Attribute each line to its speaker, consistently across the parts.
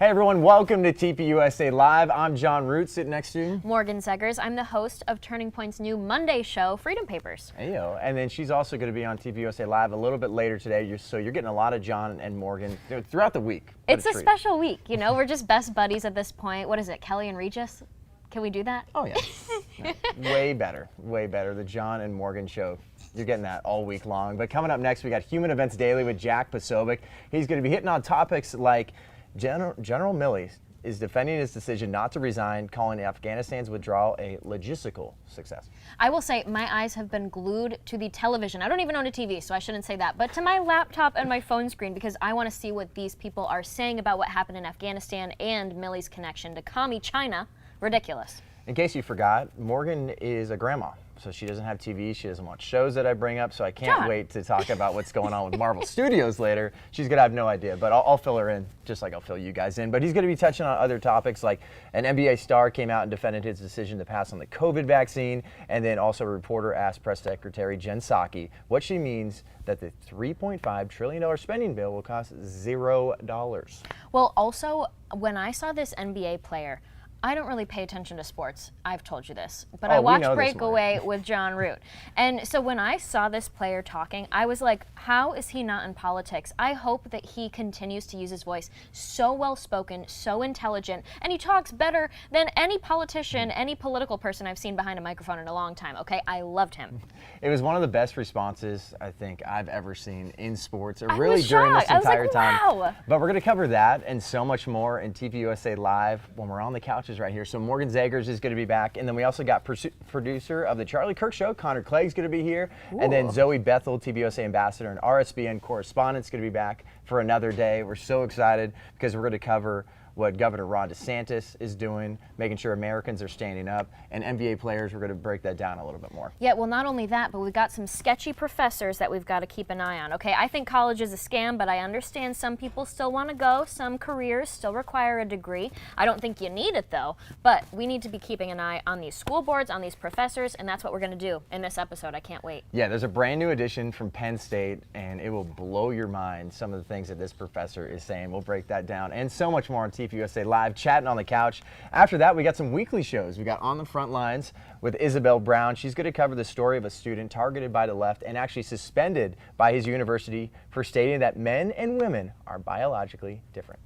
Speaker 1: Hey everyone, welcome to TPUSA Live. I'm Jon Root, sitting next to
Speaker 2: Morgan Zegers. I'm the host of Turning Point's new Monday show, Freedom Papers.
Speaker 1: Heyo, and then she's also going to be on TPUSA Live a little bit later today. So you're getting a lot of Jon and Morgan throughout the week.
Speaker 2: It's a special week, you know. We're just best buddies at this point. What is it, Kelly and Regis? Can we do that?
Speaker 1: Oh yeah, way better, way better. The Jon and Morgan show. You're getting that all week long. But coming up next, we got Human Events Daily with Jack Posobiec. He's going to be hitting on topics like General Milley is defending his decision not to resign, calling Afghanistan's withdrawal a logistical success.
Speaker 2: I will say my eyes have been glued to the television. I don't even own a TV, so I shouldn't say that, but to my laptop and my phone screen because I want to see what these people are saying about what happened in Afghanistan and Milley's connection to commie China. Ridiculous.
Speaker 1: In case you forgot, Morgan is a grandma. So she doesn't have TV, she doesn't watch shows that I bring up, so I can't wait to talk about what's going on with Marvel Studios later. She's going to have no idea, but I'll fill her in, just like I'll fill you guys in. But he's going to be touching on other topics, like an NBA star came out and defended his decision to pass on the COVID vaccine, and then also a reporter asked Press Secretary Jen Psaki what she means that the $3.5 trillion spending bill will cost $0.
Speaker 2: Well, also, when I saw this NBA player, I don't really pay attention to sports. I've told you this, but I watch Breakaway with Jon Root. And so when I saw this player talking, I was like, how is he not in politics? I hope that he continues to use his voice. So well-spoken, so intelligent, and he talks better than any politician, any political person I've seen behind a microphone in a long time, okay? I loved him.
Speaker 1: It was one of the best responses I think I've ever seen in sports, or
Speaker 2: I
Speaker 1: really
Speaker 2: was
Speaker 1: during this
Speaker 2: shocked.
Speaker 1: entire time.
Speaker 2: Wow.
Speaker 1: But we're going to cover that and so much more in TPUSA Live when we're on the couches right here. So Morgan Zegers is going to be back, and then we also got producer of the Charlie Kirk Show, Clegg's going to be here, and then Zoe Bethel, TPUSA ambassador and RSBN correspondent, is going to be back for another day. We're so excited because we're going to cover what Governor Ron DeSantis is doing, making sure Americans are standing up, and NBA players, we're going to break that down a little bit more.
Speaker 2: Yeah, well, not only that, but we've got some sketchy professors that we've got to keep an eye on, okay? I think college is a scam, but I understand some people still want to go. Some careers still require a degree. I don't think you need it, though, but we need to be keeping an eye on these school boards, on these professors, and that's what we're going to do in this episode. I can't wait.
Speaker 1: Yeah, there's a brand new edition from Penn State, and it will blow your mind, some of the things that this professor is saying. We'll break that down, and so much more on TPUSA Live, chatting on the couch. After that, we got some weekly shows. We got On the Frontlines with Isabel Brown. She's going to cover the story of a student targeted by the left and actually suspended by his university for stating that men and women are biologically different.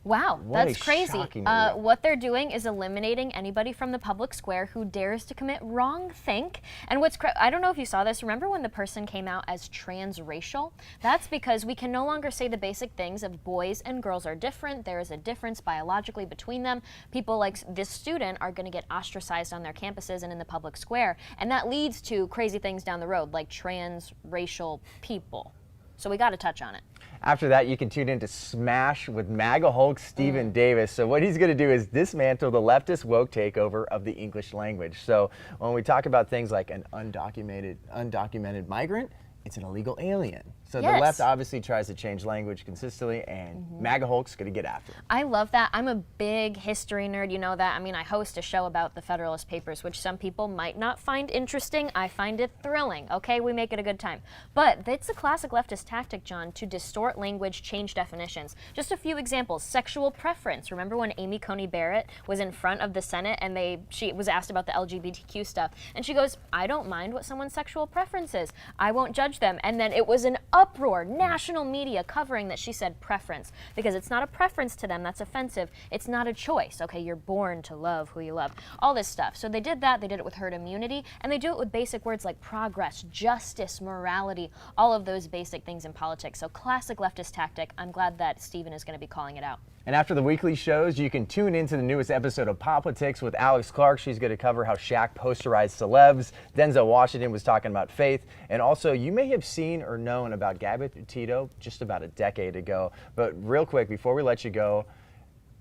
Speaker 2: Wow, that's crazy.
Speaker 1: What
Speaker 2: they're doing is eliminating anybody from the public square who dares to commit wrongthink. And I don't know if you saw this. Remember when the person came out as transracial? That's because we can no longer say the basic things of boys and girls are different. There is a difference biologically between them. People like this student are going to get ostracized on their campuses and in the public square. And that leads to crazy things down the road, like transracial people. So we got to touch on it.
Speaker 1: After that, you can tune in to Smash with MAGA Hulk Stephen Davis. So what he's going to do is dismantle the leftist woke takeover of the English language. So when we talk about things like an undocumented migrant, it's an illegal alien. So the left obviously tries to change language consistently, and MAGA Hulk's going to get after it.
Speaker 2: I love that. I'm a big history nerd, you know that. I mean, I host a show about the Federalist Papers, which some people might not find interesting. I find it thrilling, okay? We make it a good time. But it's a classic leftist tactic, Jon, to distort language, change definitions. Just a few examples. Sexual preference. Remember when Amy Coney Barrett was in front of the Senate and she was asked about the LGBTQ stuff, and she goes, I don't mind what someone's sexual preference is. I won't judge them. And then it was an uproar, national media covering that she said preference, because it's not a preference to them, that's offensive. It's not a choice, okay? You're born to love who you love. All this stuff. So they did that, they did it with herd immunity, and they do it with basic words like progress, justice, morality, all of those basic things in politics. So classic leftist tactic. I'm glad that Stephen is going to be calling it out.
Speaker 1: And after the weekly shows, you can tune into the newest episode of Politics with Alex Clark. She's going to cover how Shaq posterized celebs. Denzel Washington was talking about faith. And also, you may have seen or known about Gabby Petito just about a decade ago. But real quick, before we let you go,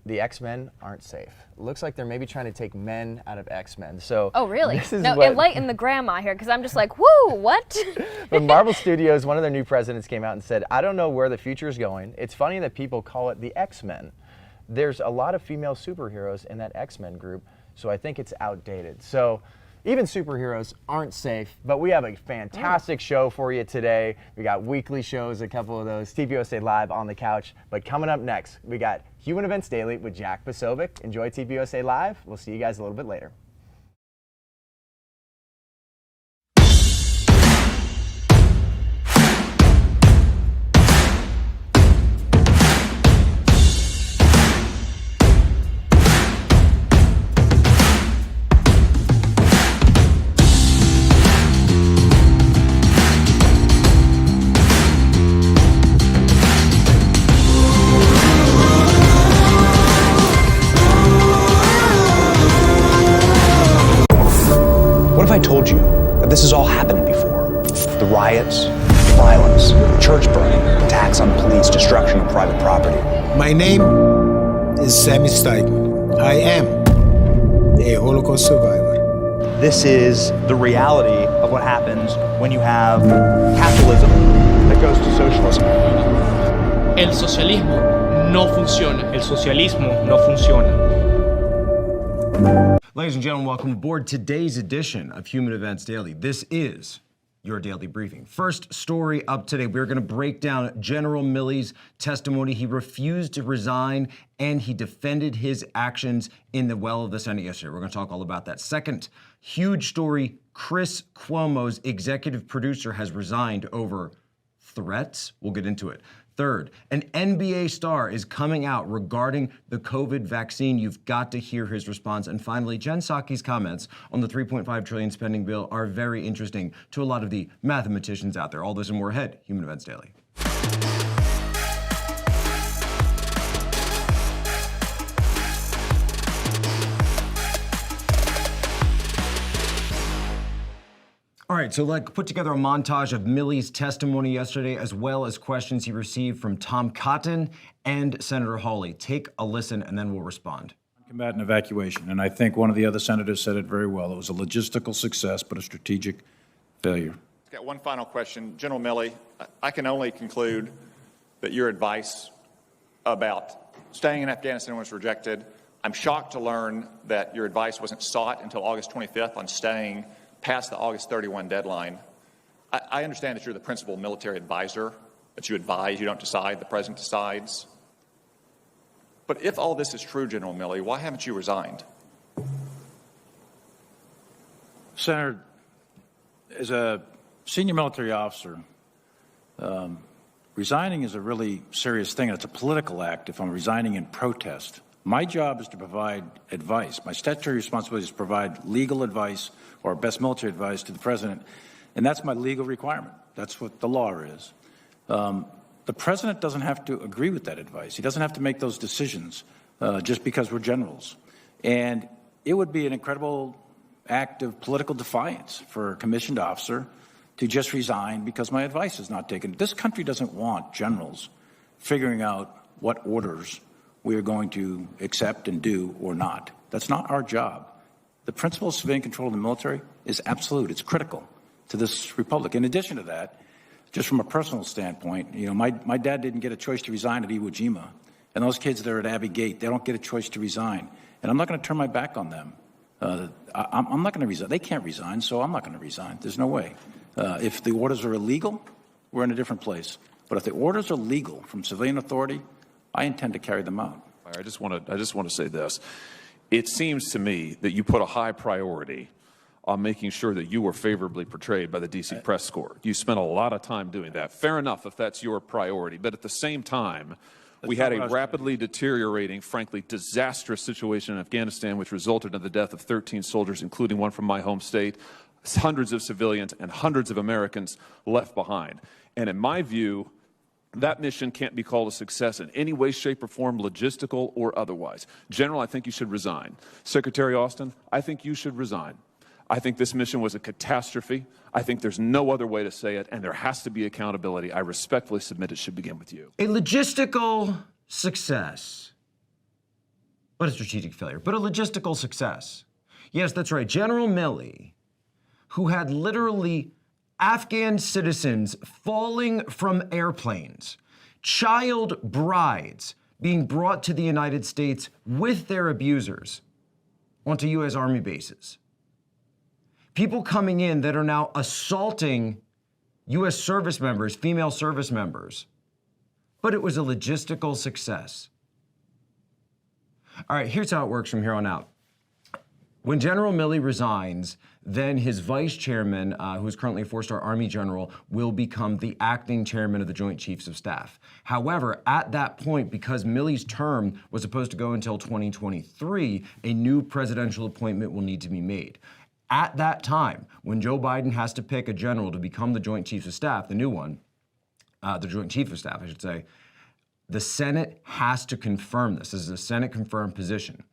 Speaker 1: the X-Men aren't safe. It looks like they're maybe trying to take men out of X-Men. So
Speaker 2: oh, really? No, enlighten the grandma here, because I'm just like, whoo, what?
Speaker 1: But Marvel Studios, one of their new presidents came out and said, I don't know where the future is going. It's funny that people call it the X-Men. There's a lot of female superheroes in that X-Men group, so I think it's outdated. So Even superheroes aren't safe, but we have a fantastic show for you today. We got weekly shows, a couple of those, TPUSA Live on the couch. But coming up next, we got Human Events Daily with Jack Posobiec. Enjoy TPUSA Live. We'll see you guys a little bit later.
Speaker 3: I told you that this has all happened before. The riots, violence, church burning, attacks on police, destruction of private property.
Speaker 4: My name is Sammy Steigman. I am a Holocaust survivor.
Speaker 3: This is the reality of what happens when you have capitalism that goes to socialism.
Speaker 5: El socialismo no funciona. El socialismo no funciona.
Speaker 6: Ladies and gentlemen, welcome aboard today's edition of Human Events Daily. This is your daily briefing. First story up today, we're going to break down General Milley's testimony. He refused to resign and he defended his actions in the well of the Senate yesterday. We're going to talk all about that. Second, huge story, Chris Cuomo's executive producer has resigned over threats. We'll get into it. Third, an NBA star is coming out regarding the COVID vaccine. You've got to hear his response. And finally, Jen Psaki's comments on the $3.5 trillion spending bill are very interesting to a lot of the mathematicians out there. All this and more ahead, Human Events Daily. All right, so put together a montage of Milley's testimony yesterday, as well as questions he received from Tom Cotton and Senator Hawley. Take a listen, and then we'll respond.
Speaker 7: Combatant evacuation, and I think one of the other senators said it very well. It was a logistical success, but a strategic failure.
Speaker 8: I've got one final question. General Milley, I can only conclude that your advice about staying in Afghanistan was rejected. I'm shocked to learn that your advice wasn't sought until August 25th on staying past the August 31 deadline. I understand that you're the principal military advisor, that you advise, you don't decide, the president decides. But if all this is true, General Milley, why haven't you resigned?
Speaker 7: Senator, as a senior military officer, resigning is a really serious thing. It's a political act if I'm resigning in protest. My job is to provide advice. My statutory responsibility is to provide legal advice or best military advice to the president, and that's my legal requirement. That's what the law is. The president doesn't have to agree with that advice. He doesn't have to make those decisions just because we're generals. And it would be an incredible act of political defiance for a commissioned officer to just resign because my advice is not taken. This country doesn't want generals figuring out what orders we are going to accept and do or not. That's not our job. The principle of civilian control of the military is absolute. It's critical to this republic. In addition to that, just from a personal standpoint, my dad didn't get a choice to resign at Iwo Jima. And those kids that are at Abbey Gate, they don't get a choice to resign. And I'm not going to turn my back on them. I'm not going to resign. They can't resign, so I'm not going to resign. There's no way. If the orders are illegal, we're in a different place. But if the orders are legal from civilian authority, I intend to carry them out.
Speaker 9: I just want to say this. It seems to me that you put a high priority on making sure that you were favorably portrayed by the D.C. press corps. You spent a lot of time doing that. Fair enough if that's your priority. But at the same time, we had a rapidly deteriorating, frankly, disastrous situation in Afghanistan, which resulted in the death of 13 soldiers, including one from my home state, hundreds of civilians and hundreds of Americans left behind. And in my view, that mission can't be called a success in any way, shape, or form, logistical or otherwise. General, I think you should resign. Secretary Austin, I think you should resign. I think this mission was a catastrophe. I think there's no other way to say it, and there has to be accountability. I respectfully submit it should begin with you.
Speaker 6: A logistical success, but a strategic failure, but a logistical success. Yes, that's right. General Milley, who had literally Afghan citizens falling from airplanes, child brides being brought to the United States with their abusers onto U.S. Army bases. People coming in that are now assaulting U.S. service members, female service members. But it was a logistical success. All right, here's how it works from here on out. When General Milley resigns, then his vice chairman, who is currently a four-star Army general, will become the acting chairman of the Joint Chiefs of Staff. However, at that point, because Milley's term was supposed to go until 2023, a new presidential appointment will need to be made. At that time, when Joe Biden has to pick a general to become the Joint Chiefs of Staff, the new one, the Joint Chief of Staff, I should say, the Senate has to confirm this. This is a Senate-confirmed position.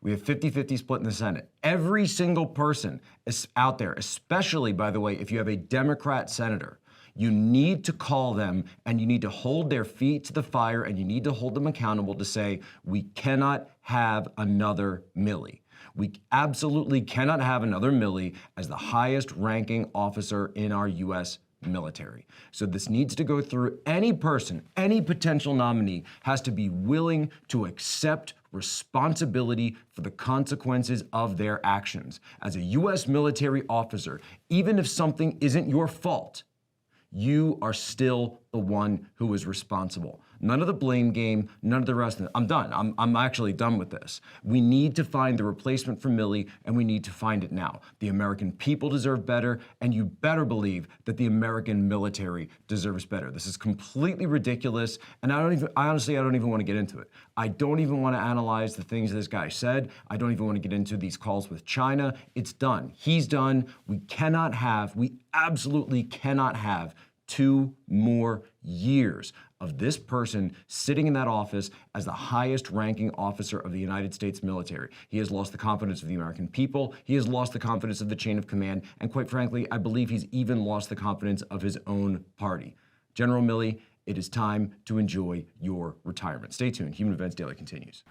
Speaker 6: We have 50-50 split in the Senate. Every single person is out there, especially, by the way, if you have a Democrat senator, you need to call them and you need to hold their feet to the fire and you need to hold them accountable to say, we cannot have another Milley. We absolutely cannot have another Milley as the highest ranking officer in our U.S. military. So this needs to go through any person, any potential nominee has to be willing to accept responsibility for the consequences of their actions. As a U.S. military officer, even if something isn't your fault, you are still the one who is responsible. None of the blame game, none of the rest of it. I'm done. I'm actually done with this. We need to find the replacement for Milley, and we need to find it now. The American people deserve better, and you better believe that the American military deserves better. This is completely ridiculous, and I honestly don't even want to get into it. I don't even want to analyze the things this guy said. I don't even want to get into these calls with China. It's done. He's done. We absolutely cannot have 2 more years of this person sitting in that office as the highest ranking officer of the United States military. He has lost the confidence of the American people. He has lost the confidence of the chain of command. And quite frankly, I believe he's even lost the confidence of his own party. General Milley, it is time to enjoy your retirement. Stay tuned. Human Events Daily continues.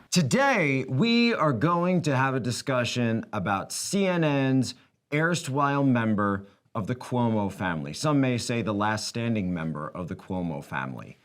Speaker 6: Today, we are going to have a discussion about CNN's erstwhile member of the Cuomo family. Some may say the last standing member of the Cuomo family.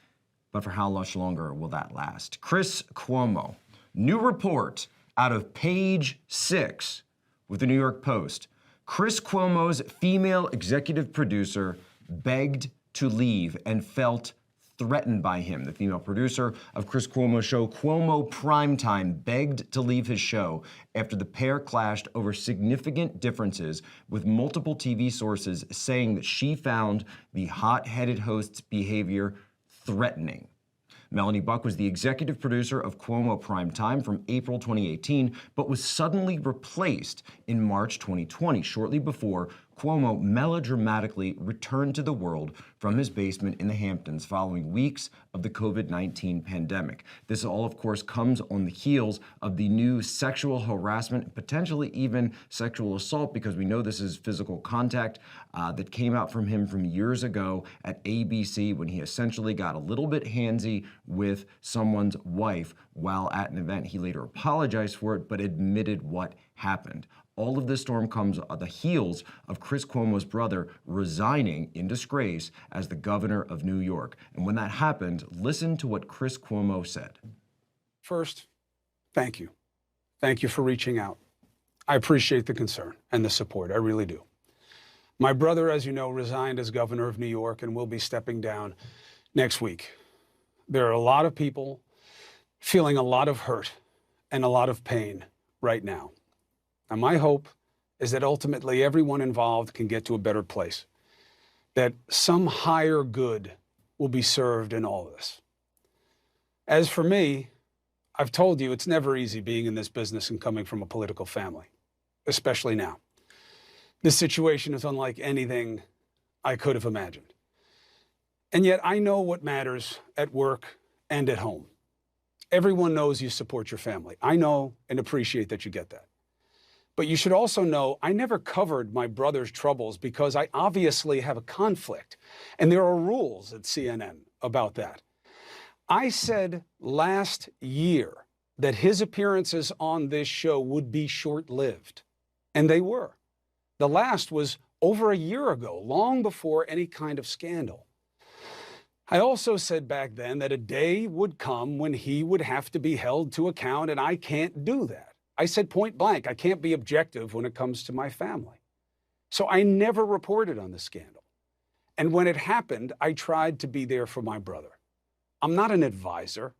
Speaker 6: But for how much longer will that last? Chris Cuomo. New report out of page 6 with the New York Post. Chris Cuomo's female executive producer begged to leave and felt threatened by him. The female producer of Chris Cuomo's show, Cuomo Primetime, begged to leave his show after the pair clashed over significant differences, with multiple TV sources saying that she found the hot-headed host's behavior threatening. Melanie Buck was the executive producer of Cuomo Primetime from April 2018, but was suddenly replaced in March 2020, shortly before Cuomo melodramatically returned to the world from his basement in the Hamptons following weeks of the COVID-19 pandemic. This all, of course, comes on the heels of the new sexual harassment, potentially even sexual assault, because we know this is physical contact that came out from him from years ago at ABC when he essentially got a little bit handsy with someone's wife while at an event. He later apologized for it, but admitted what happened. All of this storm comes on the heels of Chris Cuomo's brother resigning in disgrace as the governor of New York. And when that happened, listen to what Chris Cuomo said.
Speaker 10: First, thank you. Thank you for reaching out. I appreciate the concern and the support. I really do. My brother, as you know, resigned as governor of New York and will be stepping down next week. There are a lot of people feeling a lot of hurt and a lot of pain right now. And my hope is that ultimately everyone involved can get to a better place, that some higher good will be served in all of this. As for me, I've told you it's never easy being in this business and coming from a political family, especially now. This situation is unlike anything I could have imagined. And yet I know what matters at work and at home. Everyone knows you support your family. I know and appreciate that you get that. But you should also know I never covered my brother's troubles because I obviously have a conflict. And there are rules at CNN about that. I said last year that his appearances on this show would be short-lived. And they were. The last was over a year ago, long before any kind of scandal. I also said back then that a day would come when he would have to be held to account, and I can't do that. I said point blank, I can't be objective when it comes to my family. So I never reported on the scandal. And when it happened, I tried to be there for my brother. I'm not an advisor.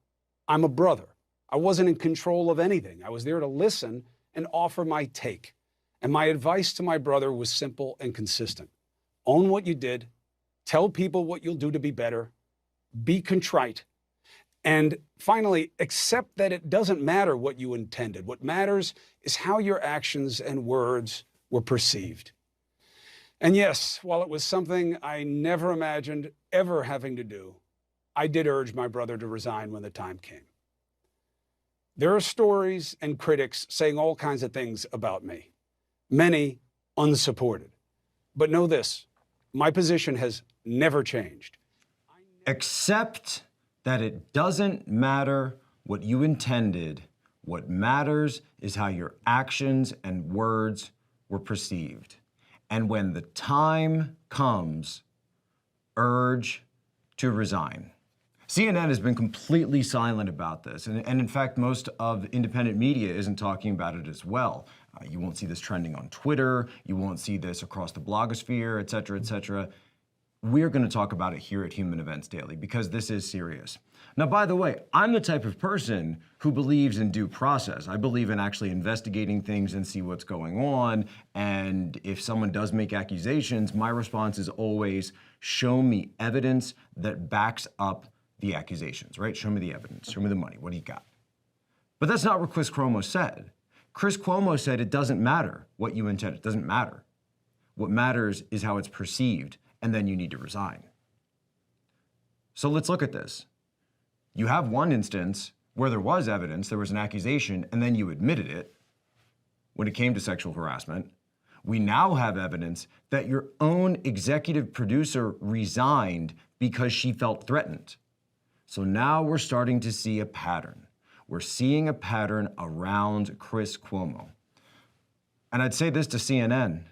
Speaker 10: I'm a brother. I wasn't in control of anything. I was there to listen and offer my take. And my advice to my brother was simple and consistent. Own what you did. Tell people what you'll do to be better. Be contrite. And finally, accept that it doesn't matter what you intended. What matters is how your actions and words were perceived. And yes, while it was something I never imagined ever having to do, I did urge my brother to resign when the time came. There are stories and critics saying all kinds of things about me, many unsupported. But know this, my position has never changed.
Speaker 6: Accept that it doesn't matter what you intended. What matters is how your actions and words were perceived. And when the time comes, urge to resign. CNN has been completely silent about this. And in fact, most of independent media isn't talking about it as well. You won't see this trending on Twitter. You won't see this across the blogosphere, et cetera, et cetera. We're going to talk about it here at Human Events Daily because this is serious. Now, by the way, I'm the type of person who believes in due process. I believe in actually investigating things and see what's going on. And if someone does make accusations, my response is always, show me evidence that backs up the accusations, right? Show me the evidence, show me the money, what do you got? But that's not what Chris Cuomo said. Chris Cuomo said it doesn't matter what you intend, it doesn't matter. What matters is how it's perceived, and then you need to resign. So let's look at this. You have one instance where there was evidence, there was an accusation, and then you admitted it when it came to sexual harassment. We now have evidence that your own executive producer resigned because she felt threatened. So now we're starting to see a pattern. We're seeing a pattern around Chris Cuomo. And I'd say this to CNN,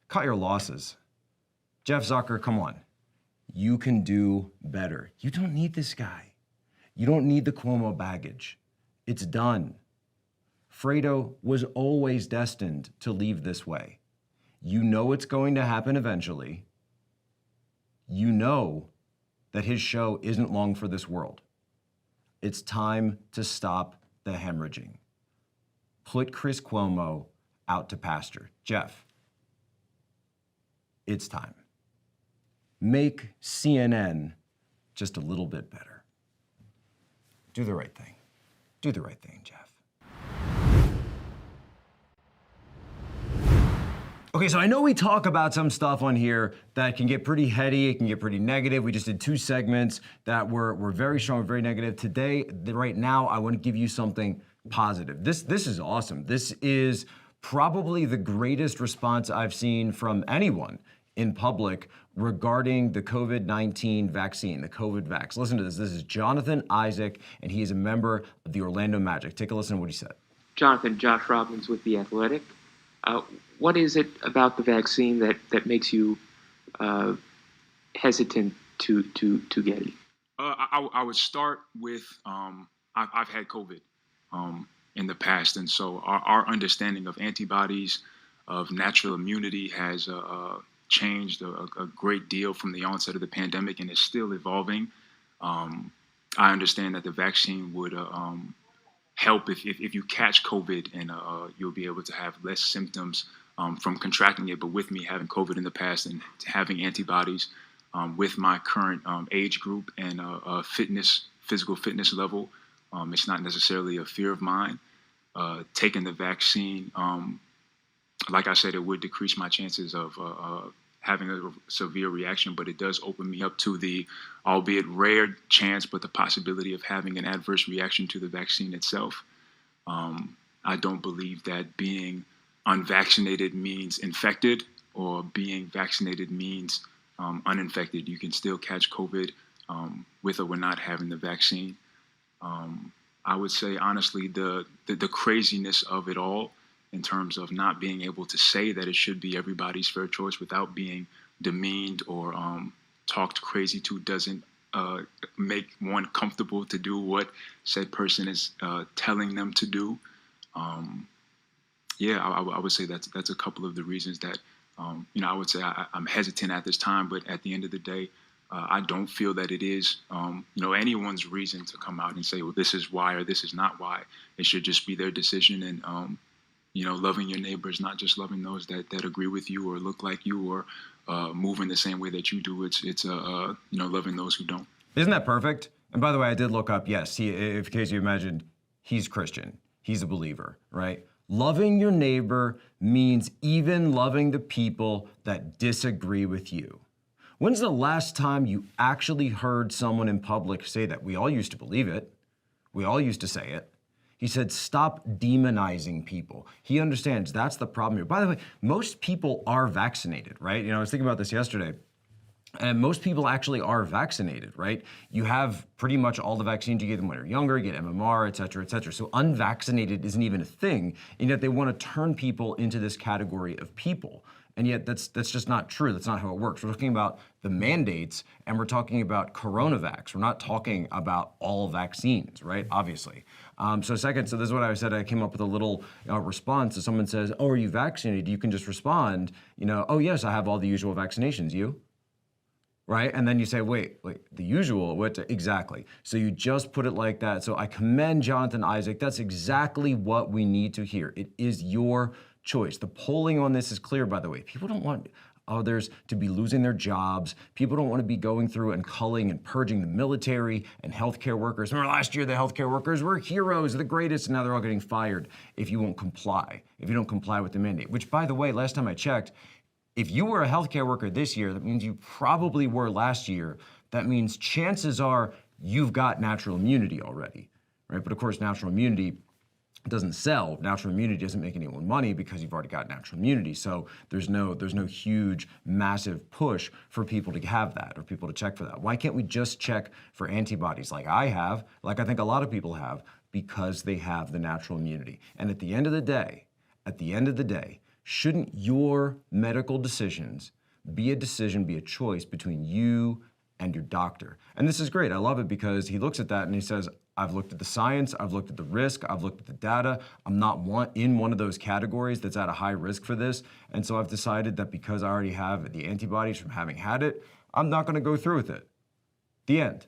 Speaker 6: cut your losses. Jeff Zucker, come on. You can do better. You don't need this guy. You don't need the Cuomo baggage. It's done. Fredo was always destined to leave this way. You know it's going to happen eventually. You know that his show isn't long for this world. It's time to stop the hemorrhaging. Put Chris Cuomo out to pasture. Jeff, it's time. Make CNN just a little bit better. Do the right thing. Do the right thing, Jeff. Okay, so I know we talk about some stuff on here that can get pretty heady, it can get pretty negative. We just did 2 segments that were very strong, very negative. Today, right now, I want to give you something positive. This is awesome. This is probably the greatest response I've seen from anyone in public regarding the COVID-19 vaccine, the COVID vax. Listen to this. This is Jonathan Isaac, and he is a member of the Orlando Magic. Take a listen to what he said.
Speaker 11: Jonathan, Josh Robbins with The Athletic. What is it about the vaccine that makes you hesitant to get it?
Speaker 12: I would start with I've had COVID in the past, and so our understanding of antibodies, of natural immunity has changed a great deal from the onset of the pandemic, and it's still evolving. I understand that the vaccine would help if you catch COVID, and you'll be able to have less symptoms from contracting it. But with me having COVID in the past and having antibodies with my current age group and physical fitness level, it's not necessarily a fear of mine. Taking the vaccine, like I said, it would decrease my chances of having a severe reaction, but it does open me up to the, albeit rare chance, but the possibility of having an adverse reaction to the vaccine itself. I don't believe that being unvaccinated means infected, or being vaccinated means uninfected. You can still catch COVID with or without having the vaccine. I would say, honestly, the craziness of it all, in terms of not being able to say that it should be everybody's fair choice without being demeaned or talked crazy to, doesn't make one comfortable to do what said person is telling them to do. I would say that's a couple of the reasons that, I would say I'm hesitant at this time, but at the end of the day, I don't feel that it is, anyone's reason to come out and say, well, this is why or this is not why. It should just be their decision, and, loving your neighbors, not just loving those that agree with you or look like you or move in the same way that you do. It's loving those who don't.
Speaker 6: Isn't that perfect? And by the way, I did look up, yes, in case you imagined, he's Christian. He's a believer, right? Loving your neighbor means even loving the people that disagree with you. When's the last time you actually heard someone in public say that? We all used to believe it. We all used to say it. He said, stop demonizing people. He understands that's the problem here. By the way, most people are vaccinated, right? I was thinking about this yesterday. And most people actually are vaccinated, right? You have pretty much all the vaccines. You get them when you're younger, you get MMR, et cetera, et cetera. So unvaccinated isn't even a thing, and yet they want to turn people into this category of people. And yet that's just not true. That's not how it works. We're talking about the mandates, and we're talking about coronavax. We're not talking about all vaccines, right? Obviously. So this is what I said. I came up with a little response. If someone says, oh, are you vaccinated? You can just respond, oh, yes, I have all the usual vaccinations. You? Right? And then you say, wait, the usual, what exactly? So you just put it like that. So I commend Jonathan Isaac. That's exactly what we need to hear. It is your choice. The polling on this is clear, by the way. People don't want others to be losing their jobs. People don't want to be going through and culling and purging the military and healthcare workers. Remember last year, the healthcare workers were heroes, the greatest, and now they're all getting fired if you won't comply, if you don't comply with the mandate. Which, by the way, last time I checked, if you were a healthcare worker this year, that means you probably were last year. That means chances are you've got natural immunity already, right? But of course, natural immunity doesn't sell. Natural immunity doesn't make anyone money because you've already got natural immunity. So there's no huge, massive push for people to have that or people to check for that. Why can't we just check for antibodies like I have, like I think a lot of people have, because they have the natural immunity? And at the end of the day, shouldn't your medical decisions be a choice between you and your doctor? And this is great. I love it because he looks at that and he says, I've looked at the science, I've looked at the risk, I've looked at the data. I'm not in one of those categories that's at a high risk for this. And so I've decided that because I already have the antibodies from having had it, I'm not going to go through with it. The end.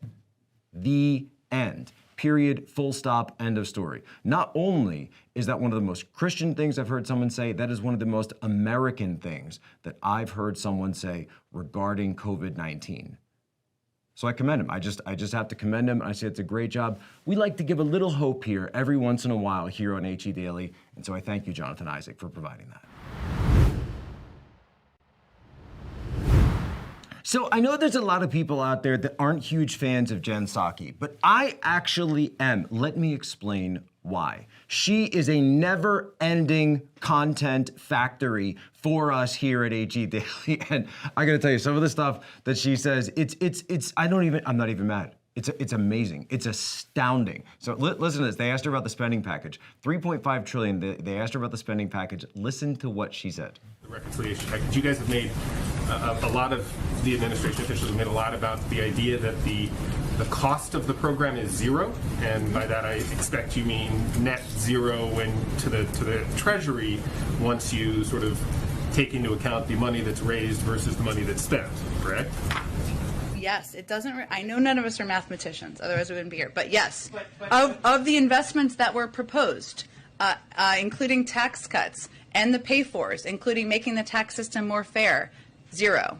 Speaker 6: The end. Period, full stop, end of story. Not only is that one of the most Christian things I've heard someone say, that is one of the most American things that I've heard someone say regarding COVID-19. So I commend him. I just have to commend him. I say it's a great job. We like to give a little hope here every once in a while here on HE Daily. And so I thank you, Jonathan Isaac, for providing that. So I know there's a lot of people out there that aren't huge fans of Jen Psaki, but I actually am. Let me explain why. She is a never-ending content factory for us here at HE Daily. And I gotta tell you, some of the stuff that she says, I'm not even mad. It's amazing. It's astounding. So listen to this. They asked her about the spending package. $3.5 trillion. They asked her about the spending package. Listen to what she said.
Speaker 13: The reconciliation package. You guys have made a lot of the administration officials have made a lot about the idea that the cost of the program is zero, and by that I expect you mean net zero to the Treasury once you sort of take into account the money that's raised versus the money that's spent. Correct?
Speaker 14: Yes, it doesn't. I know none of us are mathematicians, otherwise we wouldn't be here. But yes, of the investments that were proposed, including tax cuts and the pay-fors, including making the tax system more fair, zero.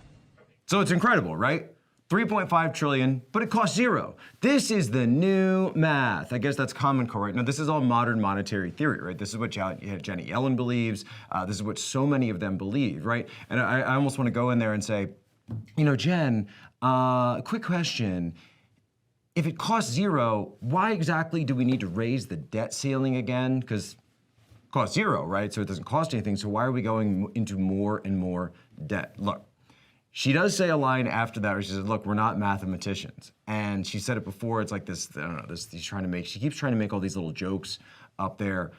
Speaker 6: So it's incredible, right? $3.5 trillion, but it costs zero. This is the new math. I guess that's Common Core, right? Now, this is all modern monetary theory, right? This is what Janet Yellen believes. This is what so many of them believe, right? And I almost want to go in there and say, Jen, quick question. If it costs zero, why exactly do we need to raise the debt ceiling again? Because it costs zero, right? So it doesn't cost anything. So why are we going into more and more debt? Look, she does say a line after that where she says, look, we're not mathematicians. And she said it before, it's like this, I don't know, she keeps trying to make all these little jokes up there.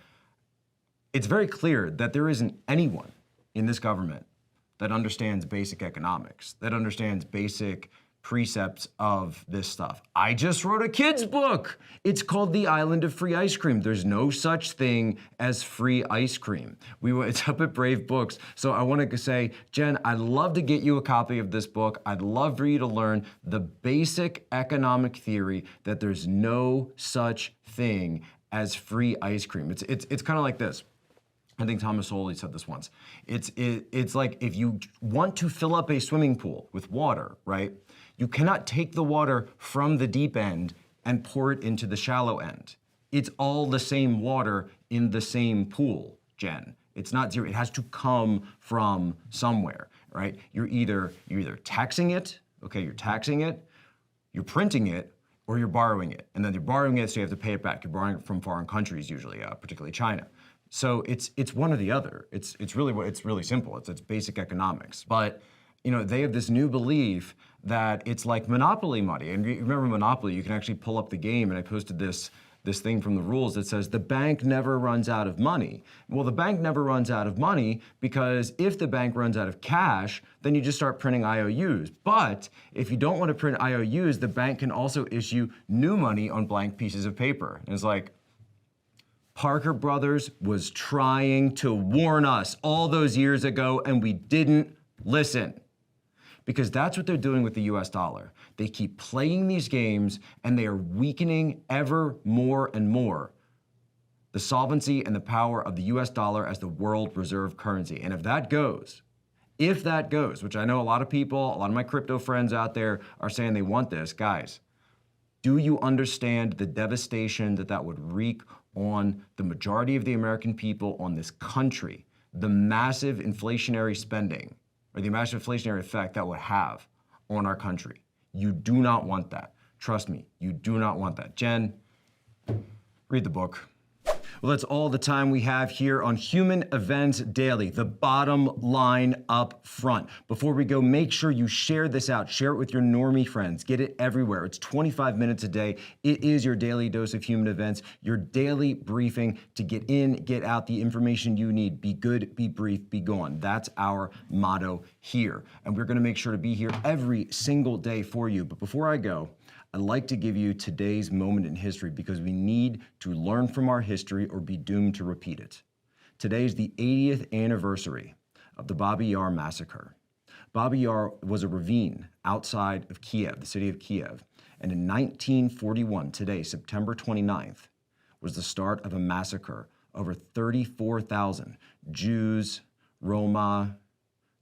Speaker 6: It's very clear that there isn't anyone in this government that understands basic economics, that understands basic precepts of this stuff. I just wrote a kid's book. It's called The Island of Free Ice Cream. There's no such thing as free ice cream. It's up at Brave Books. So I want to say, Jen, I'd love to get you a copy of this book. I'd love for you to learn the basic economic theory that there's no such thing as free ice cream. It's kind of like this. I think Thomas Sowell said this once. It's like if you want to fill up a swimming pool with water, right? You cannot take the water from the deep end and pour it into the shallow end. It's all the same water in the same pool, Jen. It's not zero. It has to come from somewhere, right? You're either taxing it, okay, you're taxing it, you're printing it, or you're borrowing it. And then you're borrowing it, so you have to pay it back. You're borrowing it from foreign countries usually, particularly China. So it's one or the other. It's really simple. It's basic economics. But they have this new belief that it's like Monopoly money. And you remember Monopoly, you can actually pull up the game, and I posted this thing from the rules that says the bank never runs out of money. Well, the bank never runs out of money because if the bank runs out of cash, then you just start printing IOUs. But if you don't want to print IOUs, the bank can also issue new money on blank pieces of paper. And it's like, Parker Brothers was trying to warn us all those years ago, and we didn't listen. Because that's what they're doing with the US dollar. They keep playing these games, and they are weakening ever more and more the solvency and the power of the US dollar as the world reserve currency. And if that goes, which I know a lot of people, a lot of my crypto friends out there are saying they want this, guys, do you understand the devastation that would wreak on the majority of the American people, on this country, the massive inflationary spending, or the massive inflationary effect that would have on our country? You do not want that. Trust me, you do not want that. Jen, read the book. Well, that's all the time we have here on Human Events Daily, the bottom line up front. Before we go, make sure you share this out. Share it with your normie friends. Get it everywhere. It's 25 minutes a day. It is your daily dose of human events, your daily briefing to get in, get out the information you need. Be good, be brief, be gone. That's our motto here. And we're going to make sure to be here every single day for you. But before I go, I'd like to give you today's moment in history because we need to learn from our history or be doomed to repeat it. Today is the 80th anniversary of the Babi Yar massacre. Babi Yar was a ravine outside of Kiev, the city of Kiev. And in 1941, today, September 29th, was the start of a massacre. Over 34,000 Jews, Roma,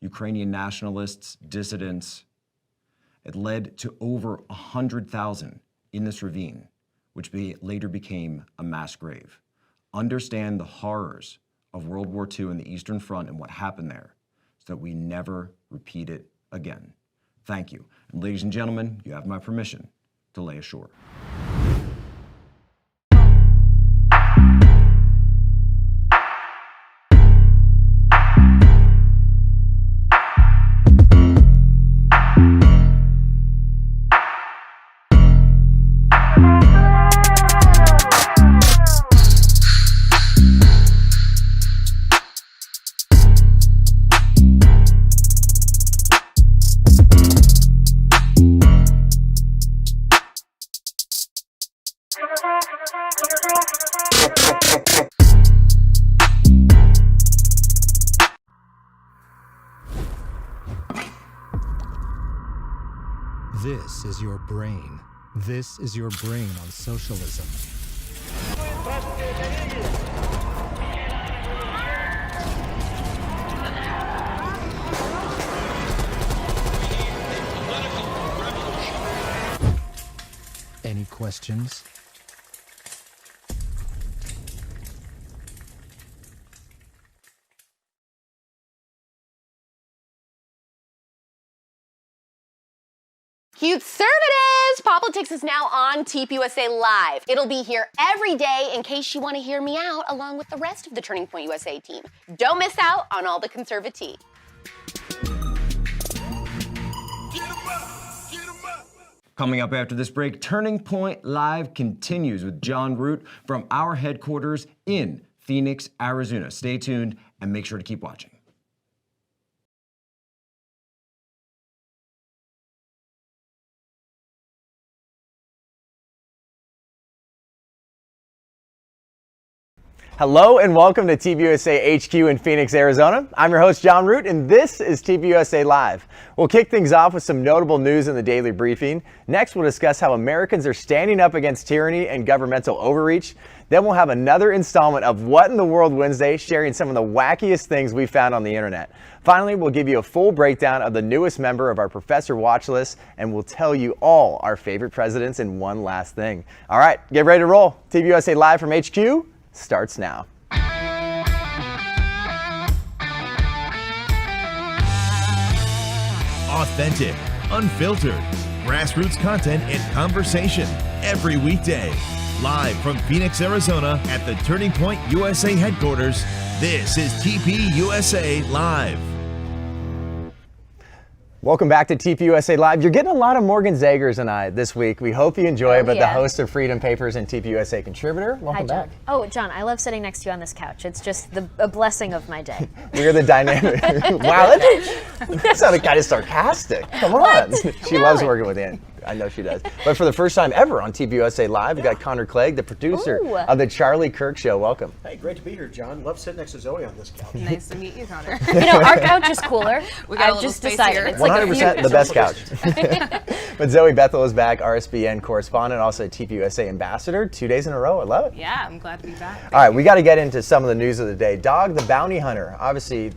Speaker 6: Ukrainian nationalists, dissidents. It led to over 100,000 in this ravine, which later became a mass grave. Understand the horrors of World War II and the Eastern Front and what happened there so that we never repeat it again. Thank you. And ladies and gentlemen, you have my permission to lay ashore.
Speaker 15: This is your brain. This is your brain on socialism. Any questions?
Speaker 16: Conservatives! Politics is now on TPUSA Live. It'll be here every day in case you want to hear me out along with the rest of the Turning Point USA team. Don't miss out on all the conservative.
Speaker 6: Coming up after this break, Turning Point Live continues with Jon Root from our headquarters in Phoenix, Arizona. Stay tuned and make sure to keep watching.
Speaker 1: Hello and welcome to TPUSA HQ in Phoenix, Arizona. I'm your host, Jon Root, and this is TPUSA Live. We'll kick things off with some notable news in the daily briefing. Next, we'll discuss how Americans are standing up against tyranny and governmental overreach. Then we'll have another installment of What in the World Wednesday, sharing some of the wackiest things we found on the internet. Finally, we'll give you a full breakdown of the newest member of our Professor Watch List, and we'll tell you all our favorite presidents in one last thing. All right, get ready to roll. TPUSA Live from HQ starts now.
Speaker 17: Authentic, unfiltered, grassroots content and conversation every weekday. Live from Phoenix, Arizona at the Turning Point USA headquarters, this is TPUSA Live.
Speaker 1: Welcome back to TPUSA Live. You're getting a lot of Morgan Zegers and I this week. We hope you enjoy it, but the host of Freedom Papers and TPUSA contributor. Welcome back.
Speaker 2: Oh, John, I love sitting next to you on this couch. It's just a blessing of my day.
Speaker 1: We're the dynamic. Wow, that sounded kind of sarcastic. Come on. She loves working with Ann. I know she does. But for the first time ever on TPUSA Live, we got Connor Clegg, the producer of the Charlie Kirk Show. Welcome.
Speaker 18: Hey, great to be here, John. Love sitting next to Zoe on this couch.
Speaker 19: Nice to meet you, Connor.
Speaker 2: You know, our couch is cooler.
Speaker 19: We got
Speaker 2: I've just decided. It's
Speaker 1: 100% the best couch. But Zoe Bethel is back, RSBN correspondent, also a TPUSA ambassador, 2 days in a row. I love it.
Speaker 19: Yeah, I'm glad to be back.
Speaker 1: All right, we got to get into some of the news of the day. Dog the bounty hunter. Obviously,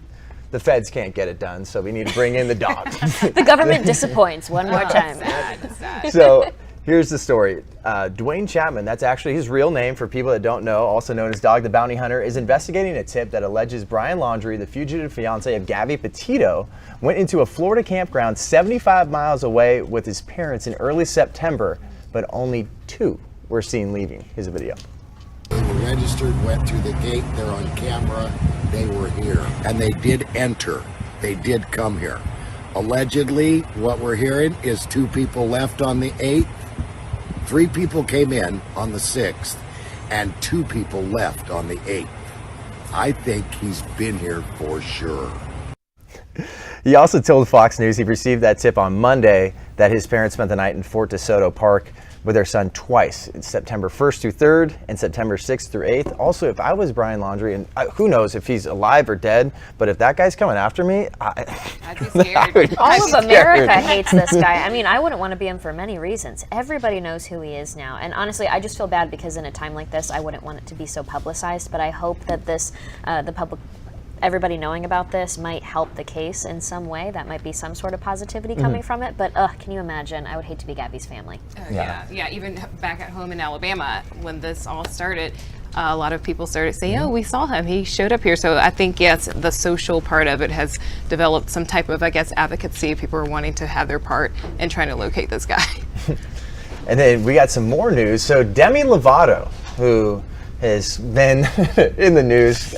Speaker 1: the feds can't get it done, so we need to bring in the dog.
Speaker 2: The government disappoints one more time.
Speaker 19: Sad.
Speaker 1: So here's the story. Dwayne Chapman, that's actually his real name for people that don't know, also known as Dog the Bounty Hunter, is investigating a tip that alleges Brian Laundrie, the fugitive fiance of Gabby Petito, went into a Florida campground 75 miles away with his parents in early September, but only 2 were seen leaving. Here's a video.
Speaker 20: They were registered, went through the gate, they're on camera, they were here. And they did enter. They did come here. Allegedly, what we're hearing is 2 people left on the 8th, 3 people came in on the 6th, and 2 people left on the 8th. I think he's been here for sure.
Speaker 1: He also told Fox News he received that tip on Monday that his parents spent the night in Fort DeSoto Park with their son twice. It's September 1st through 3rd and September 6th through 8th. Also, if I was Brian Laundrie, and who knows if he's alive or dead, but if that guy's coming after me,
Speaker 19: I'd be scared.
Speaker 2: All of America hates this guy. I mean, I wouldn't want to be him for many reasons. Everybody knows who he is now. And honestly, I just feel bad because in a time like this, I wouldn't want it to be so publicized, but I hope that this, the public, everybody knowing about this might help the case in some way. That might be some sort of positivity coming from it. But can you imagine? I would hate to be Gabby's family.
Speaker 19: Yeah. Even back at home in Alabama, when this all started, a lot of people started saying, "Oh, we saw him. He showed up here." So I think yes, the social part of it has developed some type of, I guess, advocacy. People are wanting to have their part in trying to locate this guy.
Speaker 1: And then we got some more news. So Demi Lovato, who has been in the news,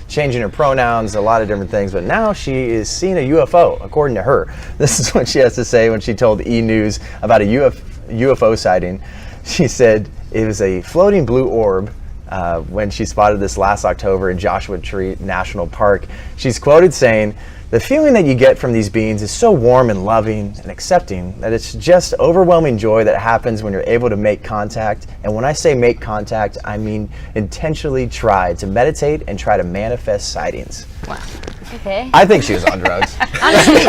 Speaker 1: changing her pronouns, a lot of different things, but now she is seeing a UFO, according to her. This is what she has to say when she told E! News about a UFO sighting. She said it was a floating blue orb when she spotted this last October in Joshua Tree National Park. She's quoted saying, "The feeling that you get from these beings is so warm and loving and accepting that it's just overwhelming joy that happens when you're able to make contact. And when I say make contact, I mean intentionally try to meditate and try to manifest sightings."
Speaker 2: Wow. Okay.
Speaker 1: I think she was on drugs.
Speaker 2: Honestly,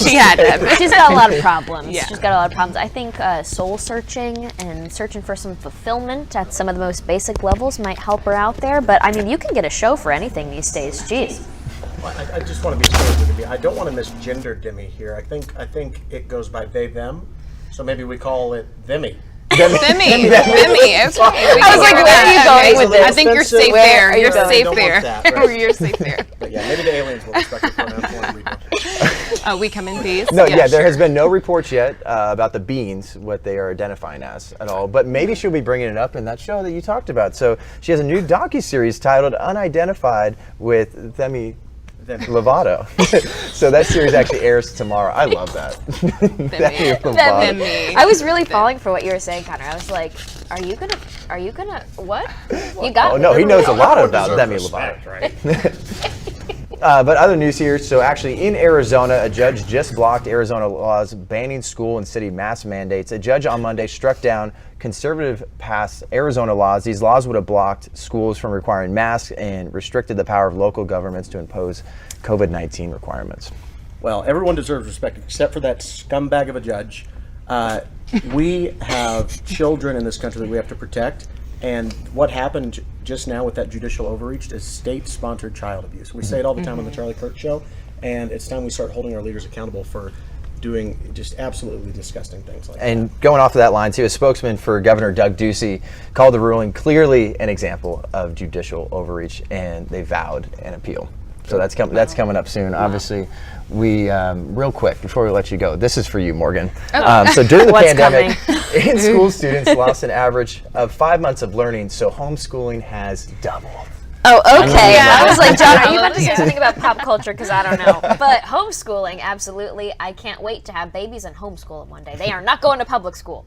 Speaker 19: she had to.
Speaker 2: She's got a lot of problems.
Speaker 19: Yeah.
Speaker 2: She's got a lot of problems. I think soul searching and searching for some fulfillment at some of the most basic levels might help her out there. But I mean, you can get a show for anything these days. Jeez.
Speaker 18: I just want to be clear. I don't want to misgender Demi here. I think it goes by they, them. So maybe we call it themi.
Speaker 19: Themi. Okay. I was like, where are you going with this? I think you're safe there. You're safe there. You're safe there.
Speaker 18: But yeah, maybe the aliens will respect the pronouns more than we do.
Speaker 19: We come in peace.
Speaker 1: No, yeah, there has been no reports yet about the beings, what they are identifying as at all. But maybe she'll be bringing it up in that show that you talked about. So she has a new docuseries titled Unidentified with Demi Lovato. So that series actually airs tomorrow. I love that.
Speaker 2: I was really falling for what you were saying, Connor. I was like, are you gonna what? You got
Speaker 1: me. No, he knows a lot about Demi Lovato.
Speaker 18: Right?
Speaker 1: But other news here, so actually in Arizona, a judge just blocked Arizona laws banning school and city mask mandates. A judge on Monday struck down conservative passed Arizona laws. These laws would have blocked schools from requiring masks and restricted the power of local governments to impose COVID-19 requirements.
Speaker 18: Well, everyone deserves respect except for that scumbag of a judge. We have children in this country that we have to protect. And what happened just now with that judicial overreach is state-sponsored child abuse. We say it all the time on the Charlie Kirk Show, and it's time we start holding our leaders accountable for doing just absolutely disgusting things like that.
Speaker 1: And going off of that line, too, a spokesman for Governor Doug Ducey called the ruling clearly an example of judicial overreach, and they vowed an appeal. So that's coming up soon. Wow. Obviously, we real quick before we let you go, this is for you, Morgan. So during the pandemic, in-school students lost an average of 5 months of learning. So homeschooling has doubled.
Speaker 2: Oh, okay. Yeah. I was like, John, are you about to say something about pop culture? Because I don't know. But homeschooling, absolutely. I can't wait to have babies and homeschool them one day. They are not going to public school.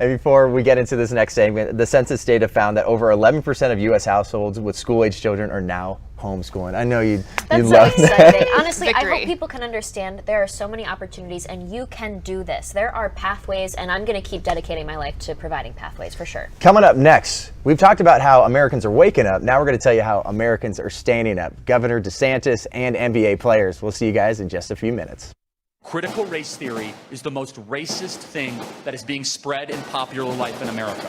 Speaker 1: And before we get into this next segment, the census data found that over 11% of U.S. households with school-age children are now homeschooling. I know you love that.
Speaker 2: Honestly, I hope people can understand there are so many opportunities and you can do this. There are pathways, and I'm going to keep dedicating my life to providing pathways for sure.
Speaker 1: Coming up next, we've talked about how Americans are waking up. Now we're going to tell you how Americans are standing up. Governor DeSantis and NBA players. We'll see you guys in just a few minutes.
Speaker 21: Critical race theory is the most racist thing that is being spread in popular life in America.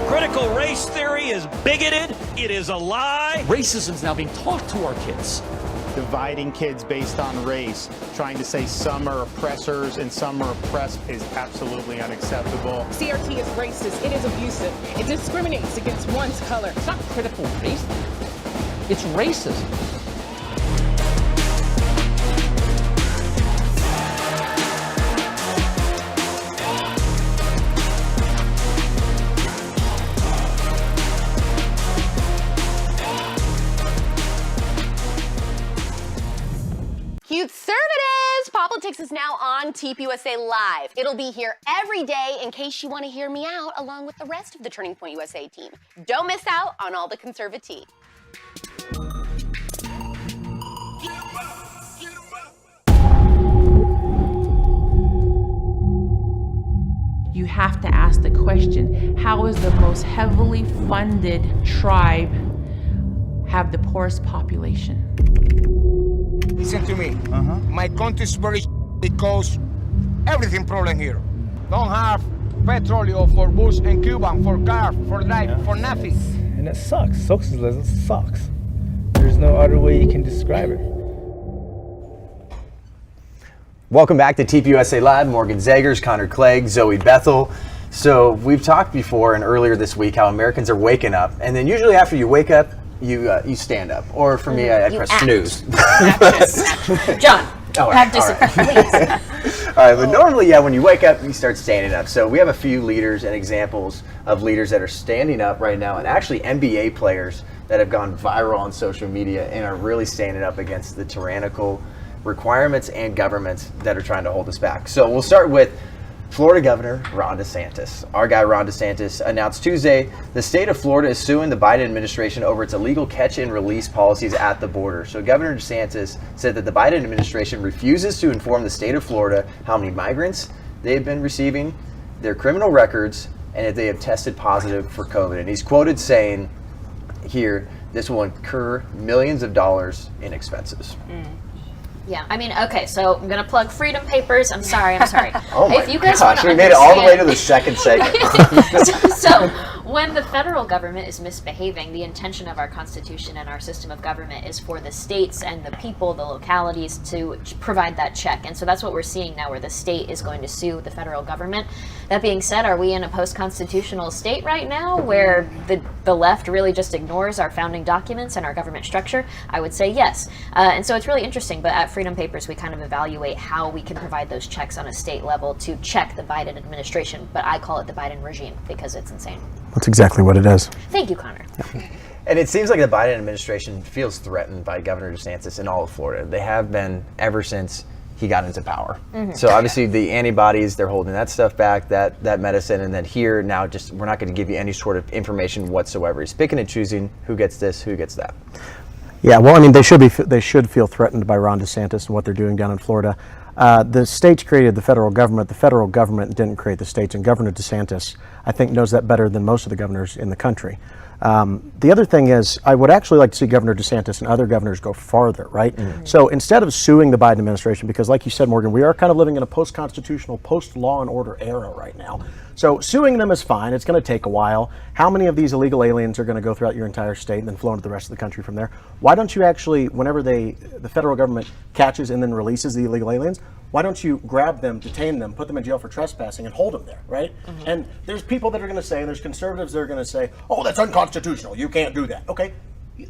Speaker 22: Critical race theory is bigoted. It is a lie.
Speaker 21: Racism is now being taught to our kids.
Speaker 23: Dividing kids based on race, trying to say some are oppressors and some are oppressed is absolutely unacceptable.
Speaker 24: CRT is racist. It is abusive. It discriminates against one's color.
Speaker 21: It's not critical race. It's racism.
Speaker 16: Conservatives! Politics is now on TPUSA Live. It'll be here every day in case you want to hear me out along with the rest of the Turning Point USA team. Don't miss out on all the conservative.
Speaker 25: You have to ask the question, how is the most heavily funded tribe have the poorest population?
Speaker 26: Listen to me. My country is very because everything problem here. Don't have petroleum for Bush and Cuban, for car, for life, for nothing.
Speaker 27: And it sucks. Socialism sucks. There's no other way you can describe it.
Speaker 1: Welcome back to TPUSA Live. Morgan Zegers, Connor Clegg, Zoe Bethel. So we've talked before and earlier this week how Americans are waking up, and then usually after you wake up, you stand up. Or for me, I press snooze.
Speaker 2: John, practice it, please.
Speaker 1: All right, but normally, when you wake up, you start standing up. So we have a few leaders and examples of leaders that are standing up right now, and actually NBA players that have gone viral on social media and are really standing up against the tyrannical requirements and governments that are trying to hold us back. So we'll start with Florida Governor Ron DeSantis. Our guy Ron DeSantis announced Tuesday the state of Florida is suing the Biden administration over its illegal catch and release policies at the border. So Governor DeSantis said that the Biden administration refuses to inform the state of Florida how many migrants they've been receiving, their criminal records, and if they have tested positive for COVID. And he's quoted saying here, this will incur millions of dollars in expenses.
Speaker 2: Yeah, I mean, okay, so I'm gonna plug Freedom Papers. I'm sorry.
Speaker 1: Oh my
Speaker 2: if you guys
Speaker 1: gosh, we made it all the way to the second segment.
Speaker 2: so when the federal government is misbehaving, the intention of our Constitution and our system of government is for the states and the people, the localities, to provide that check. And so that's what we're seeing now, where the state is going to sue the federal government. That being said, are we in a post-constitutional state right now where the left really just ignores our founding documents and our government structure? I would say yes. And so it's really interesting, but at Freedom Papers, we kind of evaluate how we can provide those checks on a state level to check the Biden administration, but I call it the Biden regime because it's insane.
Speaker 18: That's exactly what it is.
Speaker 2: Thank you, Connor.
Speaker 1: And it seems like the Biden administration feels threatened by Governor DeSantis in all of Florida. They have been ever since he got into power. So obviously the antibodies, they're holding that stuff back, that medicine, and then here now just we're not going to give you any sort of information whatsoever. He's picking and choosing who gets this, who gets that.
Speaker 18: Yeah, well, I mean, they should feel threatened by Ron DeSantis and what they're doing down in Florida. The states created the federal government. The federal government didn't create the states, and Governor DeSantis, I think, knows that better than most of the governors in the country. The other thing is, I would actually like to see Governor DeSantis and other governors go farther, right? So instead of suing the Biden administration, because like you said, Morgan, we are kind of living in a post-constitutional, post-law and order era right now. So suing them is fine. It's going to take a while. How many of these illegal aliens are going to go throughout your entire state and then flow into the rest of the country from there? Why don't you actually, whenever the federal government catches and then releases the illegal aliens, why don't you grab them, detain them, put them in jail for trespassing, and hold them there, right? And there's people that are going to say, and there's conservatives that are going to say, oh, that's unconstitutional. You can't do that. Okay,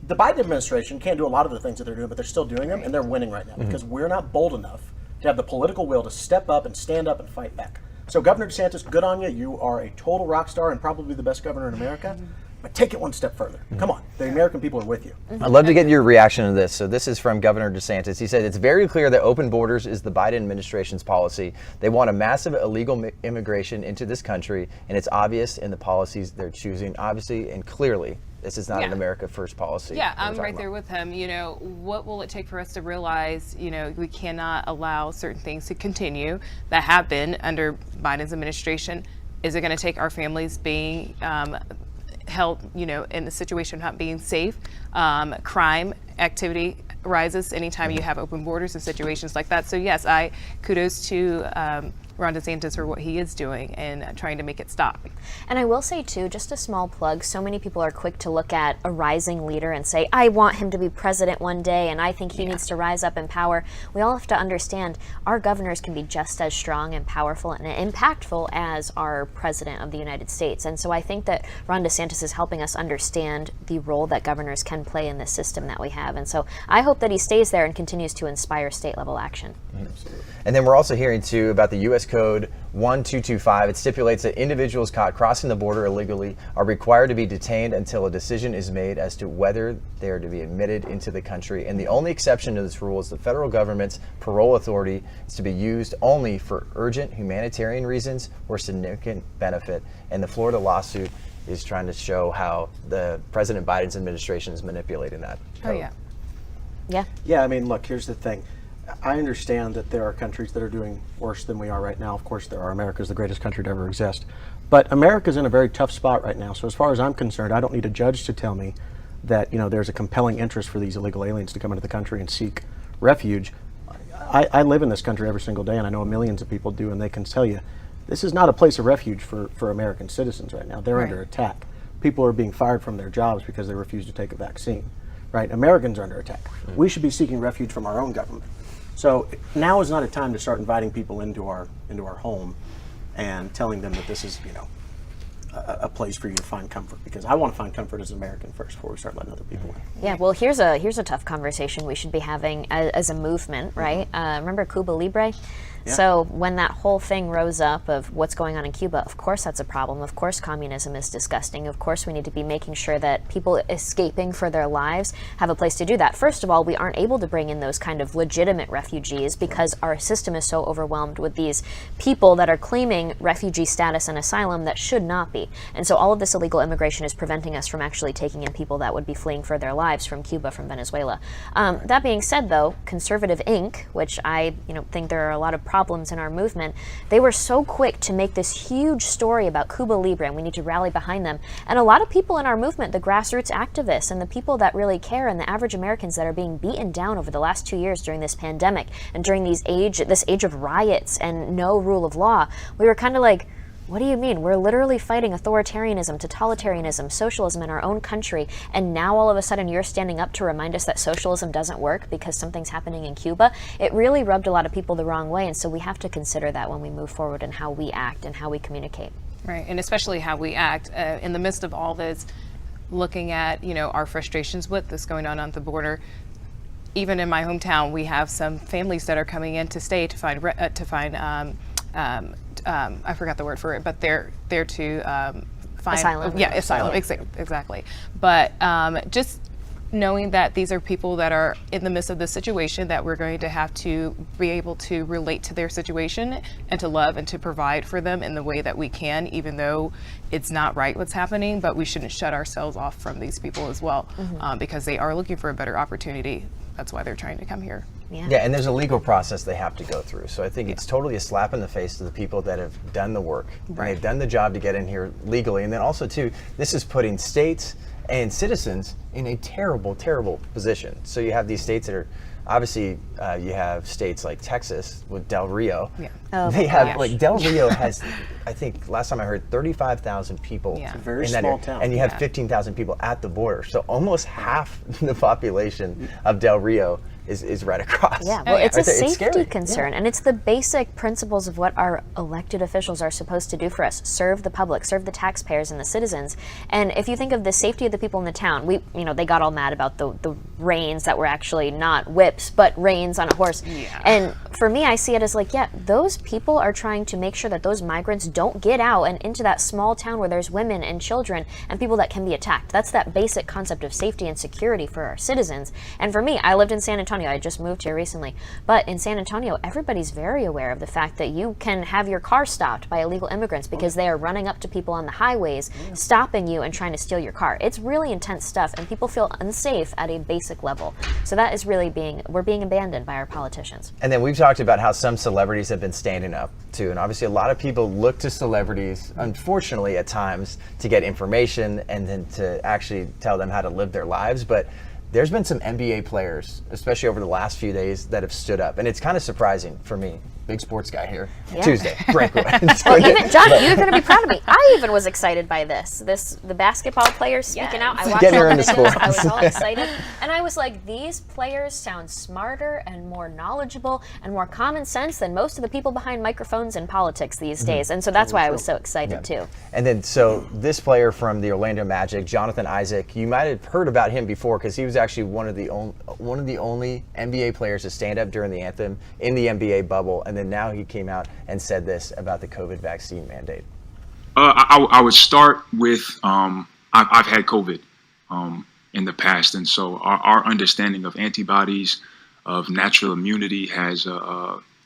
Speaker 18: the Biden administration can't do a lot of the things that they're doing, but they're still doing them, and they're winning right now because we're not bold enough to have the political will to step up and stand up and fight back. So Governor DeSantis, good on you. You are a total rock star and probably the best governor in America. But take it one step further. Come on, the American people are with you.
Speaker 1: I'd love to get your reaction to this. So this is from Governor DeSantis. He said, it's very clear that open borders is the Biden administration's policy. They want a massive illegal immigration into this country, and it's obvious in the policies they're choosing. Obviously and clearly, this is not an America First policy.
Speaker 19: Yeah, I'm right there with him. You know, what will it take for us to realize, you know, we cannot allow certain things to continue that have been under Biden's administration? Is it going to take our families being held, you know, in the situation of not being safe? Crime activity rises anytime you have open borders and situations like that. So yes, kudos to Ron DeSantis for what he is doing and trying to make it stop.
Speaker 2: And I will say too, just a small plug, so many people are quick to look at a rising leader and say, I want him to be president one day and I think he needs to rise up in power. We all have to understand our governors can be just as strong and powerful and impactful as our president of the United States. And so I think that Ron DeSantis is helping us understand the role that governors can play in this system that we have. And so I hope that he stays there and continues to inspire state level action.
Speaker 1: Absolutely. And then we're also hearing too about the U.S. Code 1225. It stipulates that individuals caught crossing the border illegally are required to be detained until a decision is made as to whether they are to be admitted into the country. And the only exception to this rule is the federal government's parole authority is to be used only for urgent humanitarian reasons or significant benefit. And the Florida lawsuit is trying to show how the President Biden's administration is manipulating that code.
Speaker 19: Oh, yeah.
Speaker 2: Yeah.
Speaker 18: Yeah, I mean, look, here's the thing. I understand that there are countries that are doing worse than we are right now. Of course there are. America's the greatest country to ever exist. But America's in a very tough spot right now. So as far as I'm concerned, I don't need a judge to tell me that, you know, there's a compelling interest for these illegal aliens to come into the country and seek refuge. I live in this country every single day, and I know millions of people do, and they can tell you this is not a place of refuge for American citizens right now. They're under attack. People are being fired from their jobs because they refuse to take a vaccine. Right? Americans are under attack. We should be seeking refuge from our own government. So now is not a time to start inviting people into our home and telling them that this is, you know, a place for you to find comfort, because I want to find comfort as an American first before we start letting other people in.
Speaker 2: Yeah, well, here's a tough conversation we should be having as a movement, right? Remember Cuba Libre? Yeah. So when that whole thing rose up of what's going on in Cuba, of course that's a problem. Of course communism is disgusting. Of course we need to be making sure that people escaping for their lives have a place to do that. First of all, we aren't able to bring in those kind of legitimate refugees because our system is so overwhelmed with these people that are claiming refugee status and asylum that should not be. And so all of this illegal immigration is preventing us from actually taking in people that would be fleeing for their lives from Cuba, from Venezuela. That being said, though, Conservative Inc., which I think there are a lot of problems in our movement, they were so quick to make this huge story about Cuba Libre, and we need to rally behind them. And a lot of people in our movement, the grassroots activists and the people that really care and the average Americans that are being beaten down over the last 2 years during this pandemic and during this age of riots and no rule of law, we were kind of like, what do you mean? We're literally fighting authoritarianism, totalitarianism, socialism in our own country, and now all of a sudden you're standing up to remind us that socialism doesn't work because something's happening in Cuba? It really rubbed a lot of people the wrong way, and so we have to consider that when we move forward and how we act and how we communicate.
Speaker 19: Right, and especially how we act in the midst of all this, looking at, you know, our frustrations with this going on the border. Even in my hometown, we have some families that are coming in to stay to find I forgot the word for it, but they're there to find
Speaker 2: asylum.
Speaker 19: Yeah, asylum. Exactly. But just knowing that these are people that are in the midst of this situation, that we're going to have to be able to relate to their situation and to love and to provide for them in the way that we can, even though it's not right what's happening, but we shouldn't shut ourselves off from these people as well, because they are looking for a better opportunity. That's why they're trying to come here.
Speaker 1: Yeah, and there's a legal process they have to go through. So I think it's totally a slap in the face to the people that have done the work. And they've done the job to get in here legally. And then also, too, this is putting states and citizens in a terrible, terrible position. So you have these states that are, obviously, you have states like Texas with Del Rio. They have, like, Del Rio has, I think, last time I heard, 35,000 people
Speaker 18: It's a very
Speaker 1: in that
Speaker 18: small
Speaker 1: area.
Speaker 18: town.
Speaker 1: And you have 15,000 people at the border. So almost half the population of Del Rio is right across.
Speaker 2: Yeah, well, it's a safety
Speaker 1: scary.
Speaker 2: concern, and it's the basic principles of what our elected officials are supposed to do for us: serve the public, serve the taxpayers and the citizens. And if you think of the safety of the people in the town, they got all mad about the reins that were actually not whips, but reins on a horse. And for me, I see it as like, those people are trying to make sure that those migrants don't get out and into that small town where there's women and children and people that can be attacked. That's that basic concept of safety and security for our citizens. And for me, I lived in San Antonio. I just moved here recently. But in San Antonio, everybody's very aware of the fact that you can have your car stopped by illegal immigrants because they are running up to people on the highways, stopping you and trying to steal your car. It's really intense stuff, and people feel unsafe at a basic level. So that is really we're being abandoned by our politicians.
Speaker 1: And then we've talked about how some celebrities have been standing up too. And obviously a lot of people look to celebrities, unfortunately at times, to get information and then to actually tell them how to live their lives. But there's been some NBA players, especially over the last few days, that have stood up. And it's kind of surprising for me. Big sports guy here. Tuesday, breakaway.
Speaker 2: Well, even John, you're going to be proud of me. I even was excited by the basketball players speaking out. I watched all the videos. I was all excited, and I was like, these players sound smarter and more knowledgeable and more common sense than most of the people behind microphones in politics these days. And so that's why I was so excited too.
Speaker 1: And then, so this player from the Orlando Magic, Jonathan Isaac, you might have heard about him before because he was actually one of the only NBA players to stand up during the anthem in the NBA bubble. And then now he came out and said this about the COVID vaccine mandate.
Speaker 12: I would start with I've had COVID in the past, and so our understanding of antibodies, of natural immunity, has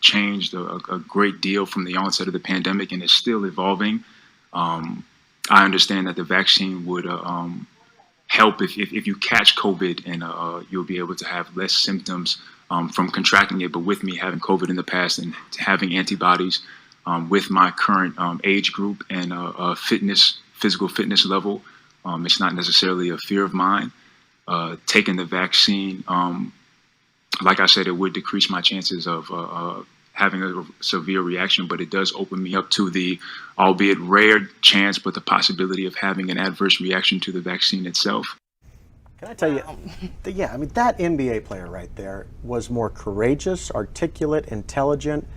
Speaker 12: changed a great deal from the onset of the pandemic, and is still evolving. I understand that the vaccine would help if you catch COVID, and you'll be able to have less symptoms from contracting it. But with me having COVID in the past and having antibodies with my current age group and physical fitness level, it's not necessarily a fear of mine. Taking the vaccine, like I said, it would decrease my chances of having a severe reaction, but it does open me up to the, albeit rare chance, but the possibility of having an adverse reaction to the vaccine itself.
Speaker 18: Can I tell you, I mean, that NBA player right there was more courageous, articulate, intelligent,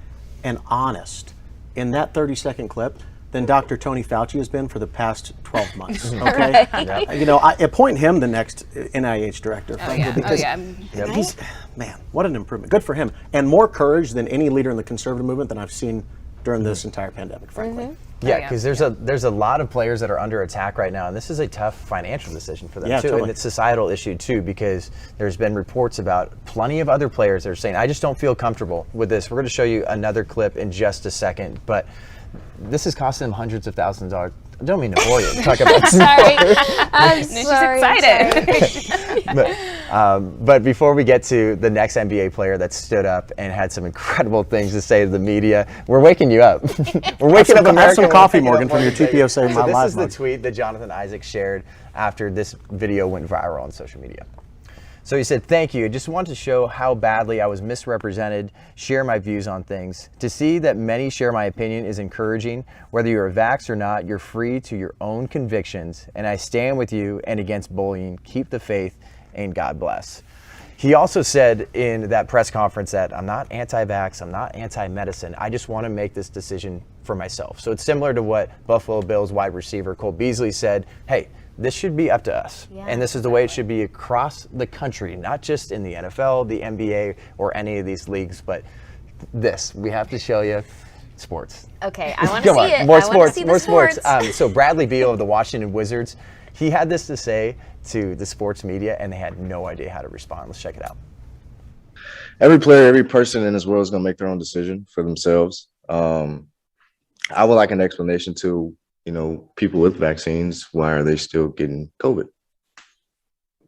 Speaker 18: and honest in that 30-second clip than Dr. Tony Fauci has been for the past 12 months. Okay,
Speaker 2: Right.
Speaker 18: You know, I appoint him the next NIH director, frankly, because he's, man, what an improvement. Good for him, and more courage than any leader in the conservative movement that I've seen during this entire pandemic, frankly.
Speaker 1: Yeah, because there's a lot of players that are under attack right now, and this is a tough financial decision for them too,
Speaker 18: totally.
Speaker 1: and it's a societal issue too, because there's been reports about plenty of other players that are saying, I just don't feel comfortable with this. We're going to show you another clip in just a second, but this is costing them hundreds of thousands of dollars. I don't mean to bore you. Talk about
Speaker 2: sorry.
Speaker 19: I'm sorry. She's excited.
Speaker 1: But before we get to the next NBA player that stood up and had some incredible things to say to the media, we're waking you up. We're waking up America.
Speaker 18: Have some coffee, Morgan, from your TPUSA
Speaker 1: So
Speaker 18: Live.
Speaker 1: this is the tweet that Jonathan Isaac shared after this video went viral on social media. So he said, "Thank you. I just wanted to show how badly I was misrepresented, share my views on things. To see that many share my opinion is encouraging. Whether you're vaxxed or not, you're free to your own convictions. And I stand with you and against bullying. Keep the faith and God bless." He also said in that press conference that I'm not anti-vax, I'm not anti-medicine. I just want to make this decision for myself. So it's similar to what Buffalo Bills wide receiver Cole Beasley said, hey, this should be up to us. And this is the way it should be across the country, not just in the NFL, the NBA, or any of these leagues, but this. We have to show you. Sports.
Speaker 2: Okay, I want to
Speaker 1: Come
Speaker 2: see
Speaker 1: on,
Speaker 2: it.
Speaker 1: more
Speaker 2: I wanna
Speaker 1: sports,
Speaker 2: see the
Speaker 1: more sports. So Bradley Beal of the Washington Wizards, he had this to say to the sports media, and they had no idea how to respond. Let's check it out.
Speaker 3: Every player, every person in this world is going to make their own decision for themselves. I would like an explanation to, people with vaccines. Why are they still getting COVID?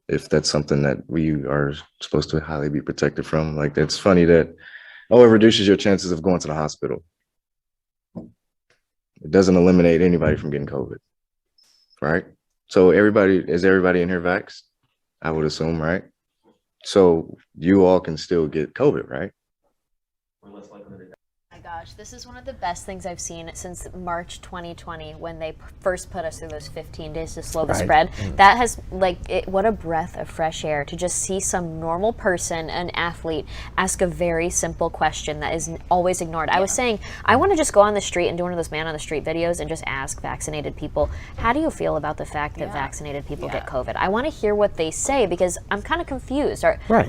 Speaker 3: If that's something that we are supposed to highly be protected from. Like, it's funny that, it reduces your chances of going to the hospital. It doesn't eliminate anybody from getting COVID, right? So is everybody in here vaxxed? I would assume, right? So you all can still get COVID, right?
Speaker 2: Gosh, this is one of the best things I've seen since March 2020 when they first put us through those 15 days to slow the spread. That has, what a breath of fresh air to just see some normal person, an athlete, ask a very simple question that is always ignored. I was saying, I want to just go on the street and do one of those man on the street videos and just ask vaccinated people, how do you feel about the fact that vaccinated people get COVID? I want to hear what they say because I'm kind of confused.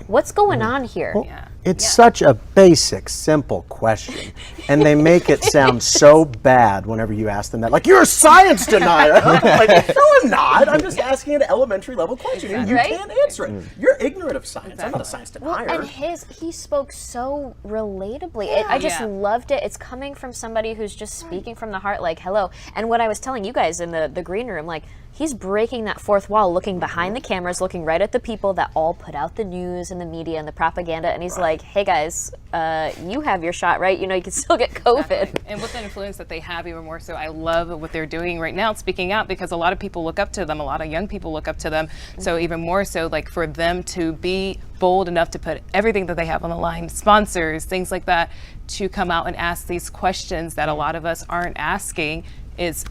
Speaker 2: What's going on here?
Speaker 18: Well, it's such a basic, simple question. And they make it sound so bad whenever you ask them that. Like, you're a science denier. Like, no, I'm not. I'm just asking an elementary level question. And you can't answer it. You're ignorant of science. I'm not a science denier.
Speaker 2: Well, and he spoke so relatably. I just loved it. It's coming from somebody who's just speaking from the heart, like, hello. And what I was telling you guys in the green room, like, he's breaking that fourth wall, looking behind the cameras, looking right at the people that all put out the news and the media and the propaganda, and he's like, hey guys, you have your shot, right? You can still get COVID.
Speaker 19: Exactly. And with the influence that they have even more so, I love what they're doing right now, speaking out, because a lot of people look up to them, a lot of young people look up to them, so even more so, like, for them to be bold enough to put everything that they have on the line, sponsors, things like that, to come out and ask these questions that a lot of us aren't asking, it's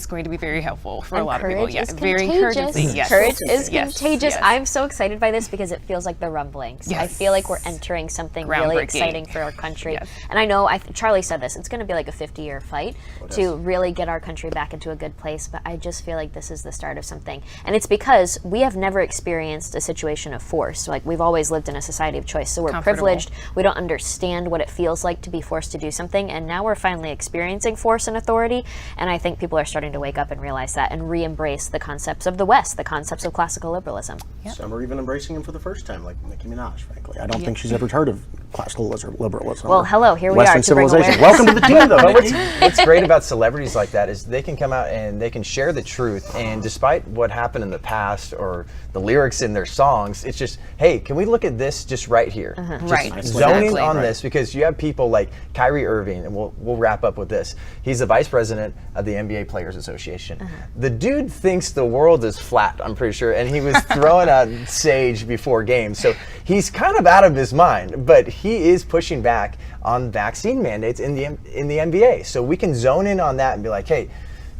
Speaker 19: going to be very helpful for a lot of people.
Speaker 2: Yeah,
Speaker 19: very encouraging. Yes.
Speaker 2: Courage is contagious.
Speaker 19: Yes.
Speaker 2: I'm so excited by this because it feels like the rumblings.
Speaker 19: Yes.
Speaker 2: I feel like we're entering something really exciting for our country.
Speaker 19: Yes.
Speaker 2: And I know Charlie said this. It's going to be like a 50-year fight to really get our country back into a good place. But I just feel like this is the start of something. And it's because we have never experienced a situation of force. Like, we've always lived in a society of choice. So we're privileged. We don't understand what it feels like to be forced to do something. And now we're finally experiencing force and authority. And I think people are starting to wake up and realize that and re-embrace the concepts of the West, the concepts of classical liberalism.
Speaker 18: Some are even embracing them for the first time, like Nicki Minaj, frankly. I don't think she's ever heard of classical liberalism.
Speaker 2: Well, hello, here we
Speaker 18: Western
Speaker 2: are to bring
Speaker 18: civilization.
Speaker 2: awareness.
Speaker 18: Welcome to the team, though.
Speaker 1: What's great about celebrities like that is they can come out and they can share the truth, and despite what happened in the past or the lyrics in their songs, it's just, hey, can we look at this just right here? Just zoning on this, because you have people like Kyrie Irving, and we'll wrap up with this. He's the vice president of the NBA Players Association. The dude thinks the world is flat, I'm pretty sure, and he was throwing out sage before games. So he's kind of out of his mind, but he is pushing back on vaccine mandates in the NBA. So we can zone in on that and be like, hey,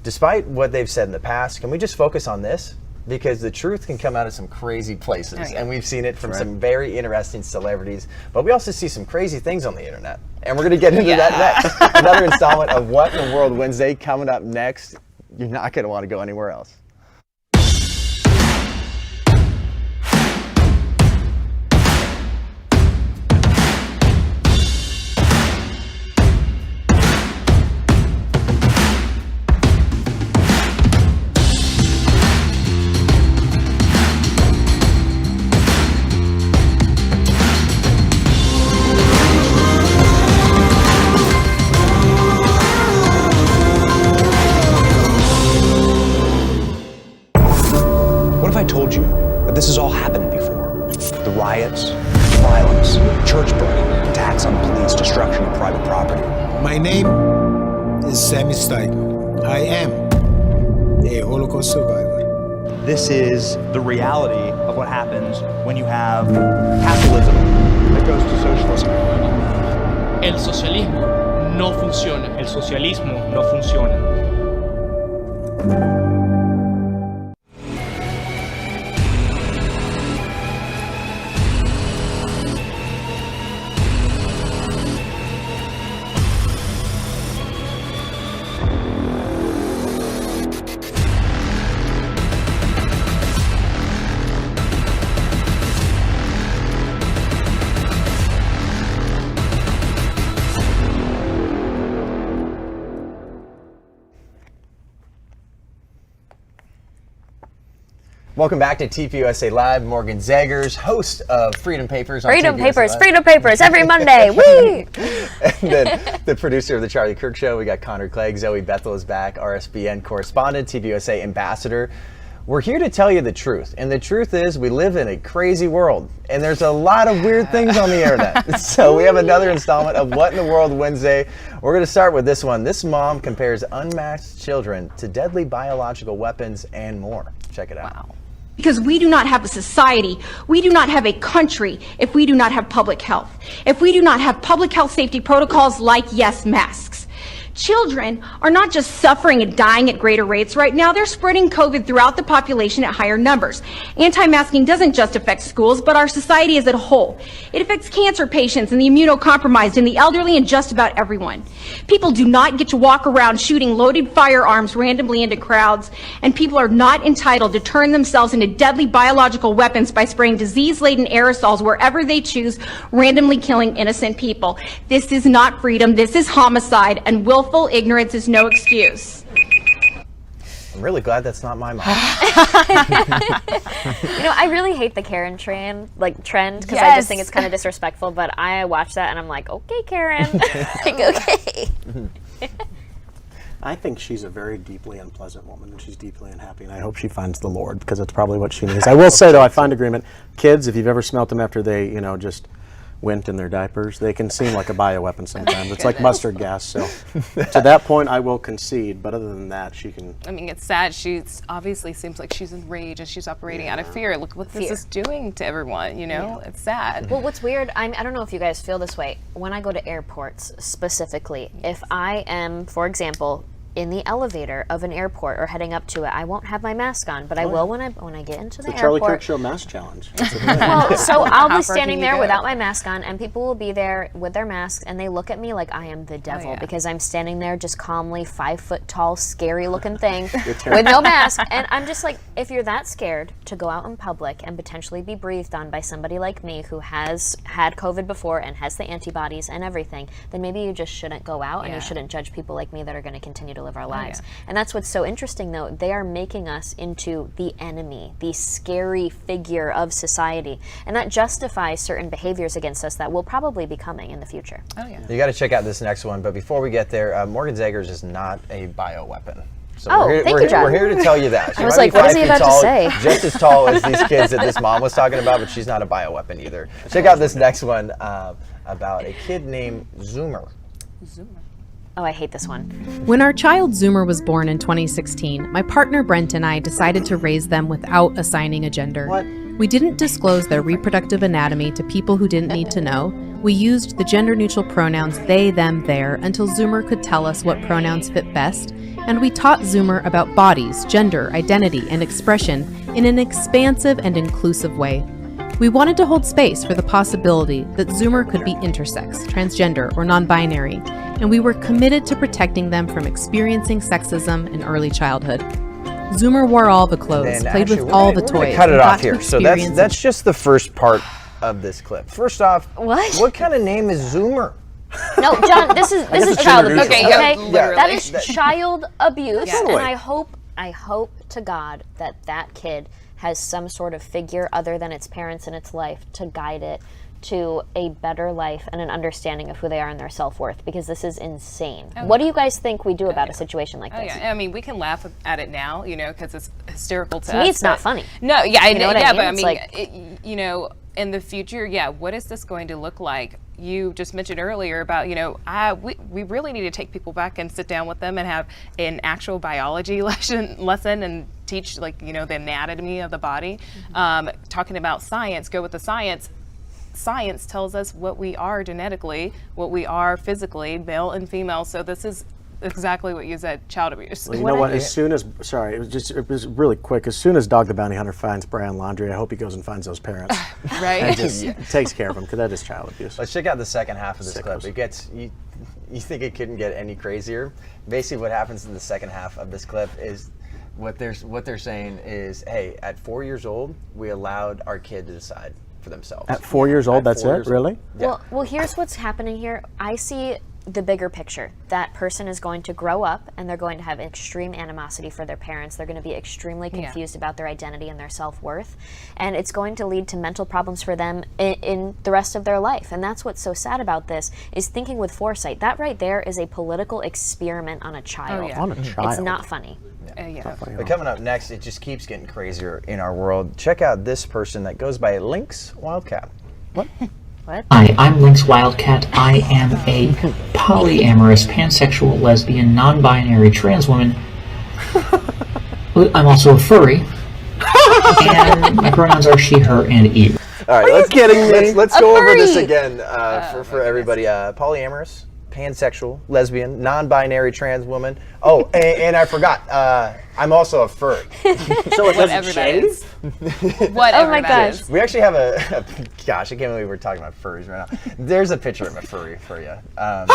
Speaker 1: despite what they've said in the past, can we just focus on this? Because the truth can come out of some crazy places, and we've seen it from some very interesting celebrities, but we also see some crazy things on the internet, and we're going to get into that next. Another installment of What in the World Wednesday coming up next. You're not going to want to go anywhere else.
Speaker 4: This has all happened before. The riots, violence, church burning, attacks on police, destruction of private property.
Speaker 5: My name is Sammy Steigman. I am a Holocaust survivor.
Speaker 4: This is the reality of what happens when you have capitalism that goes to socialism.
Speaker 7: El socialismo no funciona. El socialismo no funciona.
Speaker 1: Welcome back to TPUSA Live. Morgan Zegers, host of Freedom Papers.
Speaker 2: Freedom Papers every Monday. Whee!
Speaker 1: And then the producer of the Charlie Kirk Show. We got Clegg. Zoe Bethel is back, RSBN correspondent, TPUSA ambassador. We're here to tell you the truth, and the truth is we live in a crazy world, and there's a lot of weird things on the internet. So we have another installment of What in the World Wednesday. We're going to start with this one. This mom compares unmasked children to deadly biological weapons and more. Check it out. Wow.
Speaker 8: Because we do not have a society, we do not have a country if we do not have public health. If we do not have public health safety protocols like, yes, masks. Children are not just suffering and dying at greater rates right now, they're spreading COVID throughout the population at higher numbers. Anti-masking doesn't just affect schools, but our society as a whole. It affects cancer patients and the immunocompromised and the elderly and just about everyone. People do not get to walk around shooting loaded firearms randomly into crowds, and people are not entitled to turn themselves into deadly biological weapons by spraying disease-laden aerosols wherever they choose, randomly killing innocent people. This is not freedom, this is homicide, and willful ignorance is no excuse.
Speaker 1: I'm really glad that's not my mom.
Speaker 2: I really hate the Karen trend because I just think it's kind of disrespectful, but I watch that and I'm like, okay, Karen. Okay.
Speaker 18: I think she's a very deeply unpleasant woman, and she's deeply unhappy, and I hope she finds the Lord, because that's probably what she needs. I will say, though, I find agreement. Kids, if you've ever smelt them after they, just went in their diapers, they can seem like a bioweapon sometimes. It's like mustard gas. So to that point, I will concede. But other than that, she can.
Speaker 19: I mean, it's sad. She's obviously seems like she's enraged and she's operating out of fear. Look what this is doing to everyone. It's sad.
Speaker 2: Well, what's weird, I don't know if you guys feel this way. When I go to airports specifically, if I am, for example, in the elevator of an airport or heading up to it, I won't have my mask on, but I will when I get into the airport.
Speaker 18: The Charlie Kirk Show mask challenge.
Speaker 2: Well, so I'll be standing there without my mask on, and people will be there with their masks, and they look at me like I am the devil because I'm standing there just calmly, 5 foot tall, scary looking thing with no mask. And I'm just like, if you're that scared to go out in public and potentially be breathed on by somebody like me who has had COVID before and has the antibodies and everything, then maybe you just shouldn't go out and you shouldn't judge people like me that are going to continue to live our lives. And that's what's so interesting, though. They are making us into the enemy, the scary figure of society, and that justifies certain behaviors against us that will probably be coming in the future.
Speaker 1: You got to check out this next one, but before we get there, Morgan Zegers is not a bioweapon. So
Speaker 2: thank you, John.
Speaker 1: We're here to tell you that. She
Speaker 2: I was
Speaker 1: might
Speaker 2: like,
Speaker 1: be
Speaker 2: what is
Speaker 1: 5
Speaker 2: he
Speaker 1: feet
Speaker 2: about
Speaker 1: tall,
Speaker 2: to say?
Speaker 1: just as tall as these kids that this mom was talking about, but she's not a bioweapon either. Check out this next one about a kid named Zoomer.
Speaker 2: Oh, I hate this one.
Speaker 9: When our child Zoomer was born in 2016, my partner Brent and I decided to raise them without assigning a gender.
Speaker 18: What?
Speaker 9: We didn't disclose their reproductive anatomy to people who didn't need to know. We used the gender-neutral pronouns they, them, their until Zoomer could tell us what pronouns fit best, and we taught Zoomer about bodies, gender, identity, and expression in an expansive and inclusive way. We wanted to hold space for the possibility that Zoomer could be intersex, transgender, or non-binary, and we were committed to protecting them from experiencing sexism in early childhood. Zoomer wore all the clothes, played with all the toys,
Speaker 1: cut it
Speaker 9: and
Speaker 1: off
Speaker 9: got to
Speaker 1: here. So
Speaker 9: experience
Speaker 1: that's just the first part of this clip. First off,
Speaker 2: what
Speaker 1: kind of name is Zoomer?
Speaker 2: No, John, this is child abuse.
Speaker 19: Okay,
Speaker 2: that is child abuse,
Speaker 19: Yeah.
Speaker 2: and I hope to God that kid has some sort of figure other than its parents in its life to guide it to a better life and an understanding of who they are and their self-worth, because this is insane. What do you guys think we do about a situation like this?
Speaker 19: I mean, we can laugh at it now, because it's hysterical to us.
Speaker 2: To me, it's not funny.
Speaker 19: No,
Speaker 2: You know what I mean?
Speaker 19: but I
Speaker 2: It's
Speaker 19: mean,
Speaker 2: like-
Speaker 19: in the future, what is this going to look like? You just mentioned earlier about, we really need to take people back and sit down with them and have an actual biology lesson and teach, the anatomy of the body. Talking about science, go with the science. Science tells us what we are genetically, what we are physically, male and female. So this is exactly what you said, child abuse.
Speaker 18: Well, you know what? As soon as it was really quick. As soon as Dog the Bounty Hunter finds Brian Laundrie, I hope he goes and finds those parents.
Speaker 19: Right.
Speaker 18: And just takes care of them, because that is child abuse.
Speaker 1: Let's check out the second half of this clip. It gets you think it couldn't get any crazier. Basically, what happens in the second half of this clip is what they're saying is, hey, at 4 years old, we allowed our kid to decide for themselves.
Speaker 18: At 4 years old, that's it? Really?
Speaker 1: Yeah.
Speaker 2: Well, here's what's happening here. I see the bigger picture. That person is going to grow up and they're going to have extreme animosity for their parents. They're going to be extremely confused about their identity and their self-worth. And it's going to lead to mental problems for them in the rest of their life. And that's what's so sad about this, is thinking with foresight. That right there is a political experiment on a child.
Speaker 18: Oh, yeah. On a child.
Speaker 2: It's not funny.
Speaker 1: But coming up next, it just keeps getting crazier in our world. Check out this person that goes by Lynx Wildcat. What?
Speaker 2: What?
Speaker 6: Hi, I'm Lynx Wildcat. I am a polyamorous, pansexual, lesbian, non-binary trans woman. I'm also a furry. And my pronouns are she, her, and it.
Speaker 1: All right, let's go over this again for everybody. Polyamorous, pansexual, lesbian, non-binary trans woman. Oh, and I forgot, I'm also a furry.
Speaker 18: So it doesn't shave?
Speaker 19: Whatever.
Speaker 2: Oh my gosh.
Speaker 1: We actually have gosh, I can't believe we're talking about furries right now. There's a picture of a furry for you.
Speaker 18: Wow.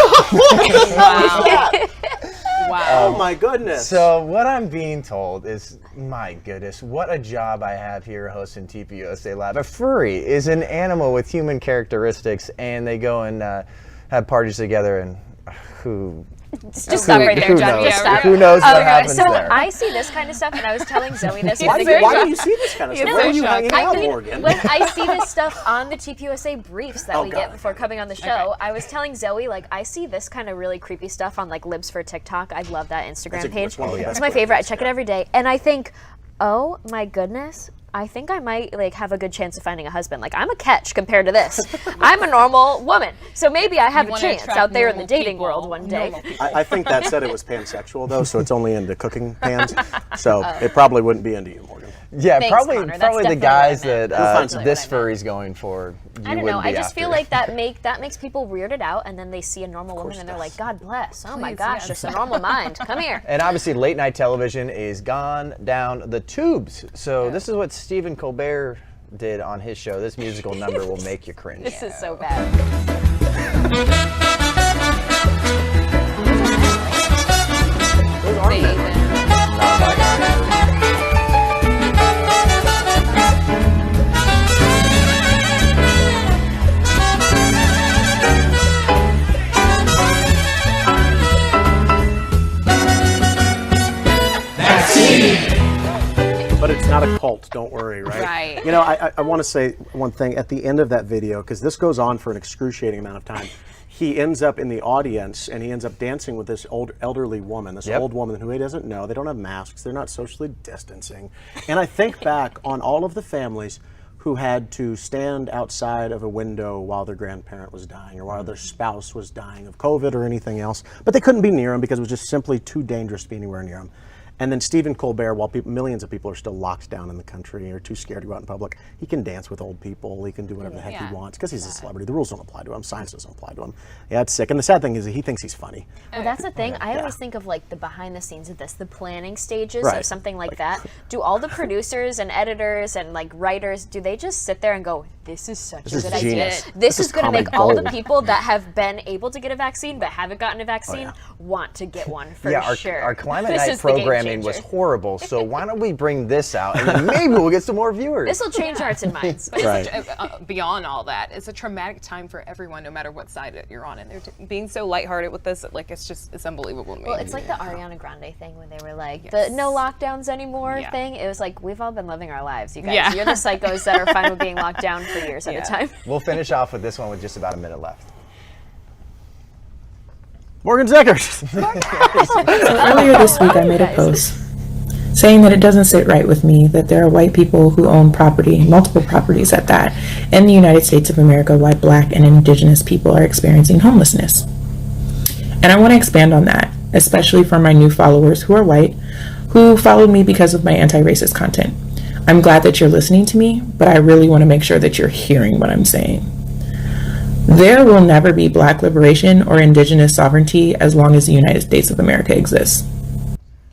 Speaker 18: Oh my goodness.
Speaker 1: So what I'm being told is, my goodness, what a job I have here hosting TPUSA Live. A furry is an animal with human characteristics, and they go and have parties together, and
Speaker 2: Just stop right there, John. Just stop.
Speaker 1: Who knows what happens
Speaker 2: so
Speaker 1: there?
Speaker 2: I see this kind of stuff, and I was telling Zoe this.
Speaker 18: Why do you see this kind of stuff? Where are you hanging out, Morgan?
Speaker 2: When I see this stuff on the TPUSA briefs that we get before coming on the show, I was telling Zoe, like, I see this kind of really creepy stuff on, like, Libs for TikTok. I love that Instagram page. It's my favorite. I check it every day. And I think, oh, my goodness, I think I might like have a good chance of finding a husband. Like, I'm a catch compared to this. I'm a normal woman, so maybe I have a chance out there in the dating world one day.
Speaker 18: I think that said it was pansexual though, so it's only into cooking pans. So it probably wouldn't be into you, Morgan.
Speaker 1: Yeah,
Speaker 2: Thanks,
Speaker 1: probably
Speaker 2: Connor.
Speaker 1: the guys that this furry's going for.
Speaker 2: I don't know. I just feel like that makes people weirded out, and then they see a normal woman and they're like, God bless. Oh my gosh, just a normal mind. Come here.
Speaker 1: And obviously, late night television is gone down the tubes. So this is what Stephen Colbert did on his show. This musical number will make you cringe.
Speaker 2: This is so bad.
Speaker 18: Those aren't men. But it's not a cult, don't worry, right?
Speaker 19: Right.
Speaker 18: You know, I want to say one thing at the end of that video, because this goes on for an excruciating amount of time. He ends up in the audience and he ends up dancing with this elderly woman, this old woman who he doesn't know. They don't have masks. They're not socially distancing. And I think back on all of the families who had to stand outside of a window while their grandparent was dying or while their spouse was dying of COVID or anything else, but they couldn't be near him because it was just simply too dangerous to be anywhere near him. And then Stephen Colbert, while millions of people are still locked down in the country or too scared to go out in public, he can dance with old people. He can do whatever the heck he wants because he's a celebrity. The rules don't apply to him. Science doesn't apply to him. Yeah, it's sick. And the sad thing is that he thinks he's funny.
Speaker 2: Well, that's the thing. I always think of like the behind the scenes of this, the planning stages of something like that. Do all the producers and editors and like writers, do they just sit there and go, this is such a good idea. This is going to make all the people that have been able to get a vaccine but haven't gotten a vaccine want to get one for sure.
Speaker 1: Our Climate Night programming was horrible, so why don't we bring this out and then maybe we'll get some more viewers.
Speaker 2: This will change hearts and minds.
Speaker 19: But beyond all that, it's a traumatic time for everyone, no matter what side you're on. And they're being so lighthearted with this, like it's unbelievable to me.
Speaker 2: Well, it's like the Ariana Grande thing when they were like, the no lockdowns anymore thing. It was like, we've all been living our lives, you guys.
Speaker 19: Yeah.
Speaker 2: You're the psychos that are fine with being locked down for years at a time.
Speaker 1: We'll finish off with this one with just about a minute left.
Speaker 18: Morgan Zegers.
Speaker 10: Earlier this week, I made a post saying that it doesn't sit right with me that there are white people who own property, multiple properties at that, in the United States of America, while Black and Indigenous people are experiencing homelessness. And I want to expand on that, especially for my new followers who are white, who followed me because of my anti-racist content. I'm glad that you're listening to me, but I really want to make sure that you're hearing what I'm saying. There will never be Black liberation or Indigenous sovereignty as long as the United States of America exists.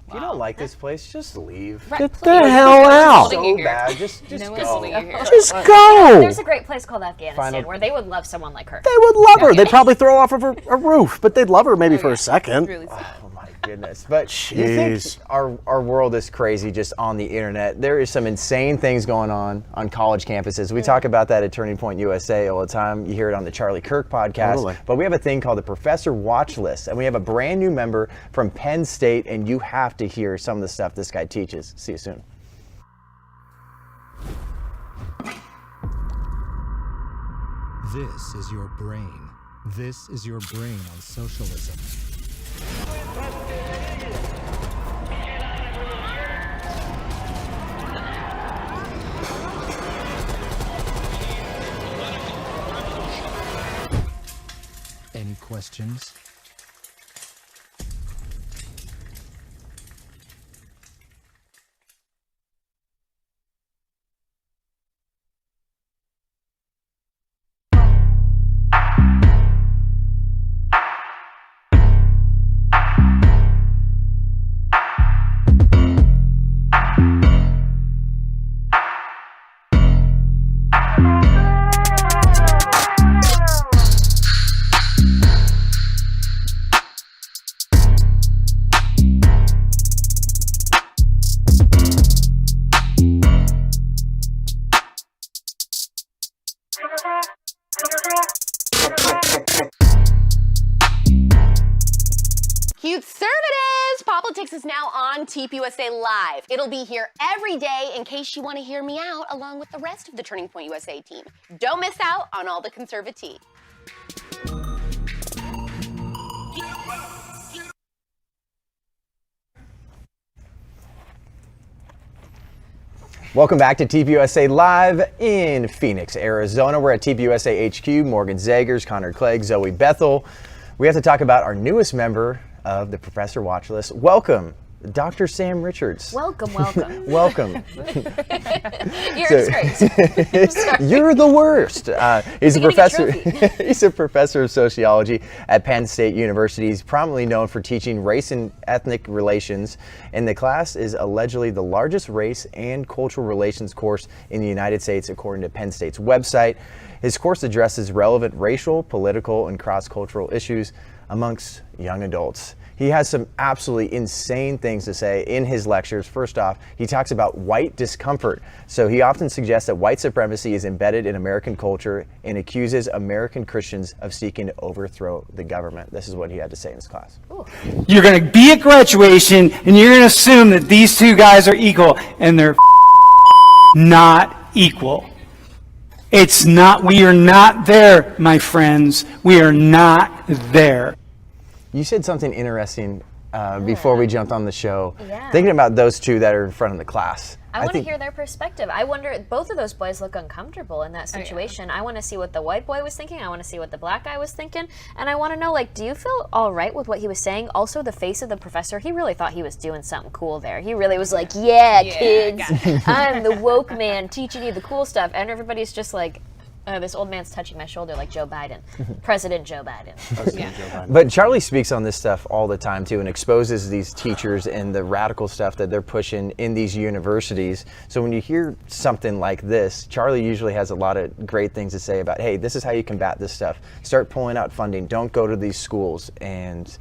Speaker 1: If you don't like this place, just leave.
Speaker 18: Get the hell out.
Speaker 1: So bad. Just go.
Speaker 18: Just go.
Speaker 2: There's a great place called Afghanistan where they would love someone like her.
Speaker 18: They would love her. They'd probably throw her off of a roof, but they'd love her maybe for a second.
Speaker 1: Oh my goodness. But you think our world is crazy just on the internet. There is some insane things going on college campuses. We talk about that at Turning Point USA all the time. You hear it on the Charlie Kirk podcast.
Speaker 18: Totally.
Speaker 1: But we have a thing called the Professor Watch List, and we have a brand new member from Penn State, and you have to hear some of the stuff this guy teaches. See you soon.
Speaker 11: This is your brain. This is your brain on socialism. Any questions?
Speaker 16: Conservatives! Politics is now on TPUSA Live. It'll be here every day in case you want to hear me out along with the rest of the Turning Point USA team. Don't miss out on all the conservative.
Speaker 1: Welcome back to TPUSA Live in Phoenix, Arizona. We're at TPUSA HQ, Morgan Zegers, Clegg, Zoe Bethel. We have to talk about our newest member of the Professor Watch List. Welcome, Dr. Sam Richards.
Speaker 2: Welcome, welcome.
Speaker 1: Welcome.
Speaker 2: You're a disgrace.
Speaker 1: You're the worst. He's a professor. He's a professor of sociology at Penn State University. He's prominently known for teaching race and ethnic relations, and the class is allegedly the largest race and cultural relations course in the United States, according to Penn State's website. His course addresses relevant racial, political, and cross-cultural issues amongst young adults. He has some absolutely insane things to say in his lectures. First off, he talks about white discomfort. So he often suggests that white supremacy is embedded in American culture and accuses American Christians of seeking to overthrow the government. This is what he had to say in his class.
Speaker 2: Ooh.
Speaker 13: You're going to be at graduation and you're going to assume that these two guys are equal, and they're not equal. It's not, we are not there, my friends. We are not there.
Speaker 1: You said something interesting before we jumped on the show. Yeah. Thinking about those two that are in front of the class.
Speaker 2: I want to hear their perspective. I wonder, both of those boys look uncomfortable in that situation. I want to see what the white boy was thinking. I want to see what the black guy was thinking. And I want to know, like, do you feel all right with what he was saying? Also, the face of the professor, he really thought he was doing something cool there. He really was like, yeah kids, I'm the woke man teaching you the cool stuff. And everybody's just like, this old man's touching my shoulder like Joe Biden. President Joe Biden.
Speaker 1: Joe Biden. But Charlie speaks on this stuff all the time too and exposes these teachers and the radical stuff that they're pushing in these universities. So when you hear something like this, Charlie usually has a lot of great things to say about, hey, this is how you combat this stuff. Start pulling out funding. Don't go to these schools, and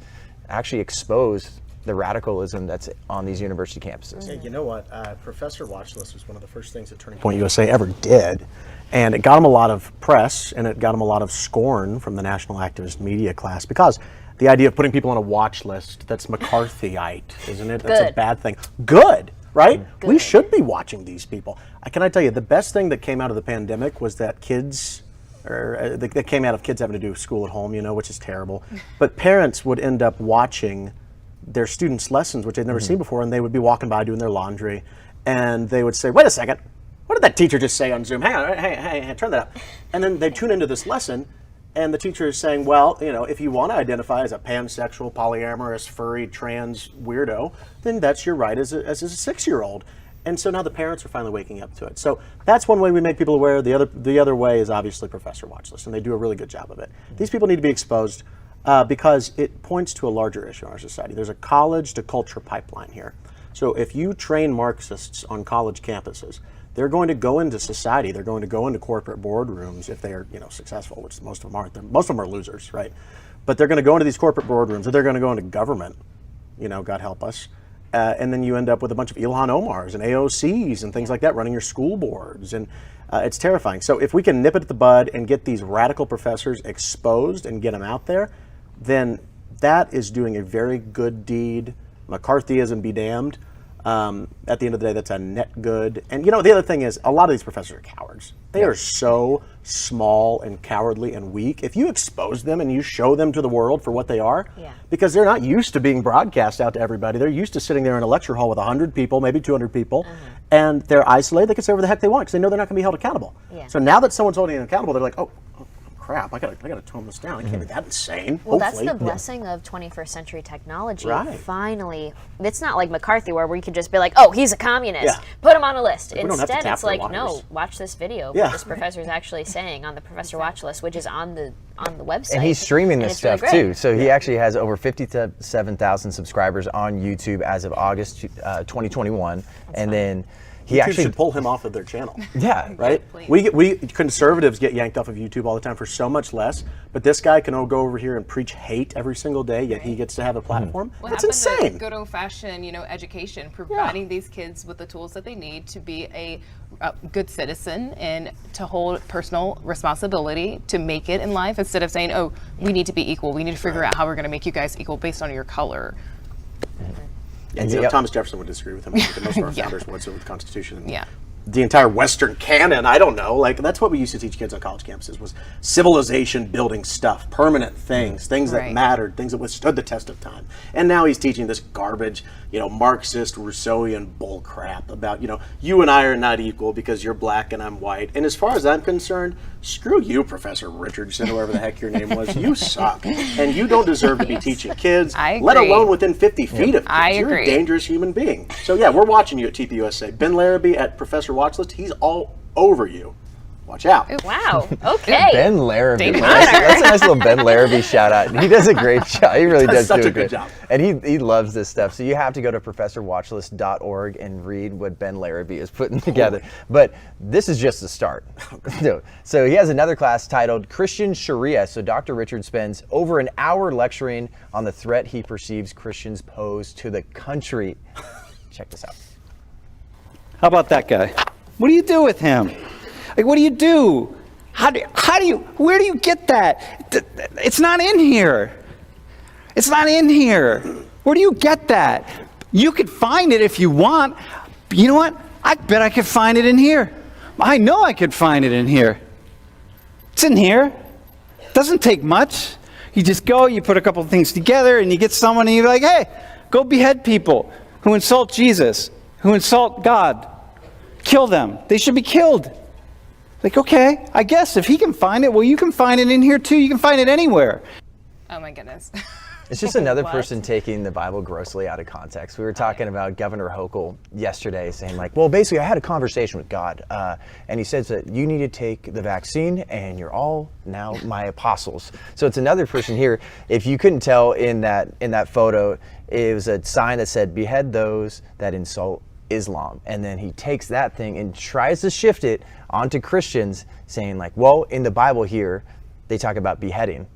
Speaker 1: actually expose the radicalism that's on these university campuses.
Speaker 18: Hey, you know what? Professor Watchlist was one of the first things that Turning Point USA ever did. And it got him a lot of press, and it got him a lot of scorn from the national activist media class, because the idea of putting people on a watch list, that's McCarthyite, isn't it? That's a bad thing. Good, right? Good. We should be watching these people. Can I tell you, the best thing that came out of the pandemic was that kids, or that came out of kids having to do school at home, you know, which is terrible. But parents would end up watching their students' lessons, which they'd never seen before, and they would be walking by doing their laundry, and they would say, wait a second, what did that teacher just say on Zoom? Hang on, hey, turn that up. And then they tune into this lesson, and the teacher is saying, well, you know, if you want to identify as a pansexual, polyamorous, furry, trans weirdo, then that's your right as a 6-year-old. And so now the parents are finally waking up to it. So that's one way we make people aware. The other way is obviously Professor Watchlist, and they do a really good job of it. These people need to be exposed because it points to a larger issue in our society. There's a college to culture pipeline here. So if you train Marxists on college campuses, they're going to go into society. They're going to go into corporate boardrooms if they are, you know, successful, which most of them aren't. Most of them are losers, right? But they're going to go into these corporate boardrooms, or they're going to go into government, God help us. And then you end up with a bunch of Ilhan Omars and AOCs and things like that running your school boards. And it's terrifying. So if we can nip it at the bud and get these radical professors exposed and get them out there, then that is doing a very good deed. McCarthyism be damned. At the end of the day, that's a net good. And the other thing is, a lot of these professors are cowards. They are so small and cowardly and weak. If you expose them and you show them to the world for what they are, because they're not used to being broadcast out to everybody. They're used to sitting there in a lecture hall with 100 people, maybe 200 people, and they're isolated. They can say whatever the heck they want because they know they're not going to be held accountable. So now that someone's holding them accountable, they're like, oh crap, I gotta tone this down. I can't be that insane.
Speaker 2: Well,
Speaker 18: hopefully.
Speaker 2: that's the blessing of 21st century technology.
Speaker 18: Right.
Speaker 2: Finally, it's not like McCarthy where we could just be like, oh, he's a communist. Put him on a list. Instead, it's like, no, watch this video. What this professor is actually saying on the professor watch list, which is on the website.
Speaker 1: And he's streaming this stuff
Speaker 2: really
Speaker 1: too. So he actually has over 57,000 subscribers on YouTube as of August 2021. And then he
Speaker 18: YouTube
Speaker 1: actually
Speaker 18: should pull him off of their channel.
Speaker 1: Yeah.
Speaker 18: Right? We conservatives get yanked off of YouTube all the time for so much less, but this guy can go over here and preach hate every single day, yet he gets to have a platform. That's insane.
Speaker 19: Good old-fashioned, education, providing these kids with the tools that they need to be a good citizen and to hold personal responsibility to make it in life, instead of saying, oh, we need to be equal. We need to figure out how we're going to make you guys equal based on your color.
Speaker 18: And Thomas Jefferson would disagree with him. I think most of our founders would, so with the Constitution.
Speaker 19: Yeah.
Speaker 18: The entire Western canon, I don't know. Like, that's what we used to teach kids on college campuses, was civilization building stuff, permanent things that mattered, things that withstood the test of time. And now he's teaching this garbage, Marxist, Rousseauian bull crap about, you and I are not equal because you're black and I'm white. And as far as I'm concerned, screw you, Professor Richardson, whoever the heck your name was. You suck. And you don't deserve to be teaching kids, let alone within 50 feet of kids. You're a dangerous human being. So yeah, we're watching you at TPUSA. Ben Larrabee at Professor Watchlist, he's all over you. Watch out.
Speaker 2: Wow. Okay.
Speaker 1: Ben Larrabee. That's a nice little Ben Larrabee shout out. He does a great job. He really does
Speaker 18: such
Speaker 1: do
Speaker 18: a good job.
Speaker 1: And he loves this stuff. So you have to go to professorwatchlist.org and read what Ben Larrabee is putting together. But this is just the start. So he has another class titled Christian Sharia. So Dr. Richard spends over an hour lecturing on the threat he perceives Christians pose to the country. Check this out.
Speaker 13: How about that guy? What do you do with him? Like, what do you do? Where do you get that? It's not in here. It's not in here. Where do you get that? You could find it if you want. But you know what? I bet I could find it in here. I know I could find it in here. It's in here. It doesn't take much. You just go, you put a couple of things together, and you get someone and you're like, hey, go behead people who insult Jesus, who insult God. Kill them. They should be killed. Like, okay, I guess if he can find it, well, you can find it in here too. You can find it anywhere.
Speaker 19: Oh my goodness.
Speaker 1: It's just another person taking the Bible grossly out of context. We were talking about Governor Hochul yesterday saying like, well, basically I had a conversation with God and he says that you need to take the vaccine and you're all now my apostles. So it's another person here. If you couldn't tell in that photo, it was a sign that said behead those that insult Islam, and then he takes that thing and tries to shift it onto Christians, saying like, well, in the Bible here they talk about beheading.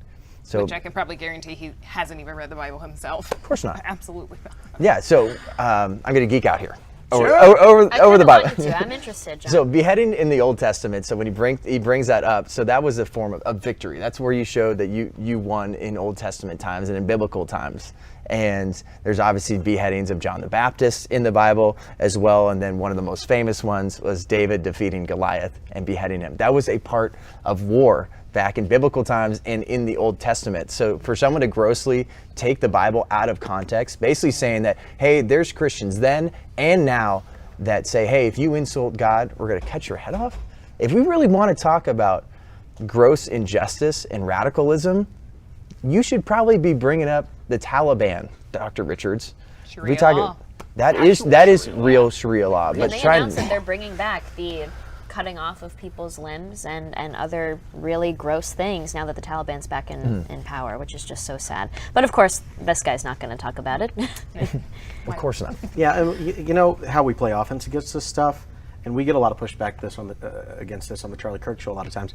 Speaker 1: So,
Speaker 19: which I can probably guarantee he hasn't even read the Bible himself.
Speaker 1: Of course not.
Speaker 19: Absolutely not.
Speaker 1: Yeah, so I'm going to geek out here.
Speaker 2: Sure.
Speaker 1: Over the Bible.
Speaker 2: I'm interested, John.
Speaker 1: So beheading in the Old Testament, so when he brings that up, so that was a form of victory. That's where you showed that you won in Old Testament times and in biblical times. And there's obviously beheadings of John the Baptist in the Bible as well. And then one of the most famous ones was David defeating Goliath and beheading him. That was a part of war back in biblical times and in the Old Testament. So for someone to grossly take the Bible out of context, basically saying that, hey, there's Christians then and now that say, hey, if you insult God, we're going to cut your head off. If we really want to talk about gross injustice and radicalism, you should probably be bringing up the Taliban, Dr. Richards.
Speaker 2: Sharia law.
Speaker 1: That is real Sharia law.
Speaker 2: And they announced that they're bringing back the cutting off of people's limbs and other really gross things now that the Taliban's back in power, which is just so sad. But of course, this guy's not going to talk about it.
Speaker 1: Of course not.
Speaker 18: Yeah, and you know how we play offense against this stuff, and we get a lot of pushback against this on the Charlie Kirk show a lot of times.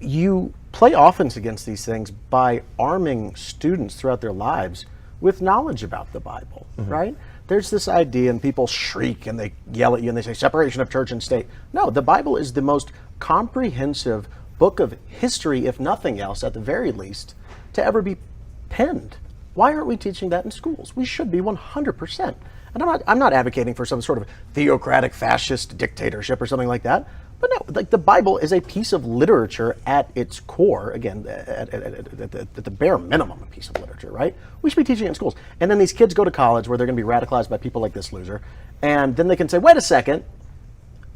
Speaker 18: You play offense against these things by arming students throughout their lives with knowledge about the Bible, right? There's this idea, and people shriek and they yell at you and they say separation of church and state. No, the Bible is the most comprehensive book of history, if nothing else, at the very least, to ever be penned. Why aren't we teaching that in schools? We should be 100%. And I'm not advocating for some sort of theocratic fascist dictatorship or something like that. But no, like the Bible is a piece of literature at its core. Again, at the bare minimum, a piece of literature, right? We should be teaching it in schools. And then these kids go to college where they're going to be radicalized by people like this loser. And then they can say, wait a second,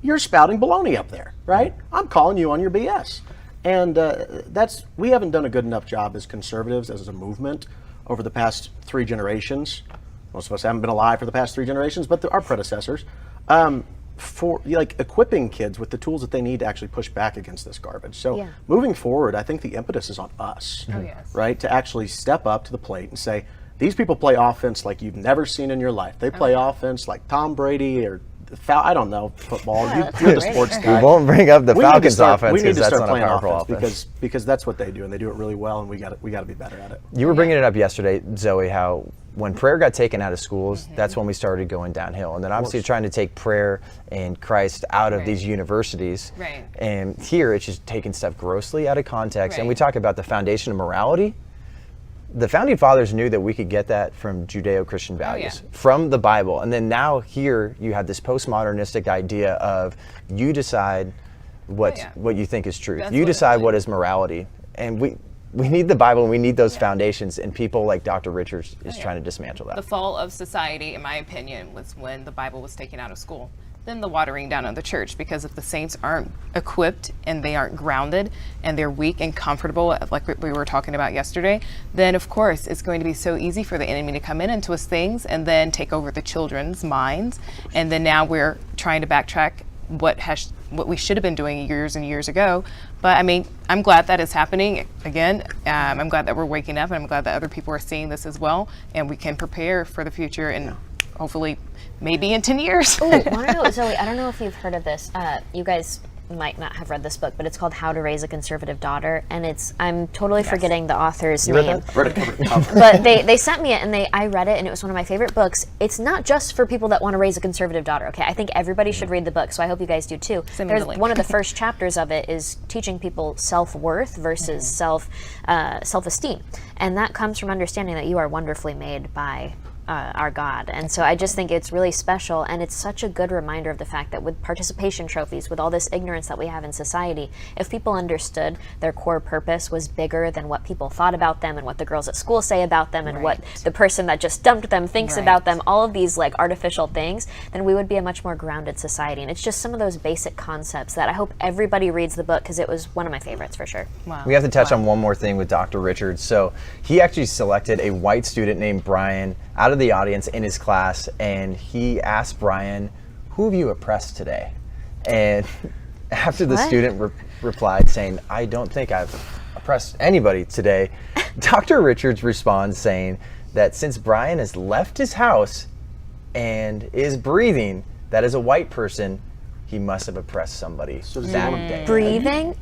Speaker 18: you're spouting baloney up there, right? I'm calling you on your BS. And we haven't done a good enough job as conservatives, as a movement, over the past 3 generations. Most of us haven't been alive for the past 3 generations, but our predecessors, for like equipping kids with the tools that they need to actually push back against this garbage. So moving forward, I think the impetus is on us, right? To actually step up to the plate and say, these people play offense like you've never seen in your life. They play offense like Tom Brady or I don't know, football. You're the sports guy.
Speaker 1: We won't bring up the Falcons offense because that's not a powerful
Speaker 18: offense. Because that's what they do, and they do it really well, and we got to be better at it.
Speaker 1: You were bringing it up yesterday, Zoe, how when prayer got taken out of schools, that's when we started going downhill. And then obviously trying to take prayer and Christ out of these universities.
Speaker 19: Right.
Speaker 1: And here it's just taking stuff grossly out of context. And we talk about the foundation of morality. The founding fathers knew that we could get that from Judeo-Christian values, from the Bible. And then now here you have this postmodernistic idea of you decide what you think is truth. You decide what is morality. And we need the Bible and we need those foundations, and people like Dr. Richards is trying to dismantle that.
Speaker 19: The fall of society, in my opinion, was when the Bible was taken out of school. Then the watering down of the church, because if the saints aren't equipped and they aren't grounded and they're weak and comfortable, like we were talking about yesterday, then of course it's going to be so easy for the enemy to come in and twist things and then take over the children's minds. And then now we're trying to backtrack what we should have been doing years and years ago. But I mean, I'm glad that is happening again. I'm glad that we're waking up, and I'm glad that other people are seeing this as well, and we can prepare for the future and hopefully maybe in 10 years.
Speaker 2: Oh, want to know, Zoe, I don't know if you've heard of this. You guys might not have read this book, but it's called How to Raise a Conservative Daughter, and I'm totally forgetting the author's name. But they sent me it, and I read it, and it was one of my favorite books. It's not just for people that want to raise a conservative daughter, okay? I think everybody should read the book, so I hope you guys do too. One of the first chapters of it is teaching people self-worth versus self-esteem, and that comes from understanding that you are wonderfully made by our God. And so I just think it's really special, and it's such a good reminder of the fact that with participation trophies, with all this ignorance that we have in society, if people understood their core purpose was bigger than what people thought about them and what the girls at school say about them and what the person that just dumped them thinks about them, all of these like artificial things, then we would be a much more grounded society. And it's just some of those basic concepts that I hope everybody reads the book, because it was one of my favorites for sure.
Speaker 1: Wow. We have to touch on one more thing with Dr. Richards. So he actually selected a white student named Brian out of the audience in his class, and he asked Brian, who have you oppressed today? And after the student replied saying, I don't think I've oppressed anybody today, Dr. Richards responds saying that since Brian has left his house and is breathing, that as a white person, he must have oppressed somebody that day.
Speaker 2: Breathing?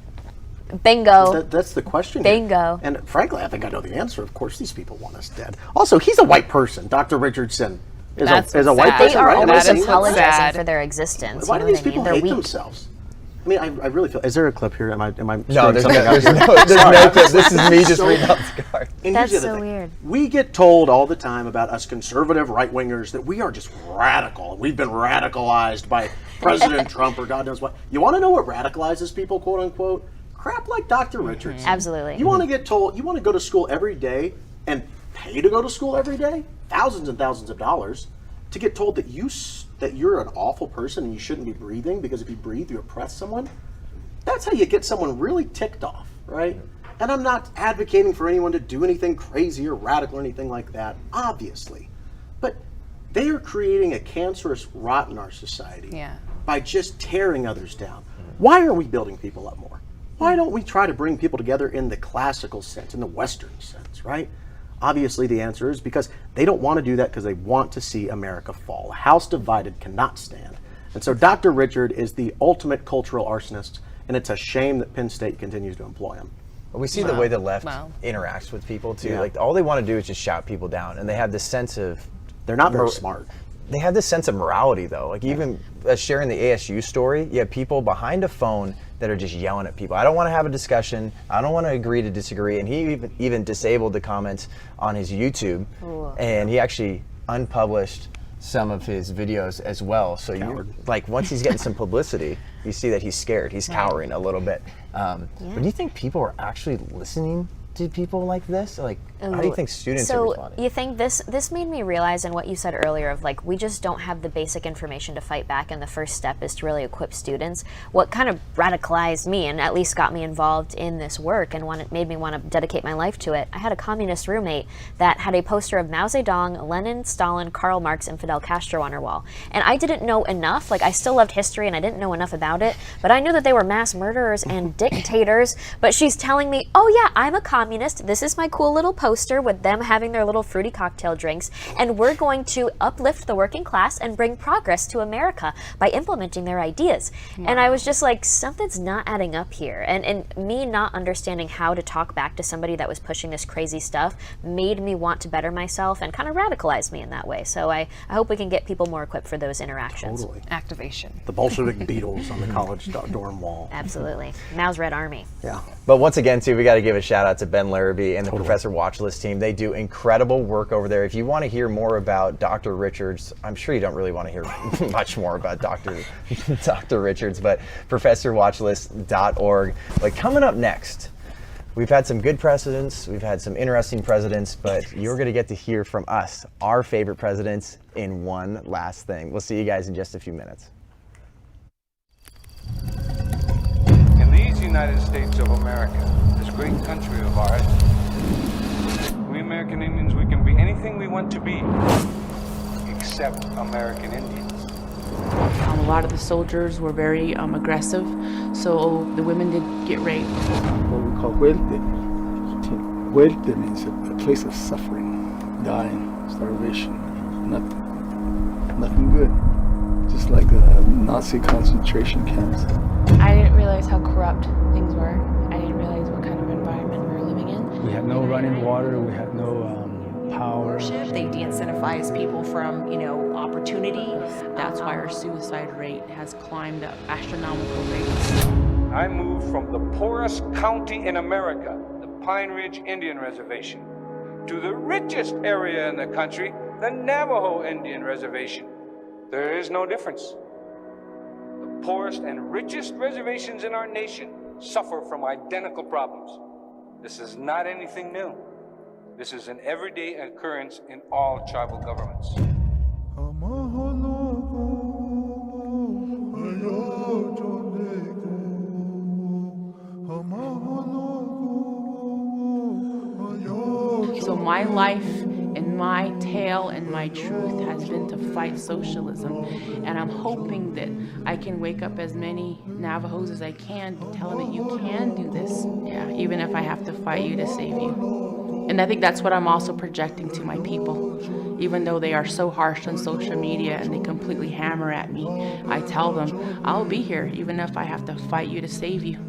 Speaker 2: Bingo.
Speaker 18: That's the question.
Speaker 2: Bingo.
Speaker 18: And frankly, I think I know the answer. Of course, these people want us dead. Also, he's a white person. Dr. Richardson is a white person,
Speaker 2: they are
Speaker 18: right?
Speaker 2: always apologizing for their existence.
Speaker 18: Why do these people hate
Speaker 2: weak.
Speaker 18: themselves? I mean, I really feel. Is there a clip here? Am I?
Speaker 1: No, there's no clip. This is me just reading out the card.
Speaker 2: That's so weird.
Speaker 18: We get told all the time about us conservative right wingers that we are just radical. We've been radicalized by President Trump or God knows what. You want to know what radicalizes people, quote unquote? Crap like Dr. Richardson.
Speaker 2: Absolutely.
Speaker 18: You want to get told, you want to go to school every day and pay to go to school every day? Thousands and thousands of dollars to get told that you're an awful person and you shouldn't be breathing because if you breathe, you oppress someone? That's how you get someone really ticked off, right? And I'm not advocating for anyone to do anything crazy or radical or anything like that, obviously. But they are creating a cancerous rot in our society by just tearing others down. Why are we building people up more? Why don't we try to bring people together in the classical sense, in the Western sense, right? Obviously, the answer is because they don't want to do that because they want to see America fall. A house divided cannot stand. And so Dr. Richard is the ultimate cultural arsonist, and it's a shame that Penn State continues to employ him.
Speaker 1: We see the way the left interacts with people too. Like all they want to do is just shout people down, and they have this sense of
Speaker 18: they're not very smart.
Speaker 1: They have this sense of morality though. Like even sharing the ASU story, you have people behind a phone that are just yelling at people. I don't want to have a discussion. I don't want to agree to disagree. And he even disabled the comments on his YouTube, and he actually unpublished some of his videos as well. So you like once he's getting some publicity, you see that he's scared. He's cowering a little bit. But do you think people are actually listening to people like this? Like, how do you think students are responding?
Speaker 2: You think this made me realize, and what you said earlier, of like we just don't have the basic information to fight back, and the first step is to really equip students. What kind of radicalized me, and at least got me involved in this work, and made me want to dedicate my life to it. I had a communist roommate that had a poster of Mao Zedong, Lenin, Stalin, Karl Marx, and Fidel Castro on her wall, and I didn't know enough. Like I still loved history, and I didn't know enough about it, but I knew that they were mass murderers and dictators. But she's telling me, oh yeah, I'm a communist. This is my cool little poster with them having their little fruity cocktail drinks, and we're going to uplift the working class and bring progress to America by implementing their ideas. And I was just like, something's not adding up here. And me not understanding how to talk back to somebody that was pushing this crazy stuff made me want to better myself and kind of radicalized me in that way. So I hope we can get people more equipped for those interactions.
Speaker 18: Totally.
Speaker 19: Activation.
Speaker 18: The Bolshevik Beatles on the college dorm wall.
Speaker 2: Absolutely. Mao's Red Army.
Speaker 18: Yeah.
Speaker 1: But once again, too, we got to give a shout out to Ben Larrabee and the Professor Watchlist team. They do incredible work over there. If you want to hear more about Dr. Richards, I'm sure you don't really want to hear much more about Dr. Richards, but professorwatchlist.org. Like coming up next, we've had some good presidents, we've had some interesting presidents, but you're going to get to hear from us, our favorite presidents, in one last thing. We'll see you guys in just a few minutes.
Speaker 14: In these United States of America, this great country of ours, we American Indians, we can be anything we want to be, except American Indians.
Speaker 25: A lot of the soldiers were very aggressive, so the women did get raped.
Speaker 15: What we call huelte. Huelte means a place of suffering, dying, starvation, nothing good. Just like the Nazi concentration camps.
Speaker 25: I didn't realize how corrupt things were. I didn't realize what kind of environment we were living in.
Speaker 27: We had no running water, we had no power.
Speaker 25: They de-incentivize people from, opportunity. That's why our suicide rate has climbed up astronomical rates.
Speaker 14: I moved from the poorest county in America, the Pine Ridge Indian Reservation, to the richest area in the country, the Navajo Indian Reservation. There is no difference. The poorest and richest reservations in our nation suffer from identical problems. This is not anything new. This is an everyday occurrence in all tribal governments.
Speaker 25: So my life and my tale and my truth has been to fight socialism. And I'm hoping that I can wake up as many Navajos as I can to tell them that you can do this. Yeah, even if I have to fight you to save you. And I think that's what I'm also projecting to my people. Even though they are so harsh on social media and they completely hammer at me, I tell them, I'll be here even if I have to fight you to save you.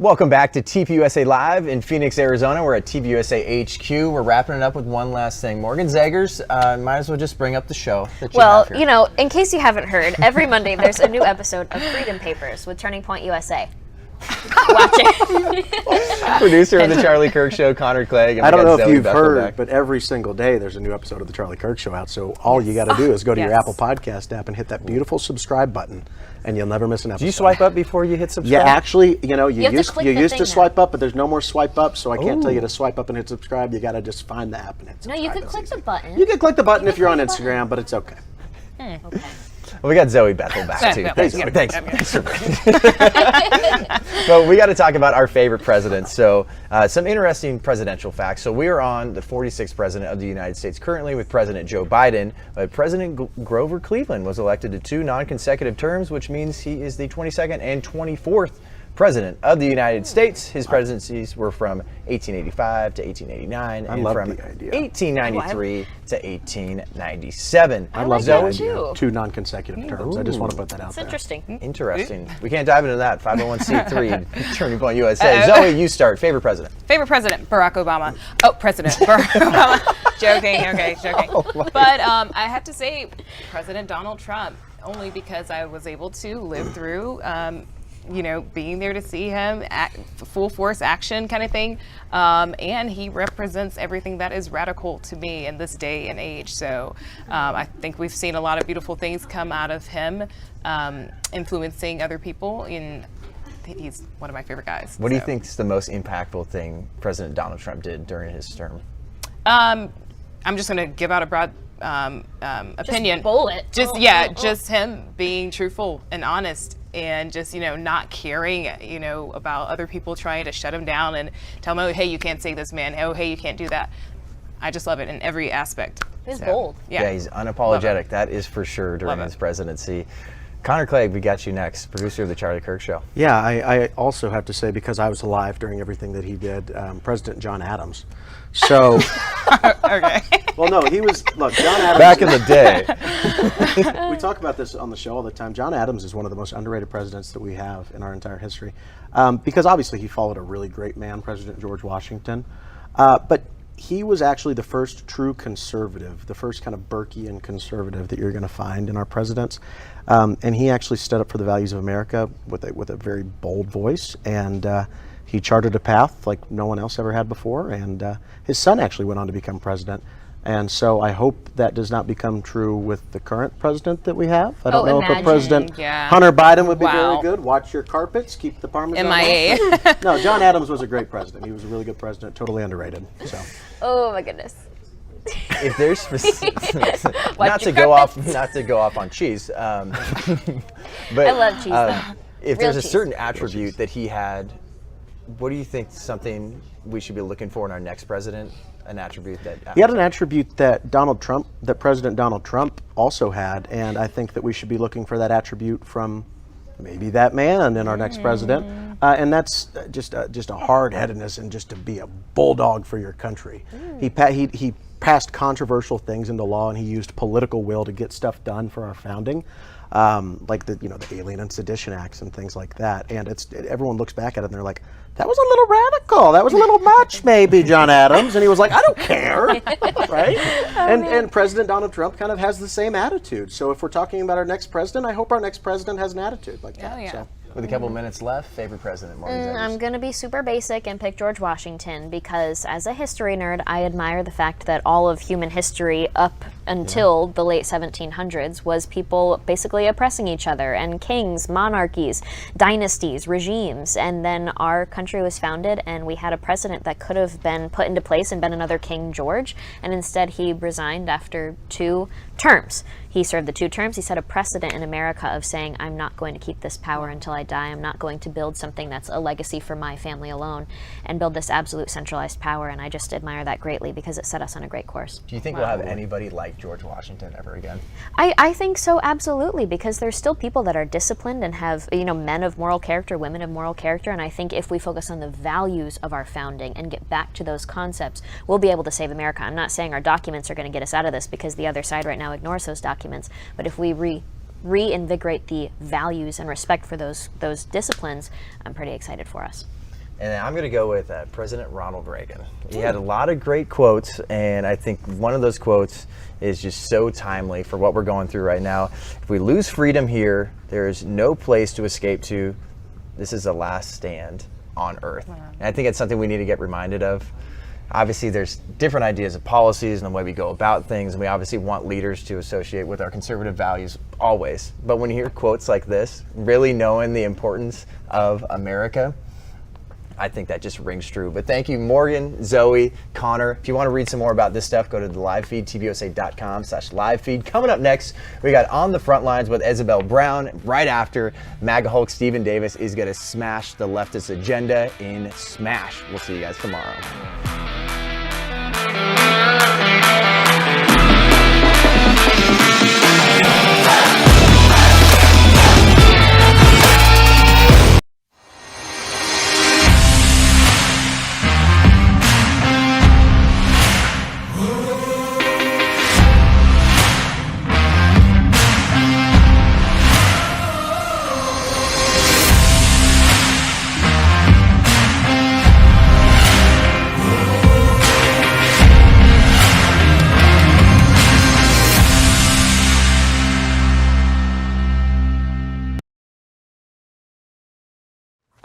Speaker 1: Welcome back to TPUSA Live in Phoenix, Arizona. We're at TPUSA HQ. We're wrapping it up with one last thing. Morgan Zegers, might as well just bring up the show that you have here.
Speaker 2: You know, in case you haven't heard, every Monday there's a new episode of Freedom Papers with Turning Point USA. Watching.
Speaker 1: Producer of the Charlie Kirk Show, Connor Clegg. And
Speaker 18: I don't know if
Speaker 1: Zoe
Speaker 18: you've
Speaker 1: Bethel
Speaker 18: heard,
Speaker 1: back.
Speaker 18: but every single day there's a new episode of the Charlie Kirk Show out. So all you got to do is go to your Apple Podcast app and hit that beautiful subscribe button, and you'll never miss an episode.
Speaker 1: Do you swipe up before you hit subscribe?
Speaker 18: Yeah, actually, you know, you
Speaker 2: to
Speaker 18: used to swipe up, but there's no more swipe up, so I can't tell you to swipe up and hit subscribe. You got to just find the app and hit subscribe.
Speaker 2: No, you can click the button.
Speaker 18: You can click the button if you're on Instagram, but it's okay.
Speaker 2: Okay.
Speaker 1: Well, we got Zoe Bethel back, too.
Speaker 2: Yeah,
Speaker 1: Thanks,
Speaker 2: yeah,
Speaker 1: Zoe. Thanks. But we got to talk about our favorite presidents. So some interesting presidential facts. So we are on the 46th president of the United States currently with President Joe Biden. President Grover Cleveland was elected to 2 non-consecutive terms, which means he is the 22nd and 24th president of the United States. His presidencies were from 1885 to 1889 and from 1893 to 1897.
Speaker 18: I love that idea. 2 non-consecutive terms. I just want to put that out there.
Speaker 2: Interesting.
Speaker 1: Interesting. We can't dive into that. 501c3, Turning Point USA. Zoe, you start. Favorite president?
Speaker 19: Favorite president, Barack Obama. Oh, President Barack Obama. Joking, okay, joking. But I have to say President Donald Trump, only because I was able to live through you know, being there to see him full force action kind of thing. And he represents everything that is radical to me in this day and age. So I think we've seen a lot of beautiful things come out of him, influencing other people. He's one of my favorite guys.
Speaker 1: What do you think is the most impactful thing President Donald Trump did during his term?
Speaker 19: I'm just going to give out a broad opinion.
Speaker 2: Just bullet.
Speaker 19: Just him being truthful and honest, and just, you know, not caring, you know, about other people trying to shut him down and tell him, oh, hey, you can't say this, man. Oh, hey, you can't do that. I just love it in every aspect.
Speaker 2: He's bold.
Speaker 1: Yeah, he's unapologetic. That is for sure during his presidency. Connor Clegg, we got you next, producer of the Charlie Kirk Show.
Speaker 18: Yeah, I also have to say, because I was alive during everything that he did, President John Adams. So,
Speaker 19: okay.
Speaker 18: Well, no, he was, look, John Adams.
Speaker 1: Back in the day.
Speaker 18: We talk about this on the show all the time. John Adams is one of the most underrated presidents that we have in our entire history. Because obviously he followed a really great man, President George Washington. But he was actually the first true conservative, the first kind of Burkean conservative that you're going to find in our presidents. And he actually stood up for the values of America with a very bold voice. And he charted a path like no one else ever had before. And his son actually went on to become president. And so I hope that does not become true with the current president that we have. I don't know if a president, Hunter Biden, would be very good. Watch your carpets, keep the Parmesan.
Speaker 19: MIA.
Speaker 18: No, John Adams was a great president. He was a really good president, totally underrated. So.
Speaker 2: Oh my goodness.
Speaker 1: If there's not to go off on cheese, but
Speaker 2: I love cheese.
Speaker 1: If there's a certain attribute that he had, what do you think something we should be looking for in our next president? An attribute that
Speaker 18: he had an attribute that President Donald Trump also had, and I think that we should be looking for that attribute from maybe that man in our next president, and that's just a hard-headedness and just to be a bulldog for your country. He passed controversial things into law, and he used political will to get stuff done for our founding. Like the Alien and Sedition Acts and things like that, and everyone looks back at it and they're like, that was a little radical, that was a little much, maybe, John Adams. And he was like, I don't care, right? And President Donald Trump kind of has the same attitude. So if we're talking about our next president, I hope our next president has an attitude like that.
Speaker 2: Oh, yeah.
Speaker 18: So.
Speaker 1: With a couple minutes left, favorite president, Morgan.
Speaker 2: I'm going to be super basic and pick George Washington because as a history nerd, I admire the fact that all of human history up until the late 1700s was people basically oppressing each other, and kings, monarchies, dynasties, regimes, and then our country was founded and we had a president that could have been put into place and been another King George, and instead he resigned after 2 terms. He served the 2 terms. He set a precedent in America of saying, I'm not going to keep this power until I die. I'm not going to build something that's a legacy for my family alone and build this absolute centralized power. And I just admire that greatly because it set us on a great course.
Speaker 1: Do you think we'll have anybody like George Washington ever again?
Speaker 2: I think so, absolutely, because there's still people that are disciplined and have, men of moral character, women of moral character. And I think if we focus on the values of our founding and get back to those concepts, we'll be able to save America. I'm not saying our documents are going to get us out of this because the other side right now ignores those documents. But if we reinvigorate the values and respect for those disciplines, I'm pretty excited for us.
Speaker 1: And I'm going to go with President Ronald Reagan. He had a lot of great quotes, and I think one of those quotes is just so timely for what we're going through right now. If we lose freedom here, there is no place to escape to. This is the last stand on Earth. And I think it's something we need to get reminded of. Obviously, there's different ideas of policies and the way we go about things, and we obviously want leaders to associate with our conservative values always. But when you hear quotes like this, really knowing the importance of America, I think that just rings true. But thank you, Morgan, Zoe, Connor. If you want to read some more about this stuff, go to the live feed, tpusa.com/live feed. Coming up next, we got On the Frontlines with Isabel Brown. Right after, MAGA Hulk Stephen Davis is going to smash the leftist agenda in Smash. We'll see you guys tomorrow.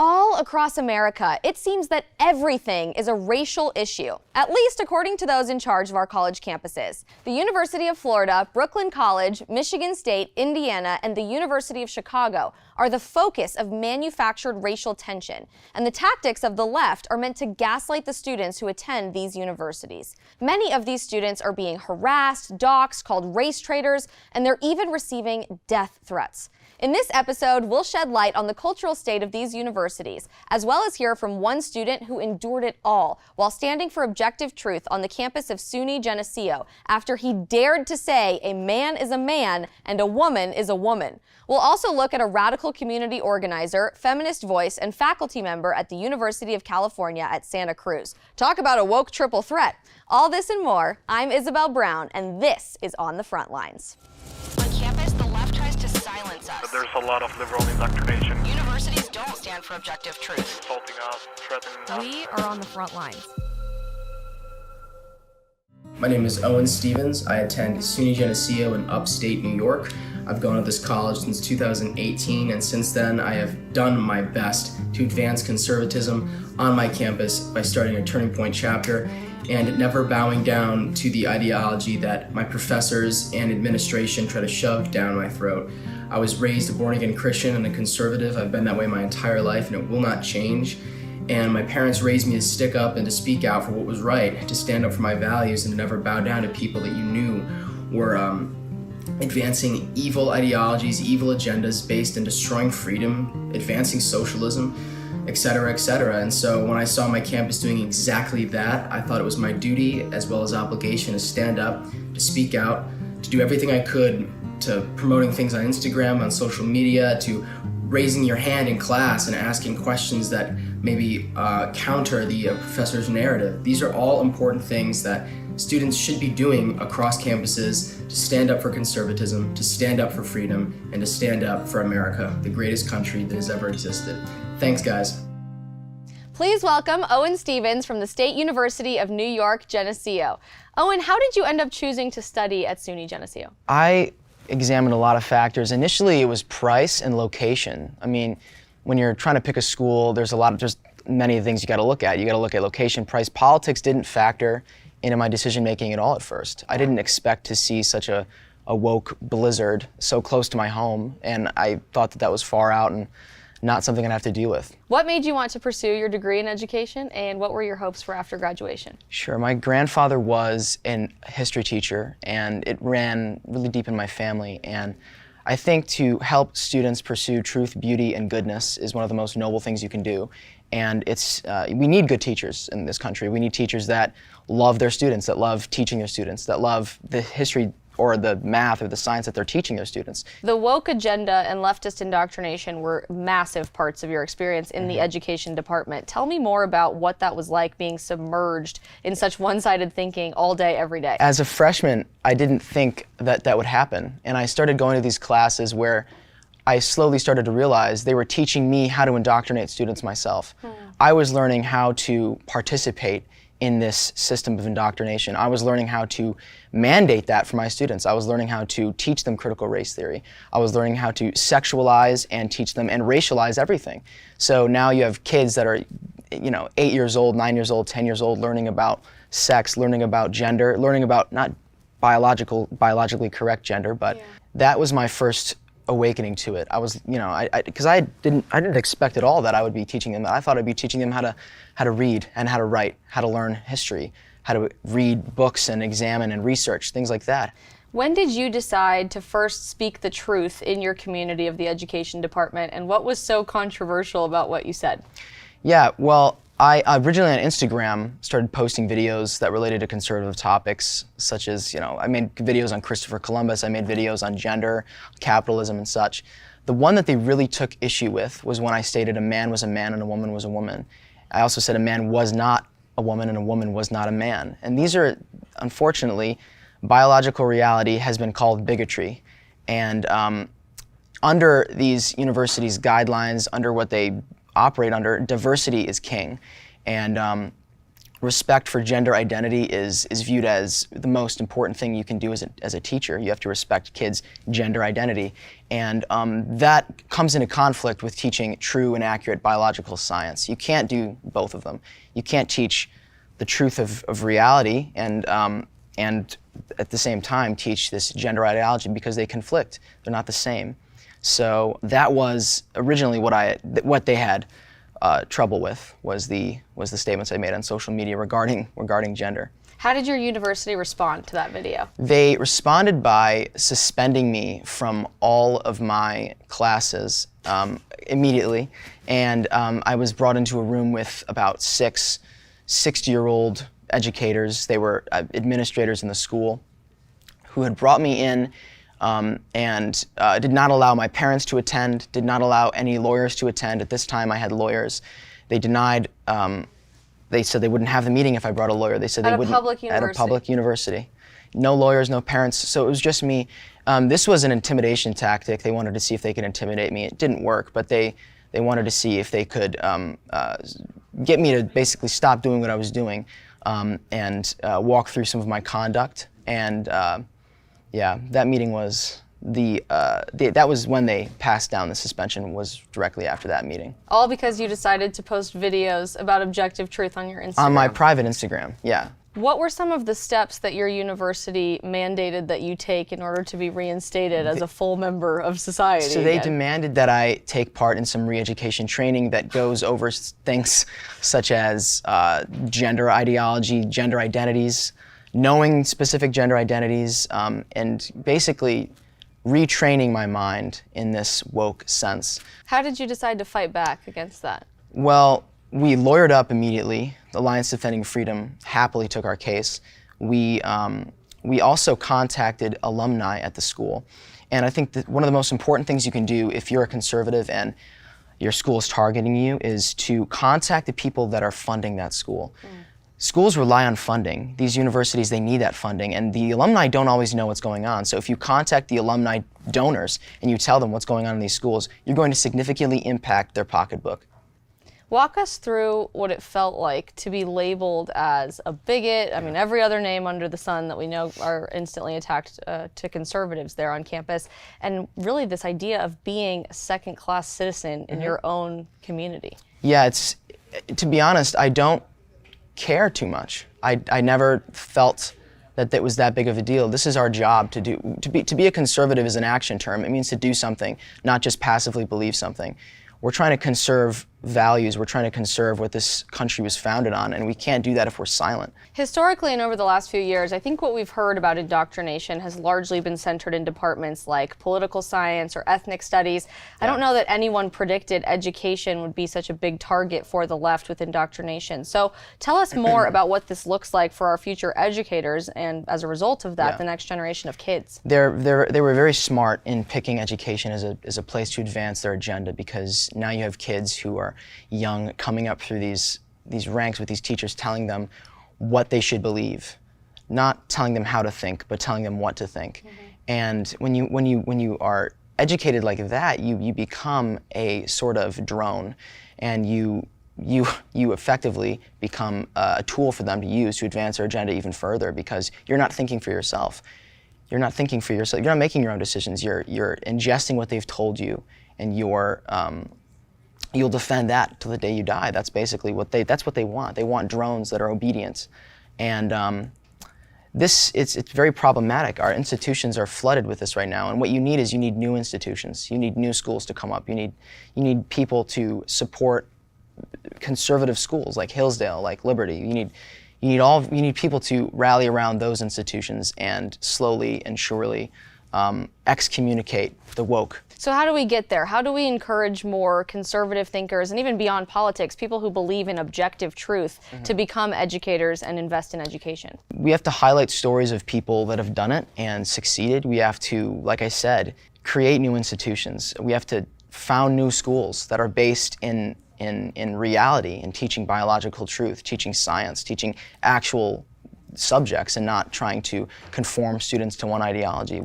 Speaker 16: All across America, it seems that everything is a racial issue, at least according to those in charge of our college campuses. The University of Florida, Brooklyn College, Michigan State, Indiana, and the University of Chicago are the focus of manufactured racial tension, and the tactics of the left are meant to gaslight the students who attend these universities. Many of these students are being harassed, doxxed, called race traitors, and they're even receiving death threats. In this episode, we'll shed light on the cultural state of these universities, as well as hear from one student who endured it all while standing for objective truth on the campus of SUNY Geneseo after he dared to say a man is a man and a woman is a woman. We'll also look at a radical community organizer, feminist voice, and faculty member at the University of California at Santa Cruz. Talk about a woke triple threat. All this and more. I'm Isabel Brown, and this is On the Frontlines. On campus, the left tries to silence us.
Speaker 17: There's a lot of liberal indoctrination.
Speaker 16: Universities don't stand for objective truth.
Speaker 17: Insulting us, threatening us.
Speaker 16: We are on the front lines.
Speaker 20: My name is Owen Stevens. I attend SUNY Geneseo in upstate New York. I've gone to this college since 2018, and since then I have done my best to advance conservatism on my campus by starting a Turning Point chapter and never bowing down to the ideology that my professors and administration try to shove down my throat. I was raised a born-again Christian and a conservative. I've been that way my entire life, and it will not change. And my parents raised me to stick up and to speak out for what was right, to stand up for my values and to never bow down to people that you knew were advancing evil ideologies, evil agendas based in destroying freedom, advancing socialism, etc., etc. And so when I saw my campus doing exactly that, I thought it was my duty as well as obligation to stand up, to speak out, to do everything I could, to promoting things on Instagram, on social media, to raising your hand in class and asking questions that maybe counter the professor's narrative. These are all important things that students should be doing across campuses to stand up for conservatism, to stand up for freedom, and to stand up for America, the greatest country that has ever existed. Thanks, guys.
Speaker 16: Please welcome Owen Stevens from the State University of New York, Geneseo. Owen, how did you end up choosing to study at SUNY Geneseo?
Speaker 20: I examined a lot of factors. Initially, it was price and location. I mean, when you're trying to pick a school, there's many things you got to look at. You got to look at location, price. Politics didn't factor into my decision-making at all at first. I didn't expect to see such a woke blizzard so close to my home, and I thought that was far out and not something I'd have to deal with.
Speaker 16: What made you want to pursue your degree in education, and what were your hopes for after graduation?
Speaker 20: Sure, my grandfather was a history teacher, and it ran really deep in my family, and I think to help students pursue truth, beauty, and goodness is one of the most noble things you can do. And we need good teachers in this country. We need teachers that love their students, that love teaching their students, that love the history or the math or the science that they're teaching their students.
Speaker 16: The woke agenda and leftist indoctrination were massive parts of your experience in the education department. Tell me more about what that was like, being submerged in such one-sided thinking all day, every day.
Speaker 20: As a freshman, I didn't think that would happen. And I started going to these classes where I slowly started to realize they were teaching me how to indoctrinate students myself. I was learning how to participate in this system of indoctrination. I was learning how to mandate that for my students. I was learning how to teach them critical race theory. I was learning how to sexualize and teach them and racialize everything. So now you have kids that are, 8 years old, 9 years old, 10 years old, learning about sex, learning about gender, learning about not biologically correct gender, but that was my first awakening to it. I was, because I didn't expect at all that I would be teaching them that. I thought I'd be teaching them how to read and how to write, how to learn history, how to read books and examine and research, things like that.
Speaker 3: When did you decide to first speak the truth in your community of the education department, and what was so controversial about what you said?
Speaker 20: Yeah, well, I originally on Instagram started posting videos that related to conservative topics, such as, I made videos on Christopher Columbus, I made videos on gender, capitalism, and such. The one that they really took issue with was when I stated a man was a man and a woman was a woman. I also said a man was not a woman and a woman was not a man. And these are, unfortunately, biological reality has been called bigotry. And under these universities' guidelines, under what they operate under, diversity is king, and respect for gender identity is viewed as the most important thing you can do as a teacher. You have to respect kids' gender identity, and that comes into conflict with teaching true and accurate biological science. You can't do both of them. You can't teach the truth of reality and at the same time teach this gender ideology, because they conflict. They're not the same. So that was originally what they had trouble with, was the statements I made on social media regarding gender.
Speaker 3: How did your university respond to that video?
Speaker 20: They responded by suspending me from all of my classes immediately, and I was brought into a room with about 6 60-year-old educators. They were administrators in the school who had brought me in and did not allow my parents to attend, did not allow any lawyers to attend. At this time I had lawyers. They denied, they said they wouldn't have the meeting if I brought a lawyer. They said they wouldn't. At a public university. No lawyers, no parents, so it was just me. This was an intimidation tactic. They wanted to see if they could intimidate me. It didn't work, but they wanted to see if they could get me to basically stop doing what I was doing and walk through some of my conduct. And yeah, that meeting was that was when they passed down the suspension, was directly after that meeting.
Speaker 3: All because you decided to post videos about objective truth on your Instagram?
Speaker 20: On my private Instagram, yeah.
Speaker 3: What were some of the steps that your university mandated that you take in order to be reinstated as a full member of society?
Speaker 20: So they demanded that I take part in some re-education training that goes over things such as gender ideology, gender identities, knowing specific gender identities, and basically retraining my mind in this woke sense.
Speaker 3: How did you decide to fight back against that?
Speaker 20: Well, we lawyered up immediately. The Alliance Defending Freedom happily took our case. We also contacted alumni at the school. And I think that one of the most important things you can do if you're a conservative and your school is targeting you is to contact the people that are funding that school. Schools rely on funding. These universities, they need that funding, and the alumni don't always know what's going on. So if you contact the alumni donors and you tell them what's going on in these schools, you're going to significantly impact their pocketbook.
Speaker 3: Walk us through what it felt like to be labeled as a bigot. I mean, every other name under the sun that we know are instantly attacked to conservatives there on campus, and really this idea of being a second-class citizen in your own community.
Speaker 20: Yeah, to be honest, I don't care too much. I never felt that was that big of a deal. This is our job to do. To be a conservative is an action term. It means to do something, not just passively believe something. We're trying to conserve values. We're trying to conserve what this country was founded on, and we can't do that if we're silent.
Speaker 3: Historically and over the last few years, I think what we've heard about indoctrination has largely been centered in departments like political science or ethnic studies. I don't know that anyone predicted education would be such a big target for the left with indoctrination. So tell us more about what this looks like for our future educators, and as a result of that, the next generation of kids.
Speaker 20: They were very smart in picking education as a place to advance their agenda, because now you have kids who are young coming up through these ranks with these teachers telling them what they should believe, not telling them how to think, but telling them what to think. And when you are educated like that, you become a sort of drone, and you effectively become a tool for them to use to advance their agenda even further, because you're not thinking for yourself. You're not thinking for yourself. You're not making your own decisions. You're ingesting what they've told you, and you'll defend that till the day you die. That's basically that's what they want. They want drones that are obedient, and it's very problematic. Our institutions are flooded with this right now, and what you need is new institutions. You need new schools to come up. You need people to support conservative schools like Hillsdale, like Liberty. You need people to rally around those institutions and slowly and surely excommunicate the woke.
Speaker 3: So how do we get there? How do we encourage more conservative thinkers, and even beyond politics, people who believe in objective truth, to become educators and invest in education?
Speaker 20: We have to highlight stories of people that have done it and succeeded. We have to, like I said, create new institutions. We have to found new schools that are based in reality, in teaching biological truth, teaching science, teaching actual subjects, and not trying to conform students to one ideology.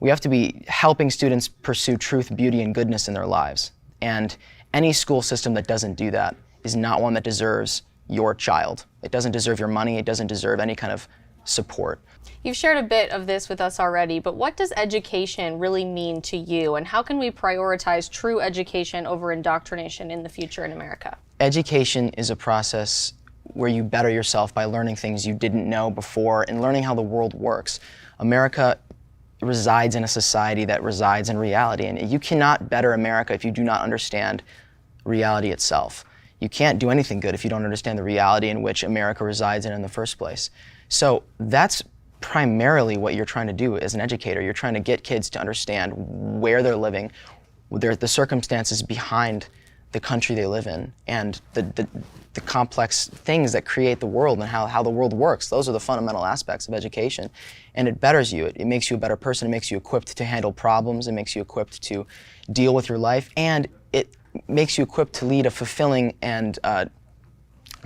Speaker 20: We have to be helping students pursue truth, beauty, and goodness in their lives. And any school system that doesn't do that is not one that deserves your child. It doesn't deserve your money. It doesn't deserve any kind of support.
Speaker 3: You've shared a bit of this with us already, but what does education really mean to you, and how can we prioritize true education over indoctrination in the future in America? Education is a process where you better yourself by learning things you didn't know before and learning how the world works. America resides in a society that resides in reality, and you cannot better America if you do not understand reality itself. You can't do anything good if you don't understand the reality in which America resides in the first place. So that's primarily what you're trying to do as an educator. You're trying to get kids to understand where they're living, the circumstances behind the country they live in, and the complex things that create the world and how the world works. Those are the fundamental aspects of education. And it betters you. It makes you a better person. It makes you equipped to handle problems. It makes you equipped to deal with your life. And it makes you equipped to lead a fulfilling and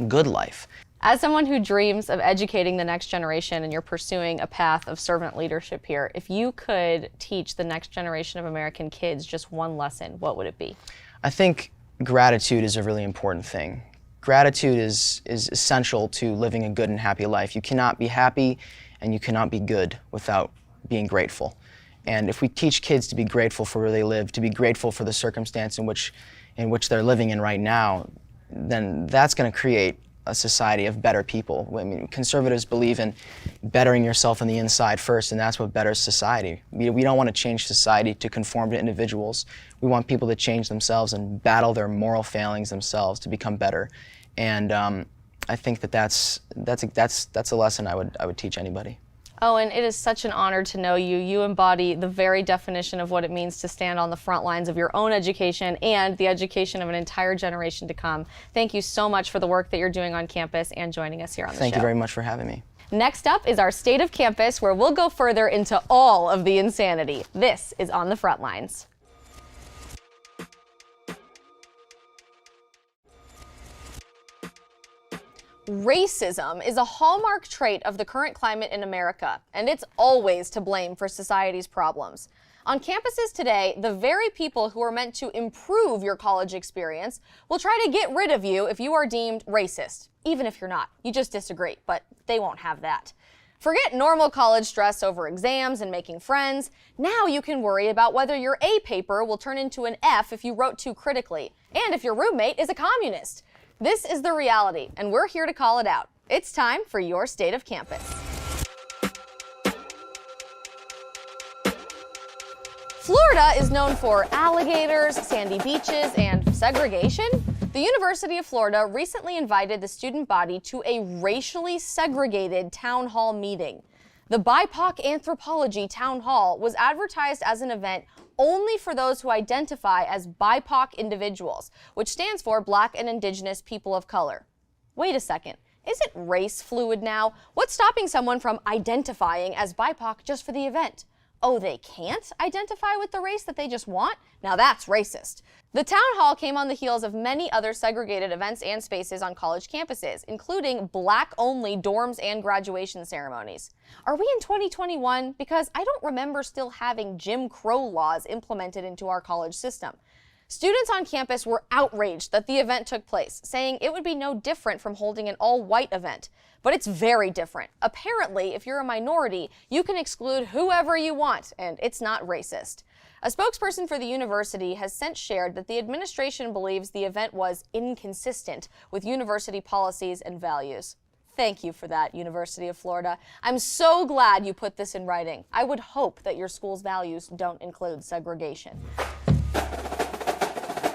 Speaker 3: good life. As someone who dreams of educating the next generation, and you're pursuing a path of servant leadership here, if you could teach the next generation of American kids just one lesson, what would it be? I think gratitude is a really important thing. Gratitude is essential to living a good and happy life. You cannot be happy and you cannot be good without being grateful. And if we teach kids to be grateful for where they live, to be grateful for the circumstance in which they're living in right now, then that's going to create a society of better people. I mean, conservatives believe in bettering yourself on the inside first, and that's what betters society. We don't want to change society to conform to individuals. We want people to change themselves and battle their moral failings themselves to become better. And I think that's a lesson I would teach anybody. Oh, and it is such an honor to know you. You embody the very definition of what it means to stand on the front lines of your own education and the education of an entire generation to come. Thank you so much for the work that you're doing on campus and joining us here on the show. Thank you very much for having me. Next up is our State of Campus, where we'll go further into all of the insanity. This is On the Frontlines. Racism is a hallmark trait of the current climate in America, and it's always to blame for society's problems. On campuses today, the very people who are meant to improve your college experience will try to get rid of you if you are deemed racist, even if you're not. You just disagree, but they won't have that. Forget normal college stress over exams and making friends. Now you can worry about whether your A paper will turn into an F if you wrote too critically, and if your roommate is a communist. This is the reality, and we're here to call it out. It's time for your State of Campus. Florida is known for alligators, sandy beaches, and segregation. The University of Florida recently invited the student body to a racially segregated town hall meeting. The BIPOC Anthropology Town Hall was advertised as an event only for those who identify as BIPOC individuals, which stands for Black and Indigenous People of Color. Wait a second, isn't race fluid now? What's stopping someone from identifying as BIPOC just for the event? Oh, they can't identify with the race that they just want? Now that's racist. The town hall came on the heels of many other segregated events and spaces on college campuses, including black-only dorms and graduation ceremonies. Are we in 2021? Because I don't remember still having Jim Crow laws implemented into our college system. Students on campus were outraged that the event took place, saying it would be no different from holding an all-white event. But it's very different. Apparently, if you're a minority, you can exclude whoever you want, and it's not racist. A spokesperson for the university has since shared that the administration believes the event was inconsistent with university policies and values. Thank you for that, University of Florida. I'm so glad you put this in writing. I would hope that your school's values don't include segregation.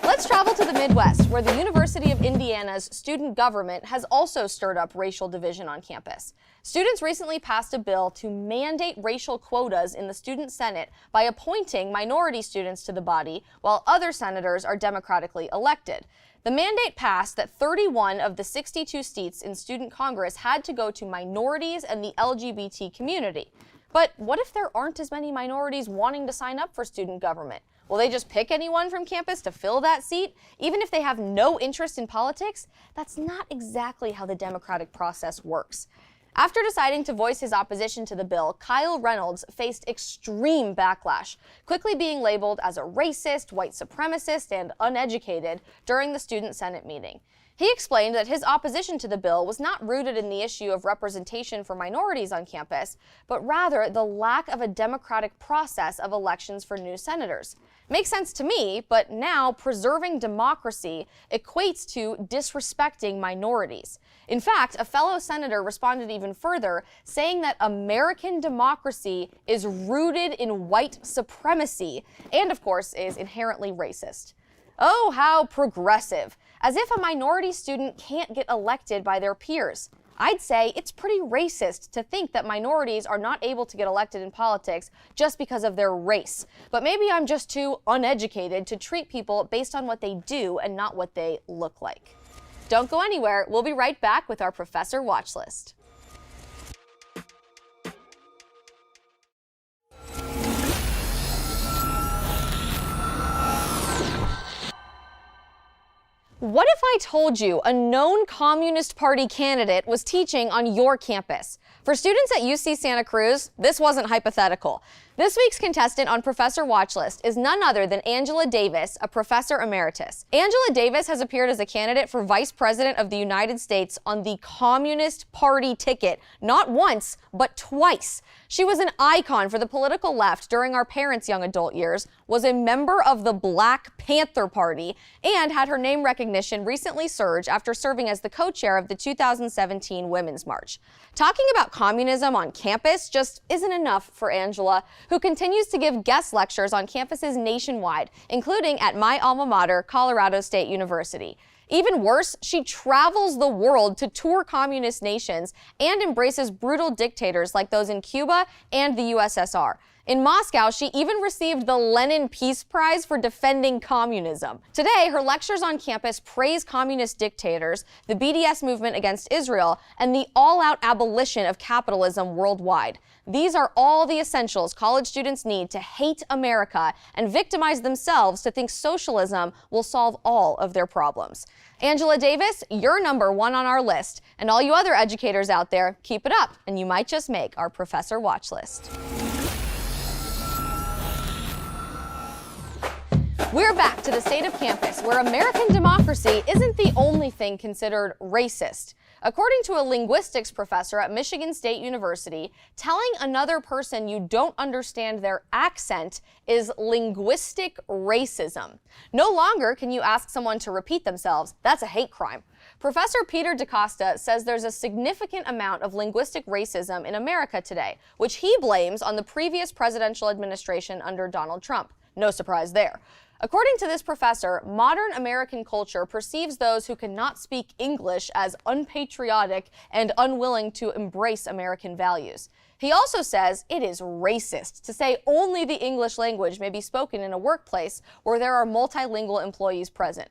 Speaker 3: Let's travel to the Midwest, where the University of Indiana's student government has also stirred up racial division on campus. Students recently passed a bill to mandate racial quotas in the student senate by appointing minority students to the body, while other senators are democratically elected. The mandate passed that 31 of the 62 seats in student Congress had to go to minorities and the LGBT community. But what if there aren't as many minorities wanting to sign up for student government? Will they just pick anyone from campus to fill that seat, even if they have no interest in politics? That's not exactly how the democratic process works. After deciding to voice his opposition to the bill, Kyle Reynolds faced extreme backlash, quickly being labeled as a racist, white supremacist, and uneducated during the student senate meeting. He explained that his opposition to the bill was not rooted in the issue of representation for minorities on campus, but rather the lack of a democratic process of elections for new senators. Makes sense to me, but now preserving democracy equates to disrespecting minorities. In fact, a fellow senator responded even further, saying that American democracy is rooted in white supremacy and, of course, is inherently racist. Oh, how progressive. As if a minority student can't get elected by their peers. I'd say it's pretty racist to think that minorities are not able to get elected in politics just because of their race. But maybe I'm just too uneducated to treat people based on what they do and not what they look like. Don't go anywhere. We'll be right back with our Professor Watch List. What if I told you a known Communist Party candidate was teaching on your campus? For students at UC Santa Cruz, this wasn't hypothetical. This week's contestant on Professor Watchlist is none other than Angela Davis, a professor emeritus. Angela Davis has appeared as a candidate for Vice President of the United States on the Communist Party ticket, not once, but twice. She was an icon for the political left during our parents' young adult years, was a member of the Black Panther Party, and had her name recognition recently surge after serving as the co-chair of the 2017 Women's March. Talking about communism on campus just isn't enough for Angela, who continues to give guest lectures on campuses nationwide, including at my alma mater, Colorado State University. Even worse, she travels the world to tour communist nations and embraces brutal dictators like those in Cuba and the USSR. In Moscow, she even received the Lenin Peace Prize for defending communism. Today, her lectures on campus praise communist dictators, the BDS movement against Israel, and the all-out abolition of capitalism worldwide. These are all the essentials college students need to hate America and victimize themselves to think socialism will solve all of their problems. Angela Davis, you're number one on our list. And all you other educators out there, keep it up, and you might just make our Professor Watch List. We're back to the state of campus, where American democracy isn't the only thing considered racist. According to a linguistics professor at Michigan State University, telling another person you don't understand their accent is linguistic racism. No longer can you ask someone to repeat themselves. That's a hate crime. Professor Peter DaCosta says there's a significant amount of linguistic racism in America today, which he blames on the previous presidential administration under Donald Trump. No surprise there. According to this professor, modern American culture perceives those who cannot speak English as unpatriotic and unwilling to embrace American values. He also says it is racist to say only the English language may be spoken in a workplace where there are multilingual employees present.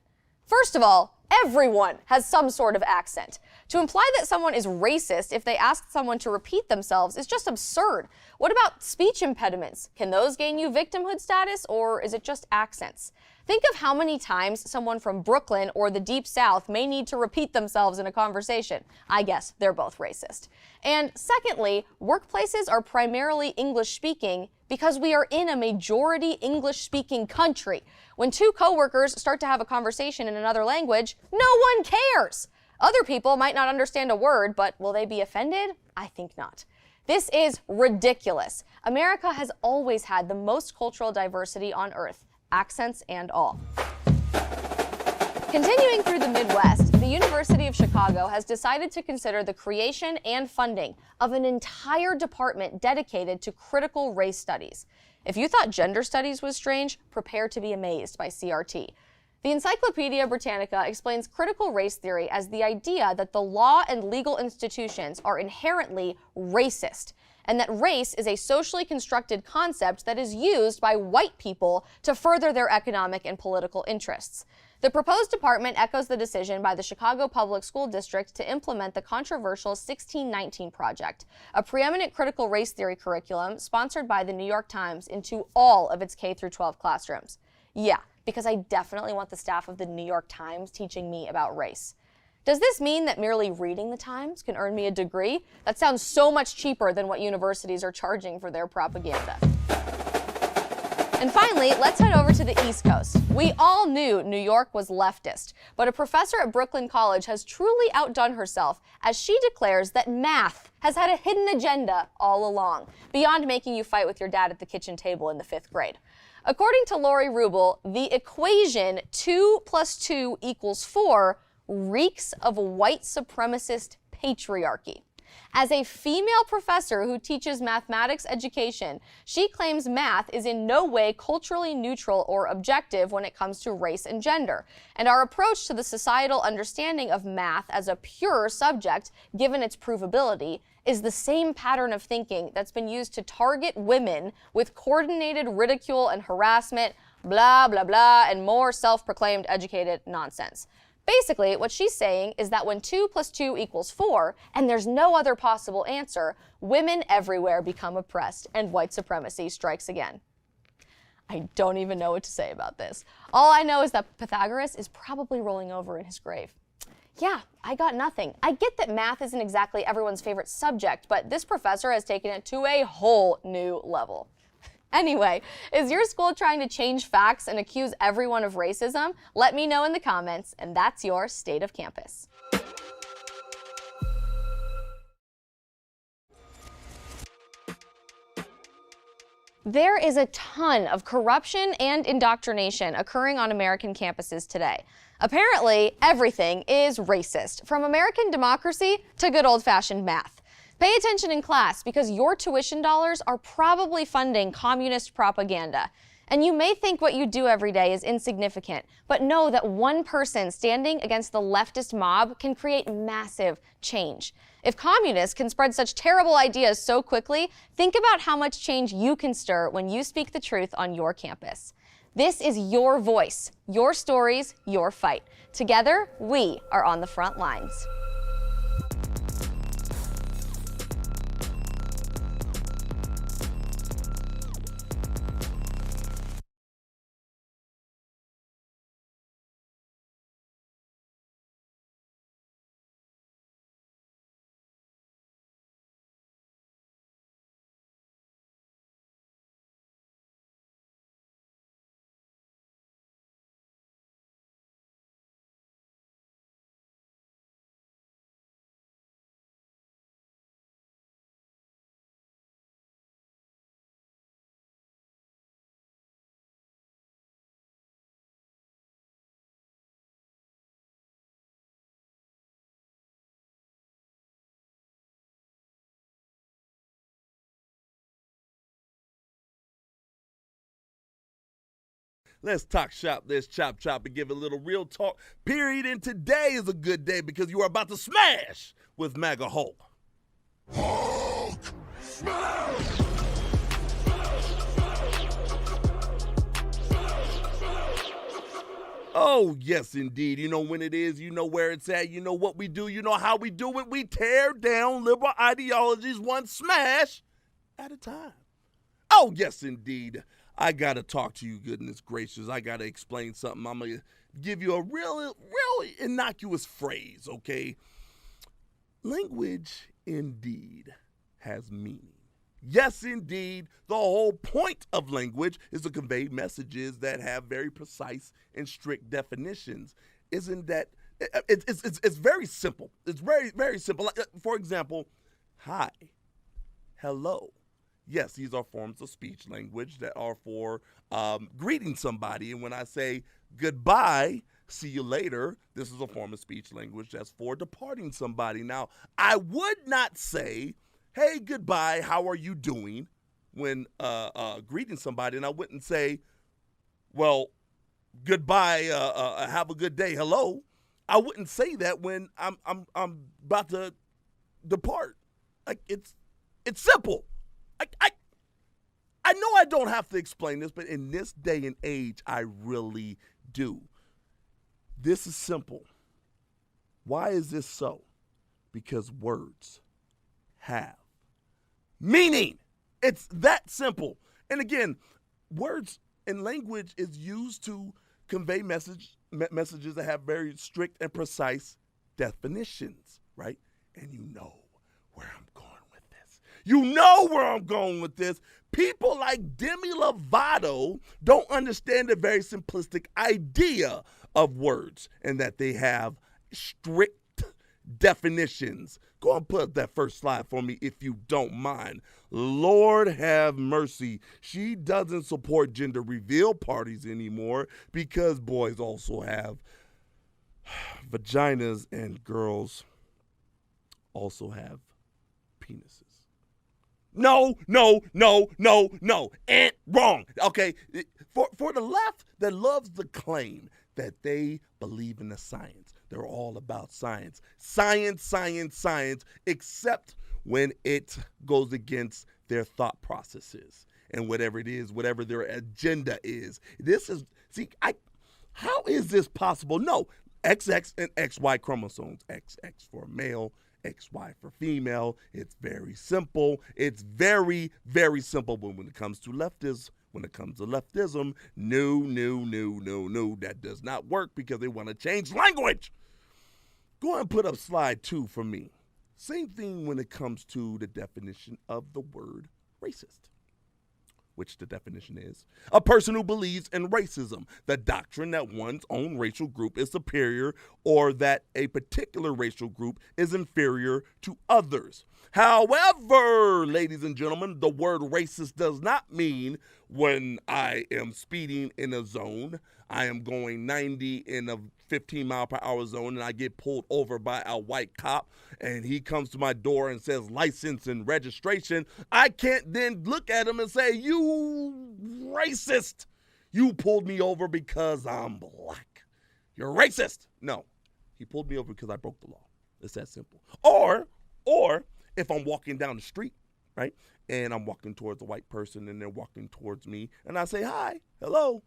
Speaker 3: First of all, Everyone has some sort of accent. To imply that someone is racist if they ask someone to repeat themselves is just absurd. What about speech impediments? Can those gain you victimhood status, or is it just accents? Think of how many times someone from Brooklyn or the Deep South may need to repeat themselves in a conversation. I guess they're both racist. And secondly, workplaces are primarily English-speaking because we are in a majority English-speaking country. When two coworkers start to have a conversation in another language, no one cares. Other people might not understand a word, but will they be offended? I think not. This is ridiculous. America has always had the most cultural diversity on Earth, accents and all. Continuing through the Midwest, the University of Chicago has decided to consider the creation and funding of an entire department dedicated to critical race studies. If you thought gender studies was strange, prepare to be amazed by CRT. The Encyclopedia Britannica explains critical race theory as the idea that the law and legal institutions are inherently racist, and that race is a socially constructed concept that is used by white people to further their economic and political interests. The proposed department echoes the decision by the Chicago Public School District to implement the controversial 1619 Project, a preeminent critical race theory curriculum sponsored by the New York Times into all of its K-12 classrooms. Yeah, because I definitely want the staff of the New York Times teaching me about race. Does this mean that merely reading the Times can earn me a degree? That sounds so much cheaper than what universities are charging for their propaganda. And finally, let's head over to the East Coast. We all knew New York was leftist, but a professor at Brooklyn College has truly outdone herself as she declares that math has had a hidden agenda all along, beyond making you fight with your dad at the kitchen table in the 5th grade. According to Lori Rubel, the equation 2 + 2 = 4 reeks of white supremacist patriarchy. As a female professor who teaches mathematics education, she claims math is in no way culturally neutral or objective when it comes to race and gender. And our approach to the societal understanding of math as a pure subject, given its provability, is the same pattern of thinking that's been used to target women with coordinated ridicule and harassment, blah, blah, blah, and more self-proclaimed educated nonsense. Basically, what she's saying is that when 2 + 2 = 4, and there's no other possible answer, women everywhere become oppressed and white supremacy strikes again. I don't even know what to say about this. All I know is that Pythagoras is probably rolling over in his grave. Yeah, I got nothing. I get that math isn't exactly everyone's favorite subject, but this professor has taken it to a whole new level. Anyway, is your school trying to change facts and accuse everyone of racism? Let me know in the comments, and that's your State of Campus. There is a ton of corruption and indoctrination occurring on American campuses today. Apparently, everything is racist, from American democracy to good old-fashioned math. Pay attention in class because your tuition dollars are probably funding communist propaganda. And you may think what you do every day is insignificant, but know that one person standing against the leftist mob can create massive change. If communists can spread such terrible ideas so quickly, think about how much change you can stir when you speak the truth on your campus. This is your voice, your stories, your fight. Together, we are on the front lines.
Speaker 5: Let's talk shop, let's chop and give a little real talk. Period. And today is a good day because you are about to smash with MAGA Hulk. Hulk smash! Oh, yes, indeed. You know when it is, you know where it's at, you know what we do, you know how we do it. We tear down liberal ideologies one smash at a time. Oh, yes, indeed. I got to talk to you, goodness gracious. I got to explain something. I'm going to give you a really innocuous phrase, okay? Language, indeed, has meaning. Yes, indeed, the whole point of language is to convey messages that have very precise and strict definitions. Isn't that, it's very simple. It's very, very simple. Like, for example, hi, hello. Yes, these are forms of speech language that are for greeting somebody. And when I say goodbye, see you later, this is a form of speech language that's for departing somebody. Now, I would not say, hey, goodbye, how are you doing, when greeting somebody, and I wouldn't say, well, goodbye, have a good day, hello. I wouldn't say that when I'm about to depart. Like, it's simple. I know I don't have to explain this, but in this day and age, I really do. This is simple. Why is this so? Because words have meaning. It's that simple. And again, words and language is used to convey messages that have very strict and precise definitions, right? And you know where I'm going with this. You know where I'm going with this. People like Demi Lovato don't understand the very simplistic idea of words and that they have strict definitions. Go and put up that first slide for me if you don't mind. Lord have mercy. She doesn't support gender reveal parties anymore because boys also have vaginas and girls also have penises. No. And wrong. Okay. For the left that loves the claim that they believe in the science. They're all about science. Science, except when it goes against their thought processes and whatever it is, whatever their agenda is. How is this possible? No, XX and XY chromosomes. XX for male, XY for female. It's very simple. It's very, very simple. But when it comes to leftism, no, that does not work because they want to change language. Go ahead and put up slide 2 for me. Same thing when it comes to the definition of the word racist, which the definition is a person who believes in racism, the doctrine that one's own racial group is superior or that a particular racial group is inferior to others. However, ladies and gentlemen, the word racist does not mean when I am speeding in a zone, I am going 90 in a 15-mile-per-hour zone, and I get pulled over by a white cop, and he comes to my door and says license and registration. I can't then look at him and say, you racist. You pulled me over because I'm black. You're racist. No, he pulled me over because I broke the law. It's that simple. Or if I'm walking down the street, right, and I'm walking towards a white person and they're walking towards me, and I say, hi, hello,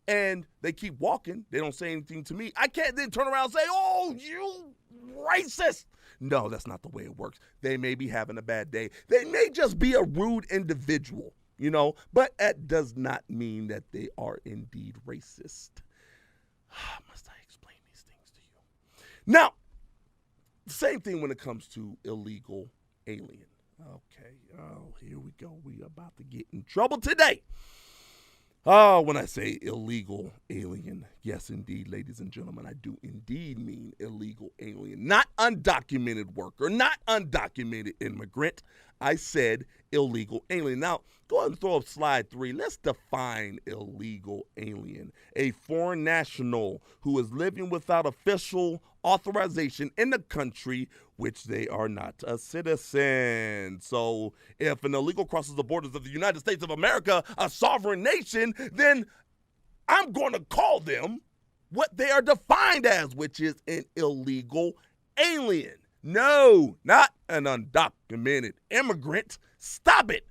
Speaker 5: and they keep walking, they don't say anything to me, I can't then turn around and say, oh, you racist. No, that's not the way it works. They may be having a bad day. They may just be a rude individual, but that does not mean that they are indeed racist. Must I explain these things to you? Now, same thing when it comes to illegal alien. Okay, here we go. We are about to get in trouble today. When I say illegal alien, yes, indeed, ladies and gentlemen, I do indeed mean illegal alien. Not undocumented worker, not undocumented immigrant. I said illegal alien. Now, go ahead and throw up slide 3. Let's define illegal alien. A foreign national who is living without official authorization in the country which they are not a citizen. So if an illegal crosses the borders of the United States of America, a sovereign nation, then I'm going to call them what they are defined as, which is an illegal alien. No, not an undocumented immigrant. Stop it.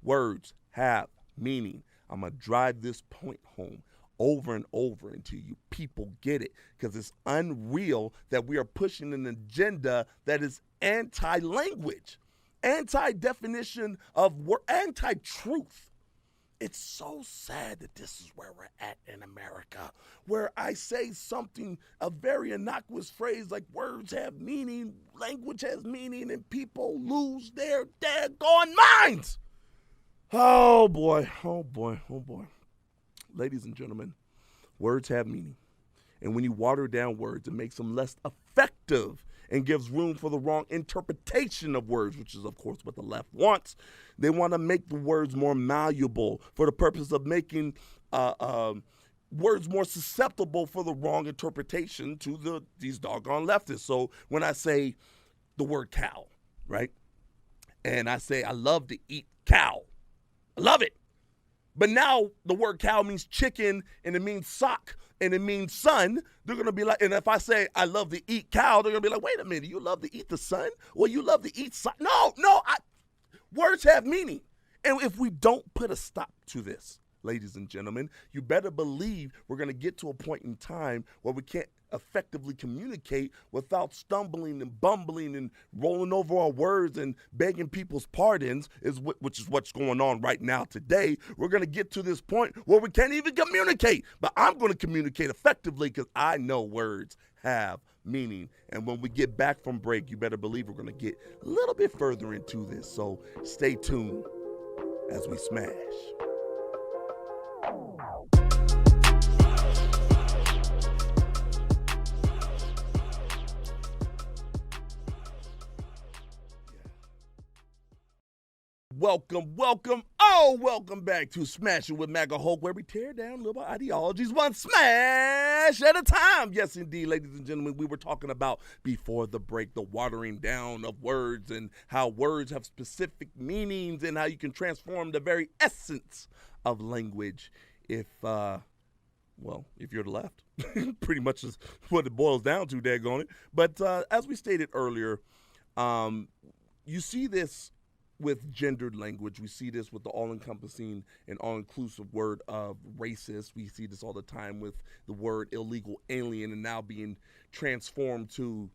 Speaker 5: Words have meaning. I'm going to drive this point home over and over until you people get it, because it's unreal that we are pushing an agenda that is anti-language, anti-definition of anti-truth. It's so sad that this is where we're at in America, where I say something, a very innocuous phrase like words have meaning, language has meaning, and people lose their daggone minds. Oh boy, oh boy, oh boy. Ladies and gentlemen, words have meaning. And when you water down words, it makes them less effective and gives room for the wrong interpretation of words, which is, of course, what the left wants. They want to make the words more malleable for the purpose of making words more susceptible for the wrong interpretation to these doggone leftists. So when I say the word cow, right, and I say I love to eat cow, I love it. But now the word cow means chicken, and it means sock, and it means sun. They're going to be like, and if I say I love to eat cow, they're going to be like, wait a minute, you love to eat the sun? Well, you love to eat sock? No, words have meaning. And if we don't put a stop to this, ladies and gentlemen, you better believe we're going to get to a point in time where we can't effectively communicate without stumbling and bumbling and rolling over our words and begging people's pardons, which is what's going on right now today. We're going to get to this point where we can't even communicate. But I'm going to communicate effectively because I know words have meaning. And when we get back from break, you better believe we're going to get a little bit further into this. So stay tuned as we smash. Welcome back to Smashing with MAGA Hulk, where we tear down liberal ideologies one smash at a time. Yes, indeed, ladies and gentlemen, we were talking about before the break the watering down of words and how words have specific meanings and how you can transform the very essence of language if you're the left. Pretty much is what it boils down to, daggone it. But as we stated earlier, you see this with gendered language. We see this with the all-encompassing and all-inclusive word of racist. We see this all the time with the word illegal alien and now being transformed to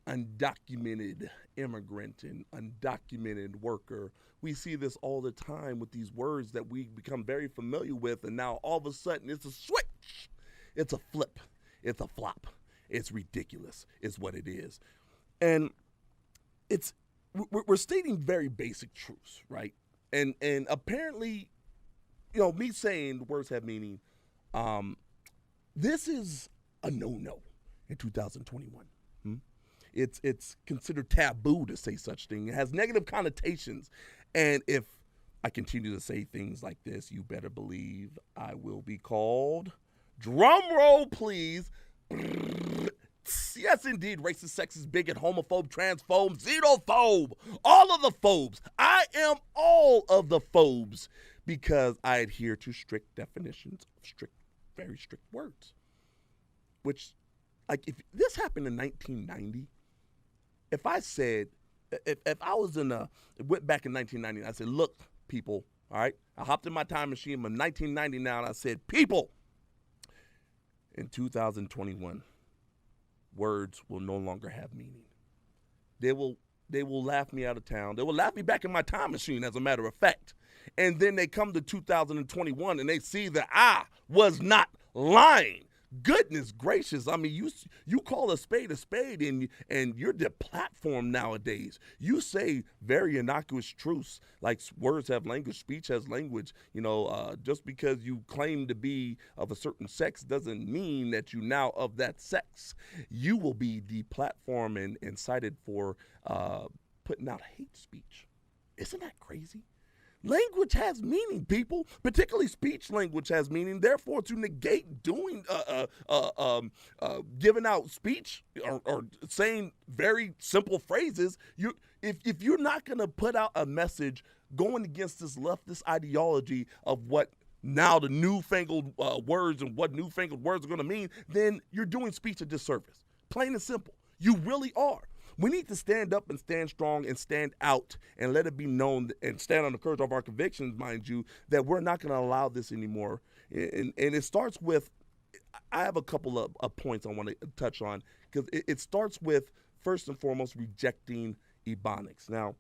Speaker 5: undocumented immigrant and undocumented worker. We see this all the time with these words that we become very familiar with, and now all of a sudden it's a switch. It's a flip. It's a flop. It's ridiculous is what it is. And we're stating very basic truths, right? And apparently, me saying words have meaning, this is a no-no in 2021. It's considered taboo to say such thing. It has negative connotations. And if I continue to say things like this, you better believe I will be called, drum roll please, yes, indeed, racist, sexist, bigot, homophobe, transphobe, xenophobe, all of the phobes. I am all of the phobes because I adhere to strict definitions of very strict words. Which, like, if this happened in 1990, if I said, if I was went back in 1990, I said, look, people, all right, I hopped in my time machine in 1990 now, and I said, people, in 2021, words will no longer have meaning. They will laugh me out of town. They will laugh me back in my time machine, as a matter of fact. And then they come to 2021 and they see that I was not lying. Goodness gracious. I mean, you call a spade and you're the platform nowadays. You say very innocuous truths like words have language, speech has language. Just because you claim to be of a certain sex doesn't mean that you now of that sex. You will be deplatformed and cited for putting out hate speech. Isn't that crazy? Language has meaning, people. Particularly speech language has meaning. Therefore, to negate doing, giving out speech or saying very simple phrases, if you're not going to put out a message going against this leftist ideology of what now the newfangled words and what newfangled words are going to mean, then you're doing speech a disservice. Plain and simple. You really are. We need to stand up and stand strong and stand out and let it be known and stand on the courage of our convictions, mind you, that we're not going to allow this anymore. And it starts with, I have a couple of points I want to touch on, because it starts with, first and foremost, rejecting Ebonics. Now,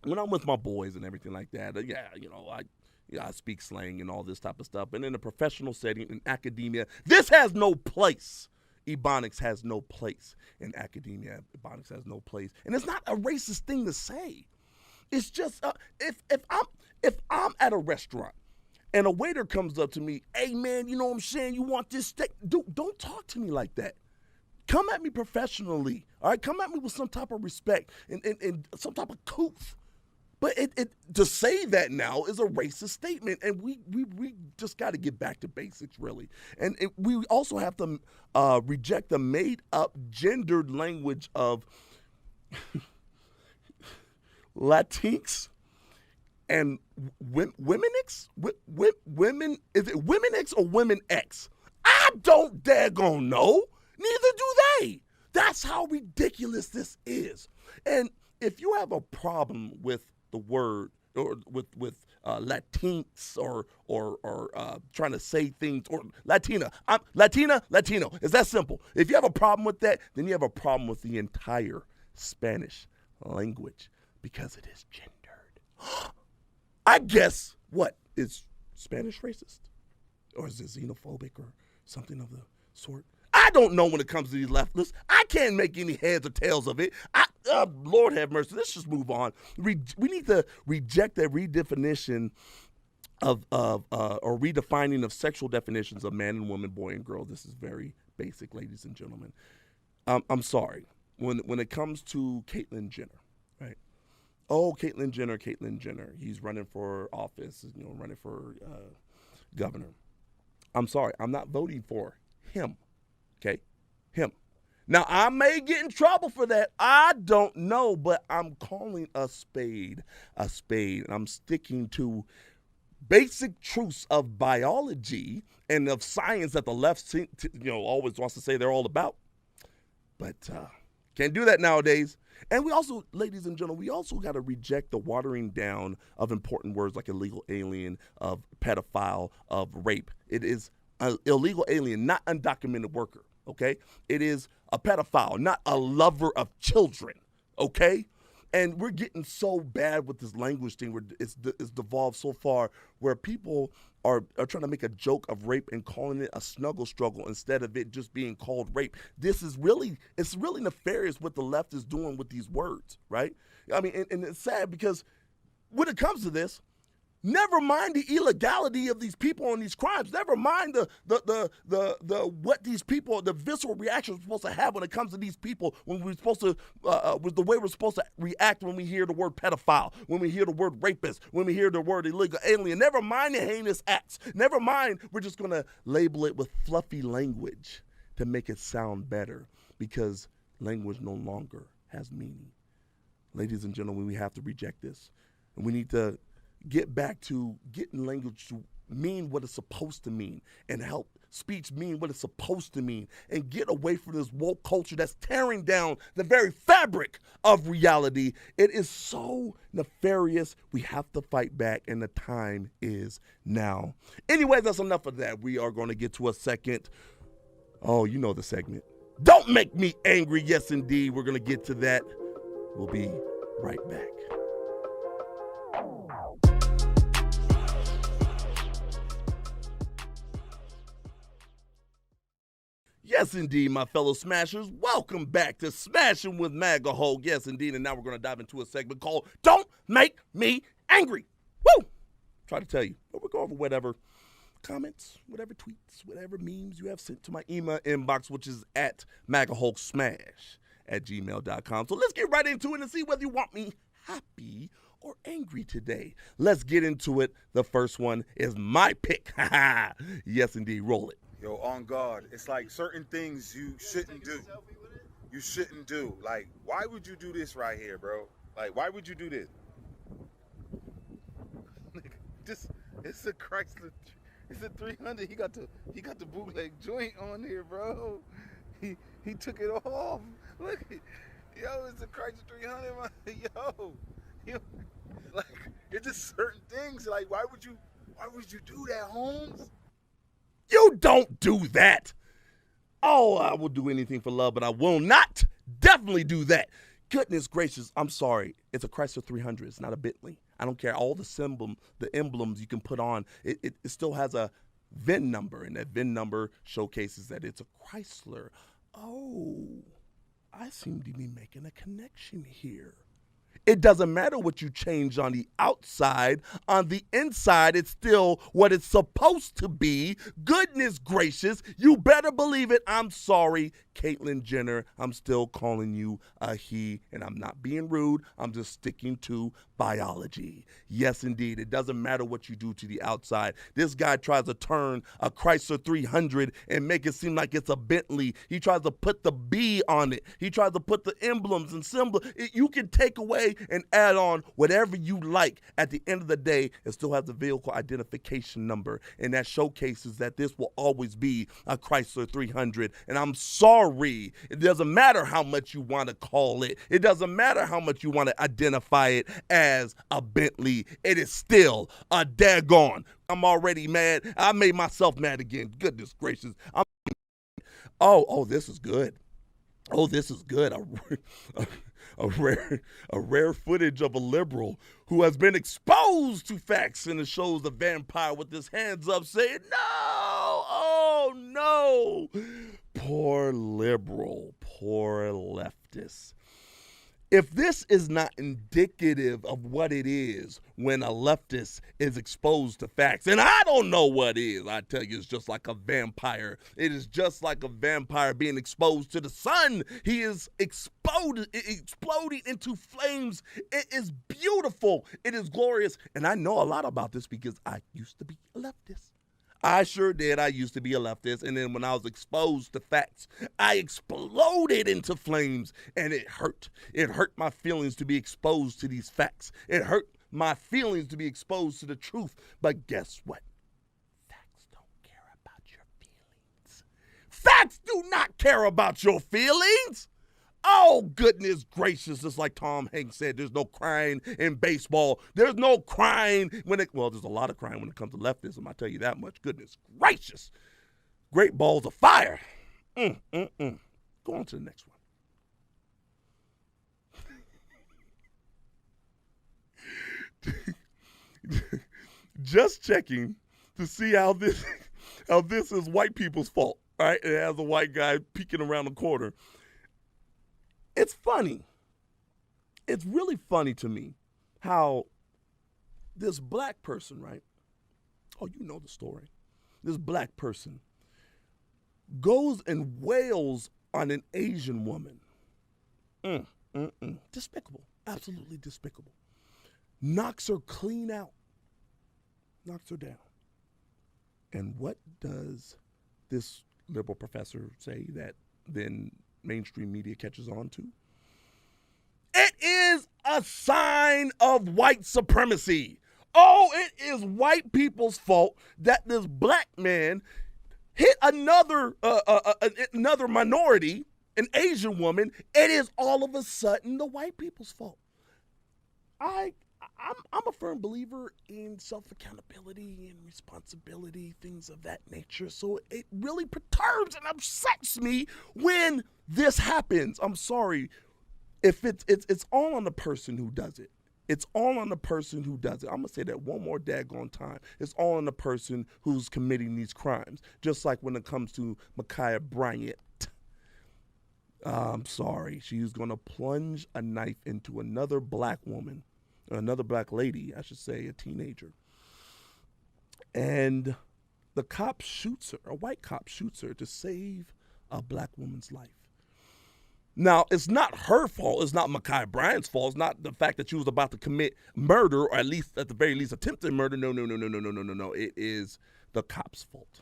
Speaker 5: when I'm with my boys and everything like that, I speak slang and all this type of stuff. And in a professional setting, in academia, this has no place. Ebonics has no place in academia. Ebonics has no place. And it's not a racist thing to say. It's just, if I'm at a restaurant and a waiter comes up to me, hey man, you know what I'm saying? You want this steak? Dude, don't talk to me like that. Come at me professionally, all right? Come at me with some type of respect and some type of couth. But to say that now is a racist statement, and we just got to get back to basics, really. And we also have to reject the made-up gendered language of Latinx and Womenix? Women, is it Womenix or Women X? I don't daggone know. Neither do they. That's how ridiculous this is. And if you have a problem with the word or with Latinx or trying to say things, or Latino. It's that simple. If you have a problem with that, then you have a problem with the entire Spanish language, because it is gendered. I guess, what, is Spanish racist? Or is it xenophobic or something of the sort? I don't know when it comes to these leftists. I can't make any heads or tails of it. Lord have mercy. Let's just move on. We need to reject that redefinition or redefining of sexual definitions of man and woman, boy and girl. This is very basic, ladies and gentlemen. I'm sorry. When it comes to Caitlyn Jenner, right? Oh, Caitlyn Jenner. He's running for office, running for governor. I'm sorry. I'm not voting for him. Okay, him. Now, I may get in trouble for that. I don't know, but I'm calling a spade a spade. And I'm sticking to basic truths of biology and of science that the left always wants to say they're all about. But can't do that nowadays. And we also, ladies and gentlemen, we also got to reject the watering down of important words like illegal alien, of pedophile, of rape. It is an illegal alien, not undocumented worker. Okay, it is a pedophile, not a lover of children. Okay, and we're getting so bad with this language thing. It's devolved so far where people are trying to make a joke of rape and calling it a snuggle struggle instead of it just being called rape. It's really nefarious what the left is doing with these words, right? I mean, and it's sad because when it comes to this, never mind the illegality of these people and these crimes. Never mind what these people, the visceral reaction we're supposed to have when it comes to these people, when we're supposed to, with the way we're supposed to react when we hear the word pedophile, when we hear the word rapist, when we hear the word illegal alien. Never mind the heinous acts. Never mind, we're just going to label it with fluffy language to make it sound better, because language no longer has meaning. Ladies and gentlemen, we have to reject this. And we need to get back to getting language to mean what it's supposed to mean, and help speech mean what it's supposed to mean, and get away from this woke culture that's tearing down the very fabric of reality. It is so nefarious. We have to fight back, and the time is now. Anyway, that's enough of that. We are going to get to a second. Oh, you know the segment. Don't make me angry. Yes, indeed. We're going to get to that. We'll be right back. Yes, indeed, my fellow smashers. Welcome back to Smashing with MAGA Hulk. Yes, indeed, and now we're going to dive into a segment called Don't Make Me Angry. Woo! Try to tell you. But we'll go over whatever comments, whatever tweets, whatever memes you have sent to my email inbox, which is at MAGAHulkSmash@gmail.com. So let's get right into it and see whether you want me happy or angry today. Let's get into it. The first one is my pick. Yes, indeed. Roll it.
Speaker 4: Yo, on guard. It's like certain things you shouldn't do. You shouldn't do. Like, why would you do this right here, bro? Like, why would you do this? It's a Chrysler. It's a 300. He got the bootleg joint on here, bro. He took it off. Look, yo, it's a Chrysler 300, man. Yo, like, it's just certain things. Like, why would you do that, Holmes?
Speaker 5: You don't do that. Oh, I will do anything for love, but I will not definitely do that. Goodness gracious, I'm sorry. It's a Chrysler 300. It's not a Bentley. I don't care. All the emblems you can put on, it still has a VIN number, and that VIN number showcases that it's a Chrysler. Oh, I seem to be making a connection here. It doesn't matter what you change on the outside. On the inside, it's still what it's supposed to be. Goodness gracious, you better believe it. I'm sorry, Caitlyn Jenner. I'm still calling you a he, and I'm not being rude. I'm just sticking to biology. Yes, indeed. It doesn't matter what you do to the outside. This guy tries to turn a Chrysler 300 and make it seem like it's a Bentley. He tries to put the B on it. He tries to put the emblems and symbols. You can take away and add on whatever you like. At the end of the day, it still has the vehicle identification number, and that showcases that this will always be a Chrysler 300. And I'm sorry, it doesn't matter how much you want to call it. It doesn't matter how much you want to identify it as a Bentley. It is still a daggone. I'm already mad. I made myself mad again. Goodness gracious. Oh, this is good. Oh, this is good. A rare footage of a liberal who has been exposed to facts, and it shows the vampire with his hands up saying, no, oh no. Poor liberal, poor leftist. If this is not indicative of what it is when a leftist is exposed to facts, and I don't know what is, I tell you, it's just like a vampire. It is just like a vampire being exposed to the sun. He is exploding into flames. It is beautiful. It is glorious. And I know a lot about this because I used to be a leftist. I sure did. I used to be a leftist, and then when I was exposed to facts, I exploded into flames, and it hurt. It hurt my feelings to be exposed to these facts. It hurt my feelings to be exposed to the truth. But guess what? Facts don't care about your feelings. Facts do not care about your feelings. Oh, goodness gracious. Just like Tom Hanks said, there's no crying in baseball. There's no crying well, there's a lot of crying when it comes to leftism, I'll tell you that much. Goodness gracious. Great balls of fire. Go on to the next one. Just checking to see how this is white people's fault, right? It has a white guy peeking around the corner. It's funny. It's really funny to me how this black person, right? Oh, you know the story. This black person goes and wails on an Asian woman. Despicable. Absolutely despicable. Knocks her clean out. Knocks her down. And what does this liberal professor say that then mainstream media catches on to? It is a sign of white supremacy. Oh, it is white people's fault that this black man hit another minority, an Asian woman. It is all of a sudden the white people's fault. I'm a firm believer in self-accountability and responsibility, things of that nature. So it really perturbs and upsets me when this happens. I'm sorry. If it's all on the person who does it. It's all on the person who does it. I'm going to say that one more daggone time. It's all on the person who's committing these crimes. Just like when it comes to Ma'Khia Bryant. I'm sorry. She's going to plunge a knife into another black woman. Another black lady, I should say, a teenager. And the cop shoots her, a white cop shoots her to save a black woman's life. Now, it's not her fault. It's not Ma'Khia Bryant's fault. It's not the fact that she was about to commit murder, or at the very least, attempted murder. No. It is the cop's fault.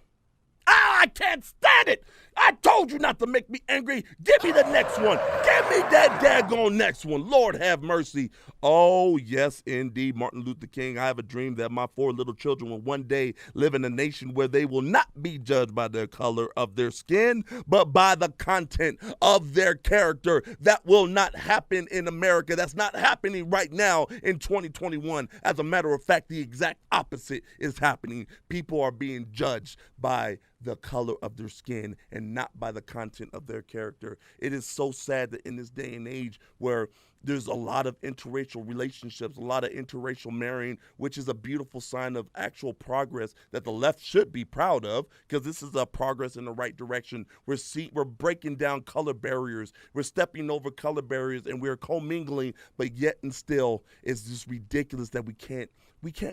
Speaker 5: I can't stand it. I told you not to make me angry. Give me the next one. Give me that daggone next one. Lord have mercy. Oh, yes, indeed, Martin Luther King. I have a dream that my 4 little children will one day live in a nation where they will not be judged by the color of their skin, but by the content of their character. That will not happen in America. That's not happening right now in 2021. As a matter of fact, the exact opposite is happening. People are being judged by the color of their skin and not by the content of their character. It is so sad that in this day and age where there's a lot of interracial relationships, a lot of interracial marrying, which is a beautiful sign of actual progress that the left should be proud of, because this is a progress in the right direction. We're breaking down color barriers. We're stepping over color barriers, and we're commingling, but yet and still, it's just ridiculous that we can't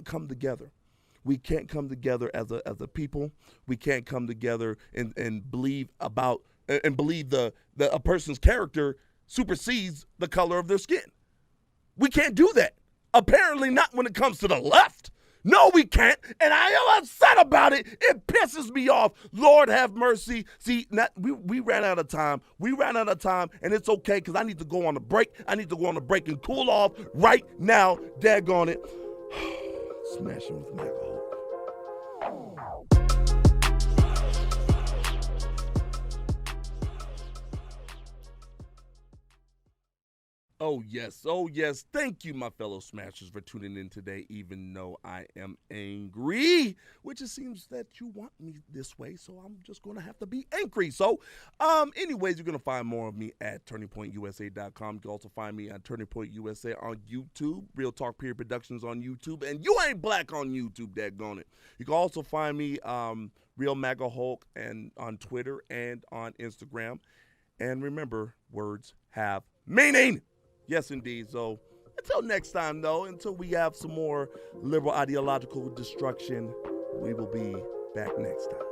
Speaker 5: come together. We can't come together as a people. We can't come together and believe that a person's character supersedes the color of their skin. We can't do that. Apparently not when it comes to the left. No, we can't, and I am upset about it. It pisses me off. Lord have mercy. See, we ran out of time. We ran out of time, and it's okay because I need to go on a break. I need to go on a break and cool off right now. Daggone it. Smashing with MAGA Hulk. Oh yes. Thank you, my fellow Smashers, for tuning in today, even though I am angry, which it seems that you want me this way, so I'm just going to have to be angry. So, anyways, you're going to find more of me at turningpointusa.com. You can also find me at Turning Point USA on YouTube, Real Talk Period Productions on YouTube, and You Ain't Black on YouTube, daggone it. You can also find me, Real MAGA Hulk, and on Twitter and on Instagram. And remember, words have meaning. Yes, indeed. So until next time, though, until we have some more liberal ideological destruction, we will be back next time.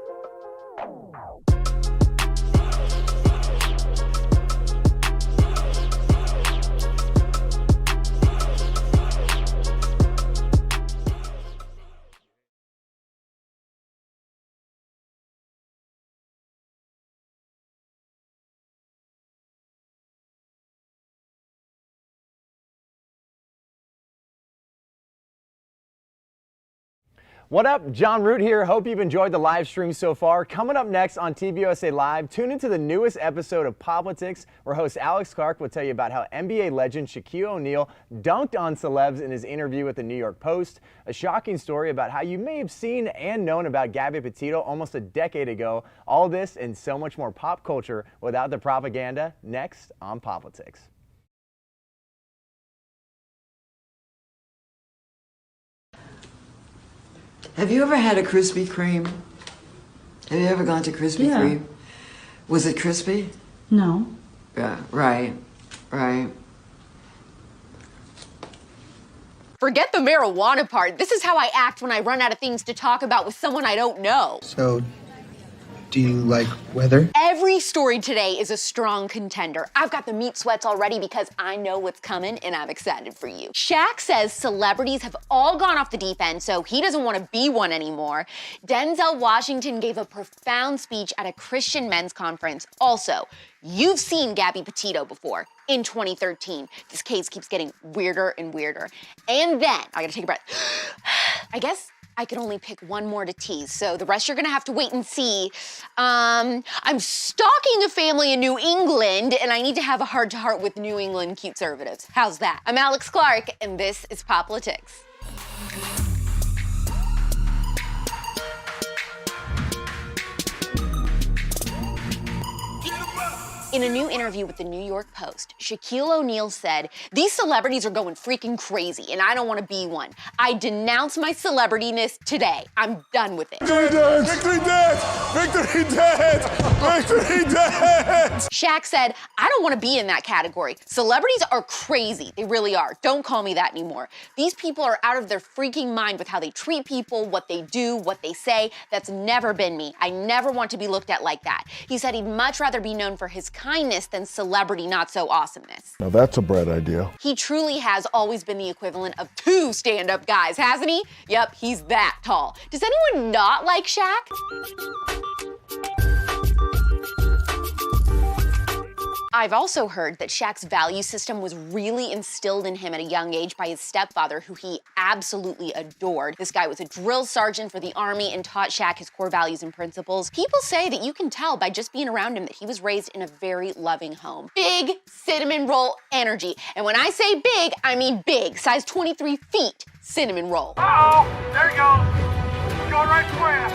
Speaker 1: What up? Jon Root here. Hope you've enjoyed the live stream so far. Coming up next on TPUSA Live, tune into the newest episode of Politics, where host Alex Clark will tell you about how NBA legend Shaquille O'Neal dunked on celebs in his interview with the New York Post, a shocking story about how you may have seen and known about Gabby Petito almost a decade ago. All this and so much more pop culture without the propaganda, next on Politics.
Speaker 7: Have you ever had a Krispy Kreme? Have you ever gone to Krispy Kreme? Was it crispy?
Speaker 12: No.
Speaker 7: Yeah, right.
Speaker 16: Forget the marijuana part. This is how I act when I run out of things to talk about with someone I don't know.
Speaker 12: So, do you like weather?
Speaker 16: Every story today is a strong contender. I've got the meat sweats already because I know what's coming and I'm excited for you. Shaq says celebrities have all gone off the deep end, so he doesn't want to be one anymore. Denzel Washington gave a profound speech at a Christian men's conference. Also, you've seen Gabby Petito before in 2013. This case keeps getting weirder and weirder. And then, I gotta take a breath. I guess I could only pick one more to tease, so the rest you're gonna have to wait and see. I'm stalking a family in New England, and I need to have a heart-to-heart with New England conservatives. How's that? I'm Alex Clark, and this is Politics. In a new interview with the New York Post, Shaquille O'Neal said, "These celebrities are going freaking crazy, and I don't want to be one. I denounce my celebrityness today. I'm done with it."
Speaker 4: Victory dance! Victory dance! Victory dance! Victory dance!
Speaker 16: Shaq said, "I don't want to be in that category. Celebrities are crazy. They really are. Don't call me that anymore. These people are out of their freaking mind with how they treat people, what they do, what they say. That's never been me. I never want to be looked at like that." He said he'd much rather be known for his kindness than celebrity not-so-awesomeness.
Speaker 15: Now that's a bright idea.
Speaker 16: He truly has always been the equivalent of two stand-up guys, hasn't he? Yep, he's that tall. Does anyone not like Shaq? I've also heard that Shaq's value system was really instilled in him at a young age by his stepfather, who he absolutely adored. This guy was a drill sergeant for the Army and taught Shaq his core values and principles. People say that you can tell by just being around him that he was raised in a very loving home. Big cinnamon roll energy. And when I say big, I mean big, size 23 feet cinnamon roll.
Speaker 17: Uh-oh, there he goes. He's going right square.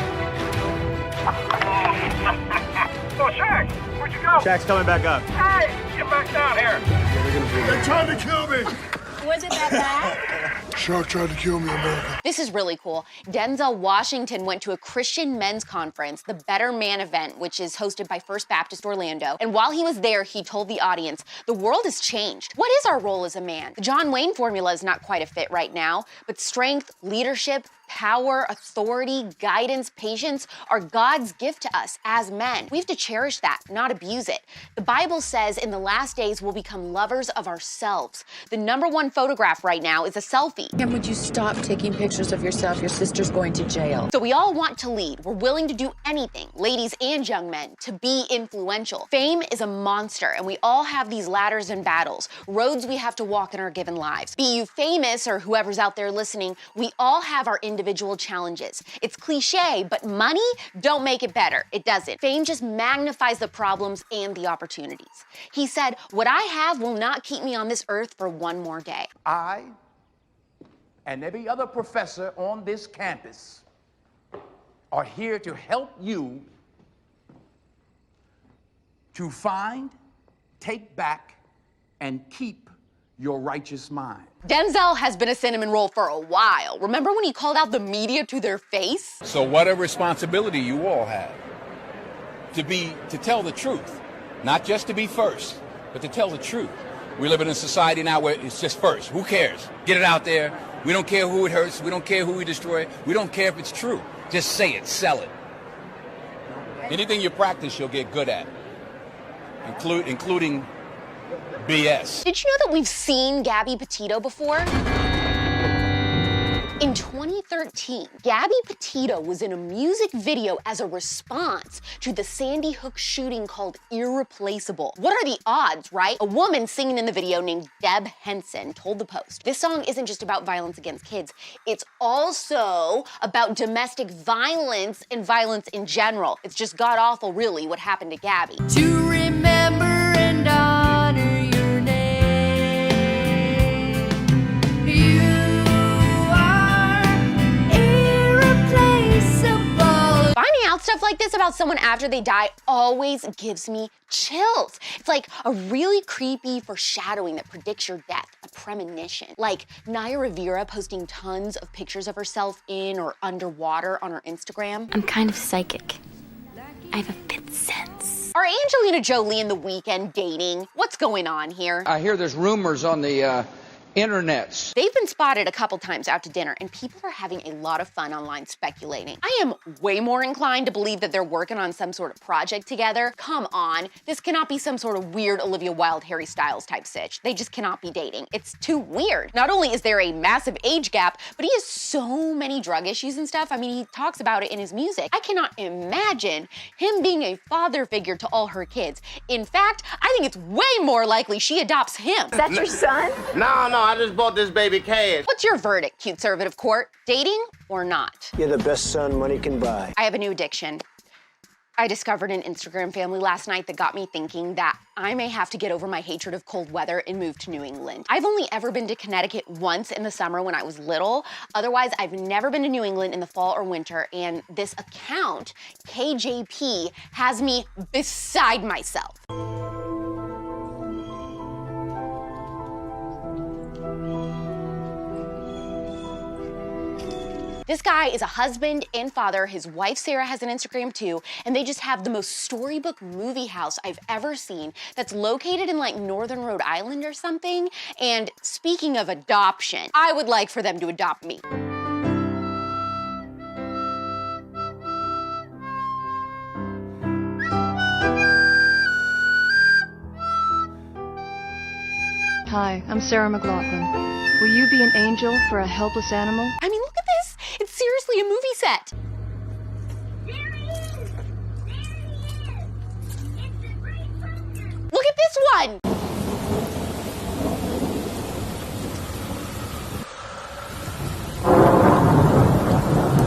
Speaker 17: Oh, Shaq, where'd you go?
Speaker 1: Shaq's coming back up.
Speaker 17: Hey, get back down here.
Speaker 4: They're trying to kill me.
Speaker 16: Was it that bad?
Speaker 4: Shark tried to kill me, America.
Speaker 16: This is really cool. Denzel Washington went to a Christian men's conference, the Better Man event, which is hosted by First Baptist Orlando. And while he was there, he told the audience, the world has changed. What is our role as a man? The John Wayne formula is not quite a fit right now, but strength, leadership, power, authority, guidance, patience are God's gift to us as men. We have to cherish that, not abuse it. The Bible says in the last days we'll become lovers of ourselves. The #1 photograph right now is a selfie.
Speaker 8: And would you stop taking pictures of yourself? Your sister's going to jail.
Speaker 16: So we all want to lead. We're willing to do anything, ladies and young men, to be influential. Fame is a monster, and we all have these ladders and battles, roads we have to walk in our given lives. Be you famous or whoever's out there listening, we all have our individual challenges. It's cliche, but money don't make it better. It doesn't. Fame just magnifies the problems and the opportunities. He said, what I have will not keep me on this earth for one more day.
Speaker 9: I and every other professor on this campus are here to help you to find, take back, and keep your righteous mind.
Speaker 16: Denzel has been a cinnamon roll for a while. Remember when he called out the media to their face?
Speaker 21: So what a responsibility you all have to tell the truth, not just to be first, but to tell the truth. We live in a society now where it's just first. Who cares? Get it out there. We don't care who it hurts. We don't care who we destroy. We don't care if it's true. Just say it, sell it. Anything you practice, you'll get good at, including BS.
Speaker 16: Did you know that we've seen Gabby Petito before? In 2013, Gabby Petito was in a music video as a response to the Sandy Hook shooting called Irreplaceable. What are the odds, right? A woman singing in the video named Deb Henson told the Post, this song isn't just about violence against kids, it's also about domestic violence and violence in general. It's just god-awful, really, what happened to Gabby.
Speaker 22: To remember and honor your name. You
Speaker 16: Finding out stuff like this about someone after they die always gives me chills. It's like a really creepy foreshadowing that predicts your death, a premonition. Like Naya Rivera posting tons of pictures of herself in or underwater on her Instagram.
Speaker 23: I'm kind of psychic. I have a fifth sense.
Speaker 16: Are Angelina Jolie and The Weeknd dating? What's going on here?
Speaker 9: I hear there's rumors on the internets.
Speaker 16: They've been spotted a couple times out to dinner, and people are having a lot of fun online speculating. I am way more inclined to believe that they're working on some sort of project together. Come on, this cannot be some sort of weird Olivia Wilde, Harry Styles type sitch. They just cannot be dating. It's too weird. Not only is there a massive age gap, but he has so many drug issues and stuff. I mean, he talks about it in his music. I cannot imagine him being a father figure to all her kids. In fact, I think it's way more likely she adopts him.
Speaker 23: Is that your son?
Speaker 9: No, I just bought this baby cash.
Speaker 16: What's your verdict, conservative court? Dating or not?
Speaker 24: You're the best son money can buy.
Speaker 16: I have a new addiction. I discovered an Instagram family last night that got me thinking that I may have to get over my hatred of cold weather and move to New England. I've only ever been to Connecticut once in the summer when I was little. Otherwise, I've never been to New England in the fall or winter, and this account, KJP, has me beside myself. This guy is a husband and father. His wife, Sarah, has an Instagram too, and they just have the most storybook movie house I've ever seen that's located in like Northern Rhode Island or something. And speaking of adoption, I would like for them to adopt me.
Speaker 26: Hi, I'm Sarah McLaughlin. Will you be an angel for a helpless animal?
Speaker 16: I mean, look at this. It's seriously a movie set. Look at this one.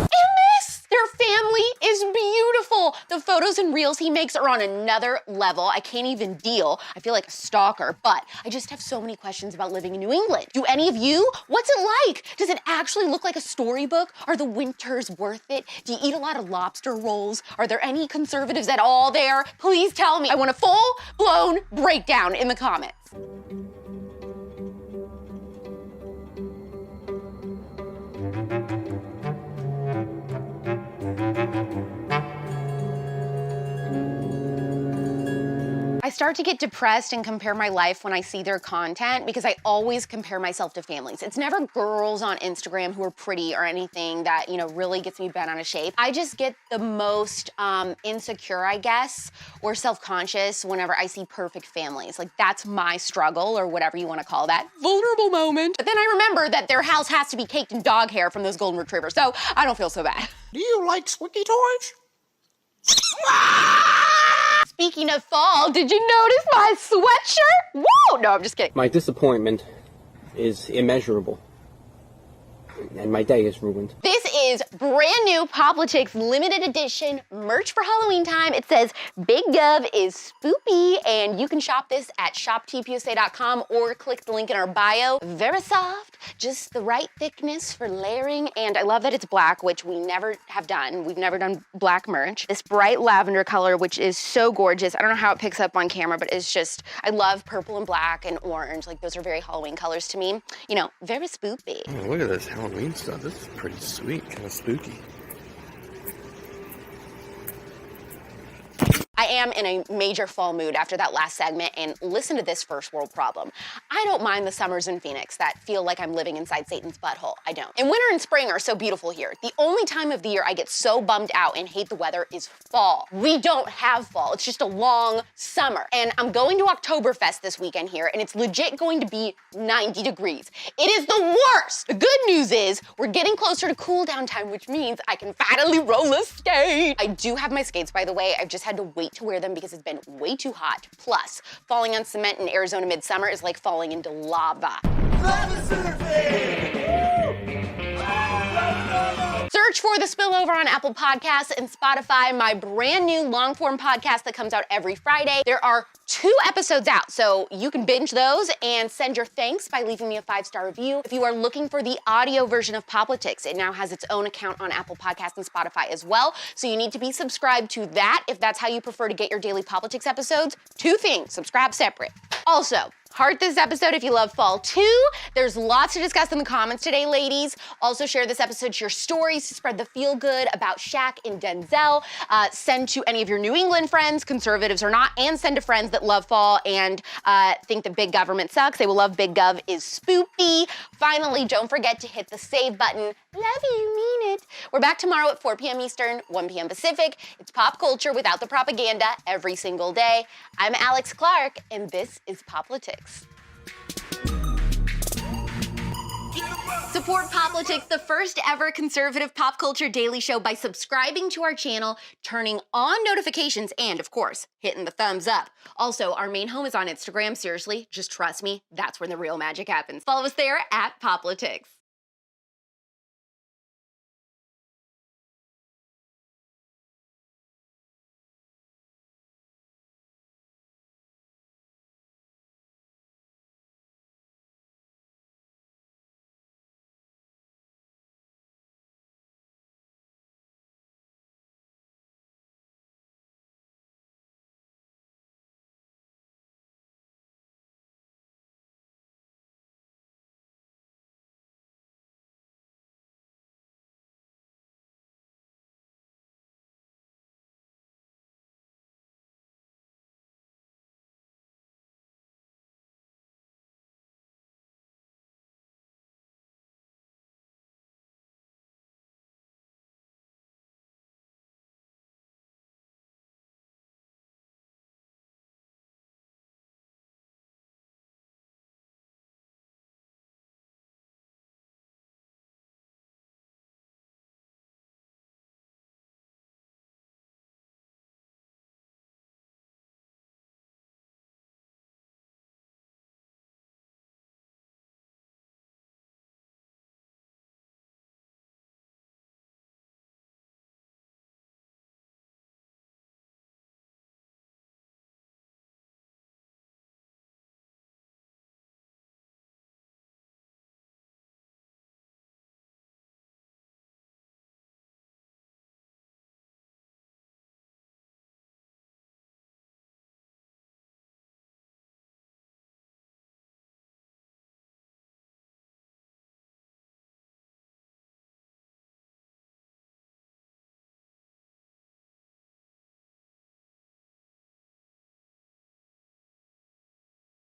Speaker 16: And this, their family is beautiful. The photos and reels he makes are on another level. I can't even deal. I feel like a stalker, but I just have so many questions about living in New England. Do any of you? What's it like? Does it actually look like a storybook? Are the winters worth it? Do you eat a lot of lobster rolls? Are there any conservatives at all there? Please tell me. I want a full-blown breakdown in the comments. I start to get depressed and compare my life when I see their content because I always compare myself to families. It's never girls on Instagram who are pretty or anything that, you know, really gets me bent out of shape. I just get the most insecure, I guess, or self-conscious whenever I see perfect families. Like, that's my struggle, or whatever you want to call that vulnerable moment. But then I remember that their house has to be caked in dog hair from those golden retrievers, so I don't feel so bad.
Speaker 6: Do you like squeaky toys?
Speaker 16: Speaking of fall, did you notice my sweatshirt? Whoa! No, I'm just kidding.
Speaker 6: My disappointment is immeasurable, and my day is ruined.
Speaker 16: This is brand new Politics limited edition merch for Halloween time. It says Big Gov is spoopy, and you can shop this at shoptpusa.com or click the link in our bio. Very soft, just the right thickness for layering, and I love that it's black, which we never have done. We've never done black merch. This bright lavender color, which is so gorgeous. I don't know how it picks up on camera, but it's just, I love purple and black and orange. Like, those are very Halloween colors to me. You know, very spoopy.
Speaker 6: Oh, look at this Halloween stuff. This is pretty sweet, kind of spooky.
Speaker 16: I am in a major fall mood after that last segment, and listen to this first world problem. I don't mind the summers in Phoenix that feel like I'm living inside Satan's butthole. I don't. And winter and spring are so beautiful here. The only time of the year I get so bummed out and hate the weather is fall. We don't have fall. It's just a long summer. And I'm going to Oktoberfest this weekend here, and it's legit going to be 90 degrees. It is the worst. The good news is we're getting closer to cool down time, which means I can finally roller skate. I do have my skates, by the way. I've just had to wait to wear them because it's been way too hot. Plus, falling on cement in Arizona midsummer is like falling into lava. Search for The Spillover on Apple Podcasts and Spotify, my brand new long-form podcast that comes out every Friday. There are 2 episodes out, so you can binge those and send your thanks by leaving me a 5-star review. If you are looking for the audio version of Politics, it now has its own account on Apple Podcasts and Spotify as well, so you need to be subscribed to that if that's how you prefer to get your daily Politics episodes. 2 things, subscribe separate. Also, heart this episode if you love fall too. There's lots to discuss in the comments today, ladies. Also share this episode to your stories to spread the feel good about Shaq and Denzel. Send to any of your New England friends, conservatives or not, and send to friends that love fall and think that big government sucks. They will love Big Gov is spoopy. Finally, don't forget to hit the save button. Love you, mean it. We're back tomorrow at 4 p.m. Eastern, 1 p.m. Pacific. It's pop culture without the propaganda every single day. I'm Alex Clark, and this is Politics. Support Politics, the first ever conservative pop culture daily show, by subscribing to our channel, turning on notifications, and of course, hitting the thumbs up. Also, our main home is on Instagram. Seriously, just trust me, that's where the real magic happens. Follow us there at Politics.